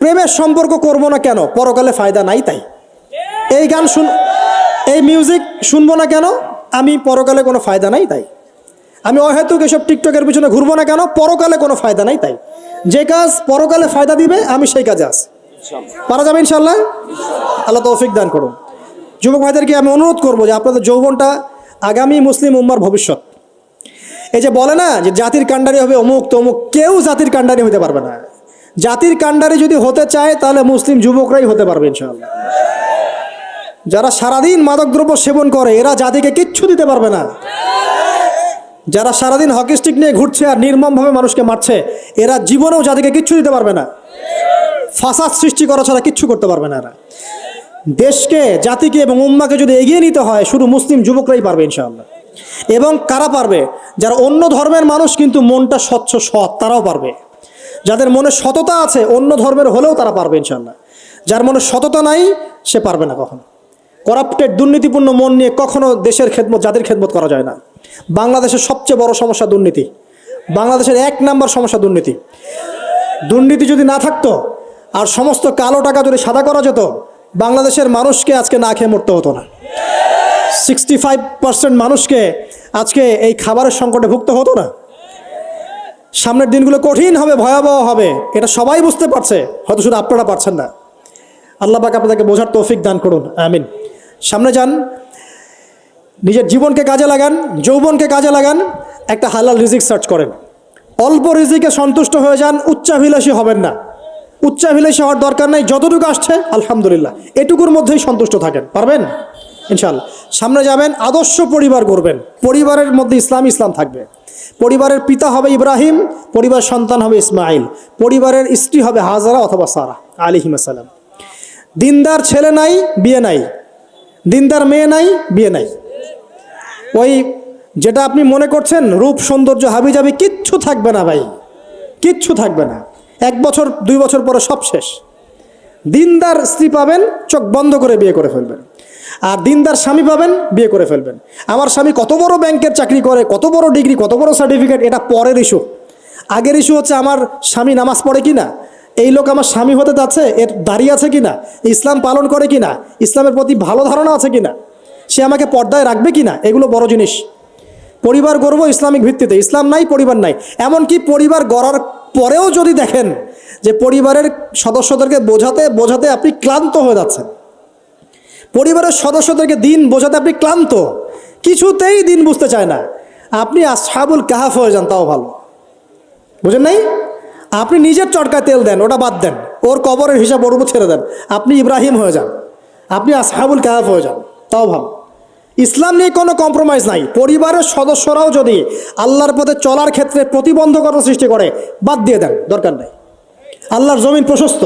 প্রেমের সম্পর্ক করব না কেন? পরকালে ফায়দা নাই তাই। এই মিউজিক শুনবো না কেন? আমি পরকালে কোনো ফায়দা নাই তাই। আমি অহেতুক এসব টিকটকের পিছনে ঘুরবো না কেন? পরকালে কোনো ফায়দা নাই তাই। যে কাজ পরকালে ফায়দা দিবে আমি সেই কাজে আছি। পারা যাবে ইনশাল্লাহ? আল্লাহ তৌফিক দান করুন। যুবক ভাইদেরকে আমি অনুরোধ করবো যে আপনাদের যৌবনটা আগামী মুসলিম উম্মার ভবিষ্যৎ। এই যে বলে না যে জাতির কাণ্ডারি হবে অমুক তমুক, কেউ জাতির কাণ্ডারি হতে পারবে না। জাতির কাণ্ডারি যদি হতে চায় তাহলে মুসলিম যুবকরাই হতে পারবে ইনশাআল্লাহ। যারা সারাদিন মাদকদ্রব্য সেবন করে এরা জাতিকে কিচ্ছু দিতে পারবে না। যারা সারাদিন হকি স্টিক নিয়ে ঘুরছে আর নির্মমভাবে মানুষকে মারছে এরা জীবনেও জাতিকে কিচ্ছু দিতে পারবে না। ফাসাদ সৃষ্টি করা ছাড়া কিচ্ছু করতে পারবে না এরা। দেশকে, জাতিকে এবং উম্মাকে যদি এগিয়ে নিতে হয় শুধু মুসলিম যুবকরাই পারবে ইনশাআল্লাহ। এবং কারা পারবে? যারা অন্য ধর্মের মানুষ কিন্তু মনটা স্বচ্ছ সৎ, তারাও পারবে। যাদের মনে সততা আছে অন্য ধর্মের হলেও তারা পারবে ইনশাআল্লাহ। যার মনে সততা নাই সে পারবে না কখনো। করাপ্টেড, দুর্নীতিপূর্ণ মন নিয়ে কখনো দেশের খেদমত, জাতির খেদমত করা যায় না। বাংলাদেশের সবচেয়ে বড় সমস্যা দুর্নীতি। বাংলাদেশের 1 নম্বর সমস্যা দুর্নীতি। দুর্নীতি যদি না থাকতো আর সমস্ত কালো টাকা যদি সাদা করা যেত বাংলাদেশের মানুষকে আজকে না খেয়ে মরতে হতো না। 65% মানুষকে আজকে এই খাবারের সংকটে ভুগতে হতো না। সামনের দিনগুলো কঠিন হবে, ভয়াবহ হবে, এটা সবাই বুঝতে পারছে, হয়তো শুধু আপনারা পারছেন না। আল্লাহ পাক আপনাদেরকে বোঝার তৌফিক দান করুন, আমিন। সামনে যান, নিজের জীবনকে কাজে লাগান, যৌবনকে কাজে লাগান, একটা হালাল রিজিক সার্চ করেন। অল্প রিজিকে সন্তুষ্ট হয়ে যান, উচ্চাভিলাষী হবেন না। উচ্চাভিলাষী হওয়ার দরকার নাই, যতটুকু আসছে আলহামদুলিল্লাহ, এটুকুর মধ্যেই সন্তুষ্ট থাকেন, পারবেন ইনশাআল্লাহ। সামনে যাবেন, আদর্শ পরিবার করবেন, পরিবারের মধ্যে ইসলাম থাকবে। পরিবারের পিতা হবে ইব্রাহিম, পরিবার সন্তান হবে ইসমাইল, পরিবারের স্ত্রী হবে হাজারা অথবা সারা আলাইহিস সালাম। দিনদার ছেলে নাই, বিয়ে নাই। দিনদার মেয়ে নাই, বিয়ে নাই। ওই যেটা আপনি মনে করছেন রূপ সৌন্দর্য হাবিজাবি কিচ্ছু থাকবে না ভাই, কিচ্ছু থাকবে না। 1 বছর 2 বছর পরে সব শেষ। দিনদার স্ত্রী পাবেন, চোখ বন্ধ করে বিয়ে করে ফেলবেন। আর দিনদার স্বামী পাবেন, বিয়ে করে ফেলবেন। আমার স্বামী কত বড় ব্যাংকের চাকরি করে, কত বড় ডিগ্রি, কত বড় সার্টিফিকেট, এটা পরের ইস্যু। আগের ইস্যু হচ্ছে আমার স্বামী নামাজ পড়ে কিনা, এই লোক আমার স্বামী হতে যাচ্ছে, এর দাঁড়িয়ে আছে কিনা, ইসলাম পালন করে কিনা, ইসলামের প্রতি ভালো ধারণা আছে কিনা, সে আমাকে পর্দায় রাখবে কিনা, এগুলো বড় জিনিস। পরিবার গড়ব ইসলামিক ভিত্তিতে, ইসলাম নাই পরিবার নাই। এমনকি পরিবার গড়ার পরেও যদি দেখেন যে পরিবারের সদস্যদেরকে বোঝাতে আপনি ক্লান্ত হয়ে যাচ্ছেন, পরিবারের সদস্যদেরকে দিন বোঝাতে আপনি ক্লান্ত, কিছুতেই দিন বুঝতে চায় না, আপনি আসহাবুল কাহাফ হয়ে যান, তাও ভালো। বুঝেন নাই? আপনি নিজের চটকায় তেল দেন, ওটা বাদ দেন, ওর কবরের হিসাব ওর উপর ছেড়ে দেন, আপনি ইব্রাহিম হয়ে যান, আপনি আসহাবুল কাহাফ হয়ে যান, তাও ভালো। ইসলাম নিয়ে কোনো কম্প্রোমাইজ নাই। পরিবারের সদস্যরাও যদি আল্লাহর পথে চলার ক্ষেত্রে প্রতিবন্ধকতা সৃষ্টি করে, বাদ দিয়ে দেন, দরকার নাই। আল্লাহর জমিন প্রশস্ত,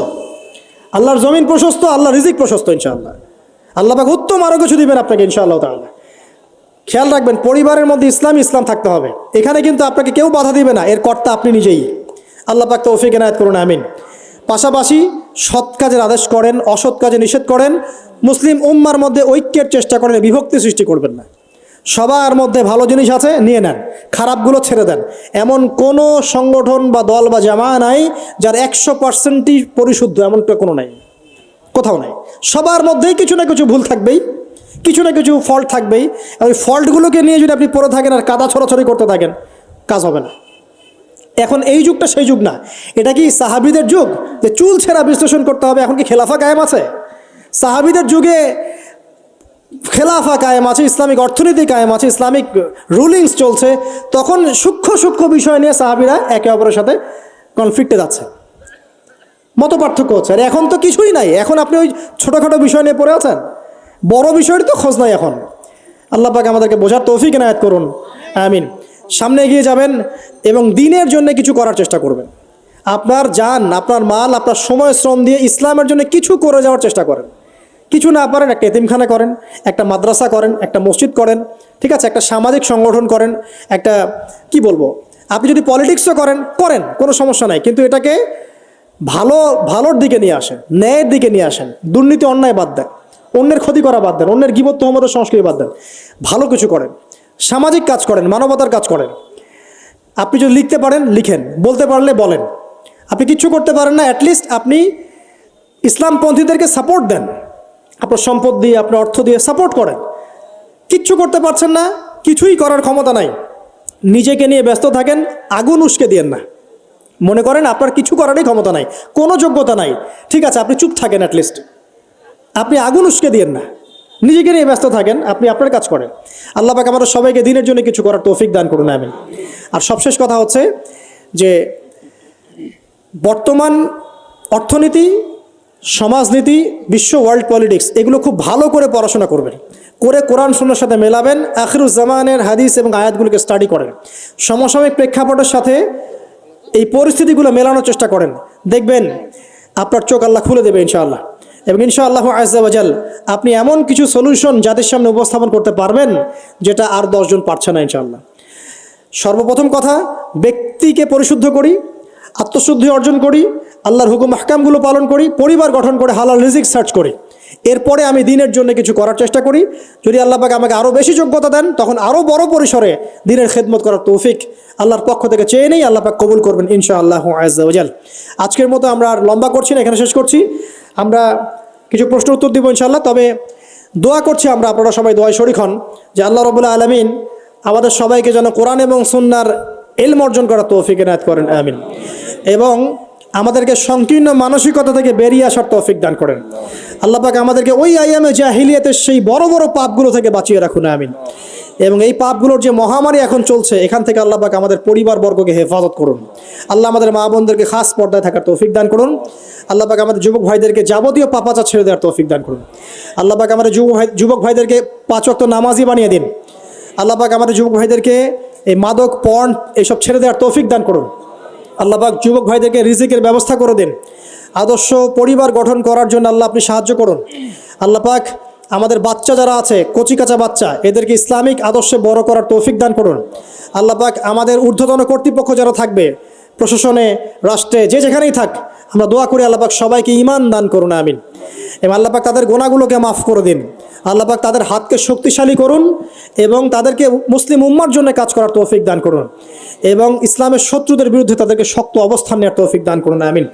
আল্লাহর জমিন প্রশস্ত, আল্লাহর রিজিক প্রশস্ত ইনশাআল্লাহ। আল্লাহ পাক উত্তম আরও কিছু দিবেন আপনাকে ইনশাআল্লাহ তাআলা। খেয়াল রাখবেন, পরিবারের মধ্যে ইসলাম থাকতে হবে। এখানে কিন্তু আপনাকে কেউ বাধা দিবে না, এর কর্তা আপনি নিজেই। আল্লাহ পাক তৌফিক এনায়েত করুন, আমিন। পাশাপাশি সৎ কাজের আদেশ করেন, অসৎ কাজে নিষেধ করেন। মুসলিম উম্মার মধ্যে ঐক্যের চেষ্টা করেন, বিভক্তি সৃষ্টি করবেন না। সবার মধ্যে ভালো জিনিস আছে, নিয়ে নেন, খারাপগুলো ছেড়ে দেন। এমন কোনো সংগঠন বা দল বা জামা নাই যার 100%ই পরিশুদ্ধ, এমনটা কোনো নাই, কোথাও নাই। সবার মধ্যেই কিছু না কিছু ভুল থাকবেই, কিছু না কিছু ফল্ট থাকবেই। ওই ফল্টগুলোকে নিয়ে যদি আপনি পড়ে থাকেন আর কাদা ছড়াছড়ি করতে থাকেন, কাজ হবে না। এখন এই যুগটা সেই যুগ না। এটা কি সাহাবীদের যুগ যে চুল ছেঁড়া বিশ্লেষণ করতে হবে? এখন কি খেলাফা কায়েম আছে? সাহাবীদের যুগে খেলাফা কায়েম আছে, ইসলামিক অর্থনীতি কায়েম আছে, ইসলামিক রুলিংস চলছে। তখন সূক্ষ্ম বিষয় নিয়ে সাহাবীরা একে অপরের সাথে কনফ্লিক্টে যাচ্ছে, মত পার্থক্য হচ্ছে। আর এখন তো কিছুই নাই, এখন আপনি ওই ছোটোখাটো বিষয় নিয়ে পড়ে আছেন, বড় বিষয়ের তো খোঁজ নাই এখন। আল্লাহ পাক আমাদেরকে বোঝার তৌফিক এনায়েত করুন, আমিন। সামনে এগিয়ে যাবেন এবং দিনের জন্য কিছু করার চেষ্টা করবেন। আপনার জান, আপনার মাল, আপনার সময় শ্রম দিয়ে ইসলামের জন্য কিছু করে যাওয়ার চেষ্টা করেন। কিছু না পারেন একটা এতিমখানা করেন, একটা মাদ্রাসা করেন, একটা মসজিদ করেন, ঠিক আছে, একটা সামাজিক সংগঠন করেন, একটা কি বলবো, আপনি যদি পলিটিক্সও করেন করেন, কোনো সমস্যা নাই, কিন্তু এটাকে ভালোর দিকে নিয়ে আসেন, ন্যায়ের দিকে নিয়ে আসেন। দুর্নীতি অন্যায় বাদ দেন, অন্যের ক্ষতি করা বাদ দেন, অন্যের গীবত তহমতের সংস্কৃতি বাদ দেন, ভালো কিছু করেন, সামাজিক কাজ করেন, মানবতার কাজ করেন। আপনি যদি লিখতে পারেন লিখেন, বলতে পারলে বলেন। আপনি কিচ্ছু করতে পারেন না, অ্যাটলিস্ট আপনি ইসলামপন্থীদেরকে সাপোর্ট দেন, আপনার সম্পদ দিয়ে, আপনার অর্থ দিয়ে সাপোর্ট করেন। কিচ্ছু করতে পারছেন না, কিছুই করার ক্ষমতা নাই, নিজেকে নিয়ে ব্যস্ত থাকেন, আগুন উস্কে দিয়েন না। মনে করেন আপনার কিছু করারই ক্ষমতা নাই, কোনো যোগ্যতা নাই, ঠিক আছে, আপনি চুপ থাকেন, অ্যাটলিস্ট আপনি আগুন উস্কে দিয়েন না, নিজেকে নিয়ে ব্যস্ত থাকেন, আপনি আপনার কাজ করেন। আল্লাহ পাক আমাদের সবাইকে দিনের জন্য কিছু করার তৌফিক দান করুন, আমিন। আর সবশেষ কথা হচ্ছে যে বর্তমান অর্থনীতি, সমাজনীতি, বিশ্ব ওয়ার্ল্ড পলিটিক্স, এগুলো খুব ভালো করে পড়াশোনা করবেন, করে কোরআন সুন্নাহর সাথে মেলাবেন, আখিরুজ্জামানের হাদিস এবং আয়াতগুলোকে স্টাডি করেন, সমসাময়িক প্রেক্ষাপটের সাথে এই পরিস্থিতিগুলো মেলানোর চেষ্টা করেন, দেখবেন আপনার চোখ আল্লাহ খুলে দেবে ইনশাআল্লাহ। এবং ইনশাআল্লাহ আজ্জা ওয়া জাল আপনি এমন কিছু সলিউশন জাতির সামনে উপস্থাপন করতে পারবেন যেটা আর 10 জন পারছে না ইনশাআল্লাহ। সর্বপ্রথম কথা, ব্যক্তিকে পরিশুদ্ধ করি, আত্মশুদ্ধি অর্জন করি, আল্লাহর হুকুম আহকামগুলো পালন করি, পরিবার গঠন করে হালাল রিজিক সার্চ করি, এরপরে আমি দিনের জন্য কিছু করার চেষ্টা করি। যদি আল্লাহ পাক আমাকে আরও বেশি যোগ্যতা দেন, তখন আরও বড় পরিসরে দিনের খেদমত করার তৌফিক আল্লাহর পক্ষ থেকে চেয়ে নেই, আল্লাহ পাক কবুল করবেন ইনশাআল্লাহু আজ্জা ওয়া জাল। আজকের মতো আমরা আর লম্বা করছি না, এখানে শেষ করছি। আমরা কিছু প্রশ্ন উত্তর দিব ইনশাআল্লাহ, তবে দোয়া করছি আমরা, আপনারা সবাই দোয়ায় শরীক হন যে আল্লাহ রাব্বুল আলামিন আমাদের সবাইকে যেন কোরআন এবং সুন্নাহর ইলম অর্জন করার তৌফিক এনায়েত করেন, আমিন। এবং আমাদেরকে সংকীর্ণ মানসিকতা থেকে বেরিয়ে আসার তৌফিক দান করেন। আল্লাহ পাক আমাদেরকে ওই আইয়ামে জাহিলিয়াতের সেই বড় বড় পাপগুলো থেকে বাঁচিয়ে রাখুন, আমিন। এবং এই পাপগুলোর যে মহামারী এখন চলছে, এখান থেকে আল্লাহ পাক আমাদের পরিবারবর্গকে হেফাজত করুন। আল্লাহ আমাদের মা বোনদেরকে খাস পর্দায় থাকার তৌফিক দান করুন। আল্লাহ পাক আমাদের যুবক ভাইদেরকে যাবতীয় পাপাচার ছেড়ে দেওয়ার তৌফিক দান করুন। আল্লাহ পাক আমাদের যুবক ভাইদেরকে 5 ওয়াক্ত নামাজি বানিয়ে দিন। আল্লাহ পাক আমাদের যুবক ভাইদেরকে এই মাদক, পর্ন এইসব ছেড়ে দেওয়ার তৌফিক দান করুন। আল্লাহ পাক যুবক ভাইদেরকে রিজিকের ব্যবস্থা করে দিন। আদর্শ পরিবার গঠন করার জন্য আল্লাহ আপনি সাহায্য করুন। আল্লাহ পাক আমাদের বাচ্চা যারা আছে, কচিকাচা বাচ্চা, এদেরকে ইসলামিক আদর্শে বড় করার তৌফিক দান করুন। আল্লাহ পাক আমাদের ঊর্ধ্বতন কর্তৃপক্ষ যারা থাকবে, প্রশাসনে, রাষ্ট্রে, যে যেখানেই থাক, আমরা দোয়া করি আল্লাহ পাক সবাইকে ঈমান দান করুন, আমিন। এবং আল্লাহ পাক তাদের গুনাহগুলোকে মাফ করে দিন। আল্লাহ পাক তাদের হাতকে শক্তিশালী করুন এবং তাদেরকে মুসলিম উম্মার জন্য কাজ করার তৌফিক দান করুন এবং ইসলামের শত্রুদের বিরুদ্ধে তাদেরকে শক্ত অবস্থান নেওয়ার তৌফিক দান করুন, আমিন।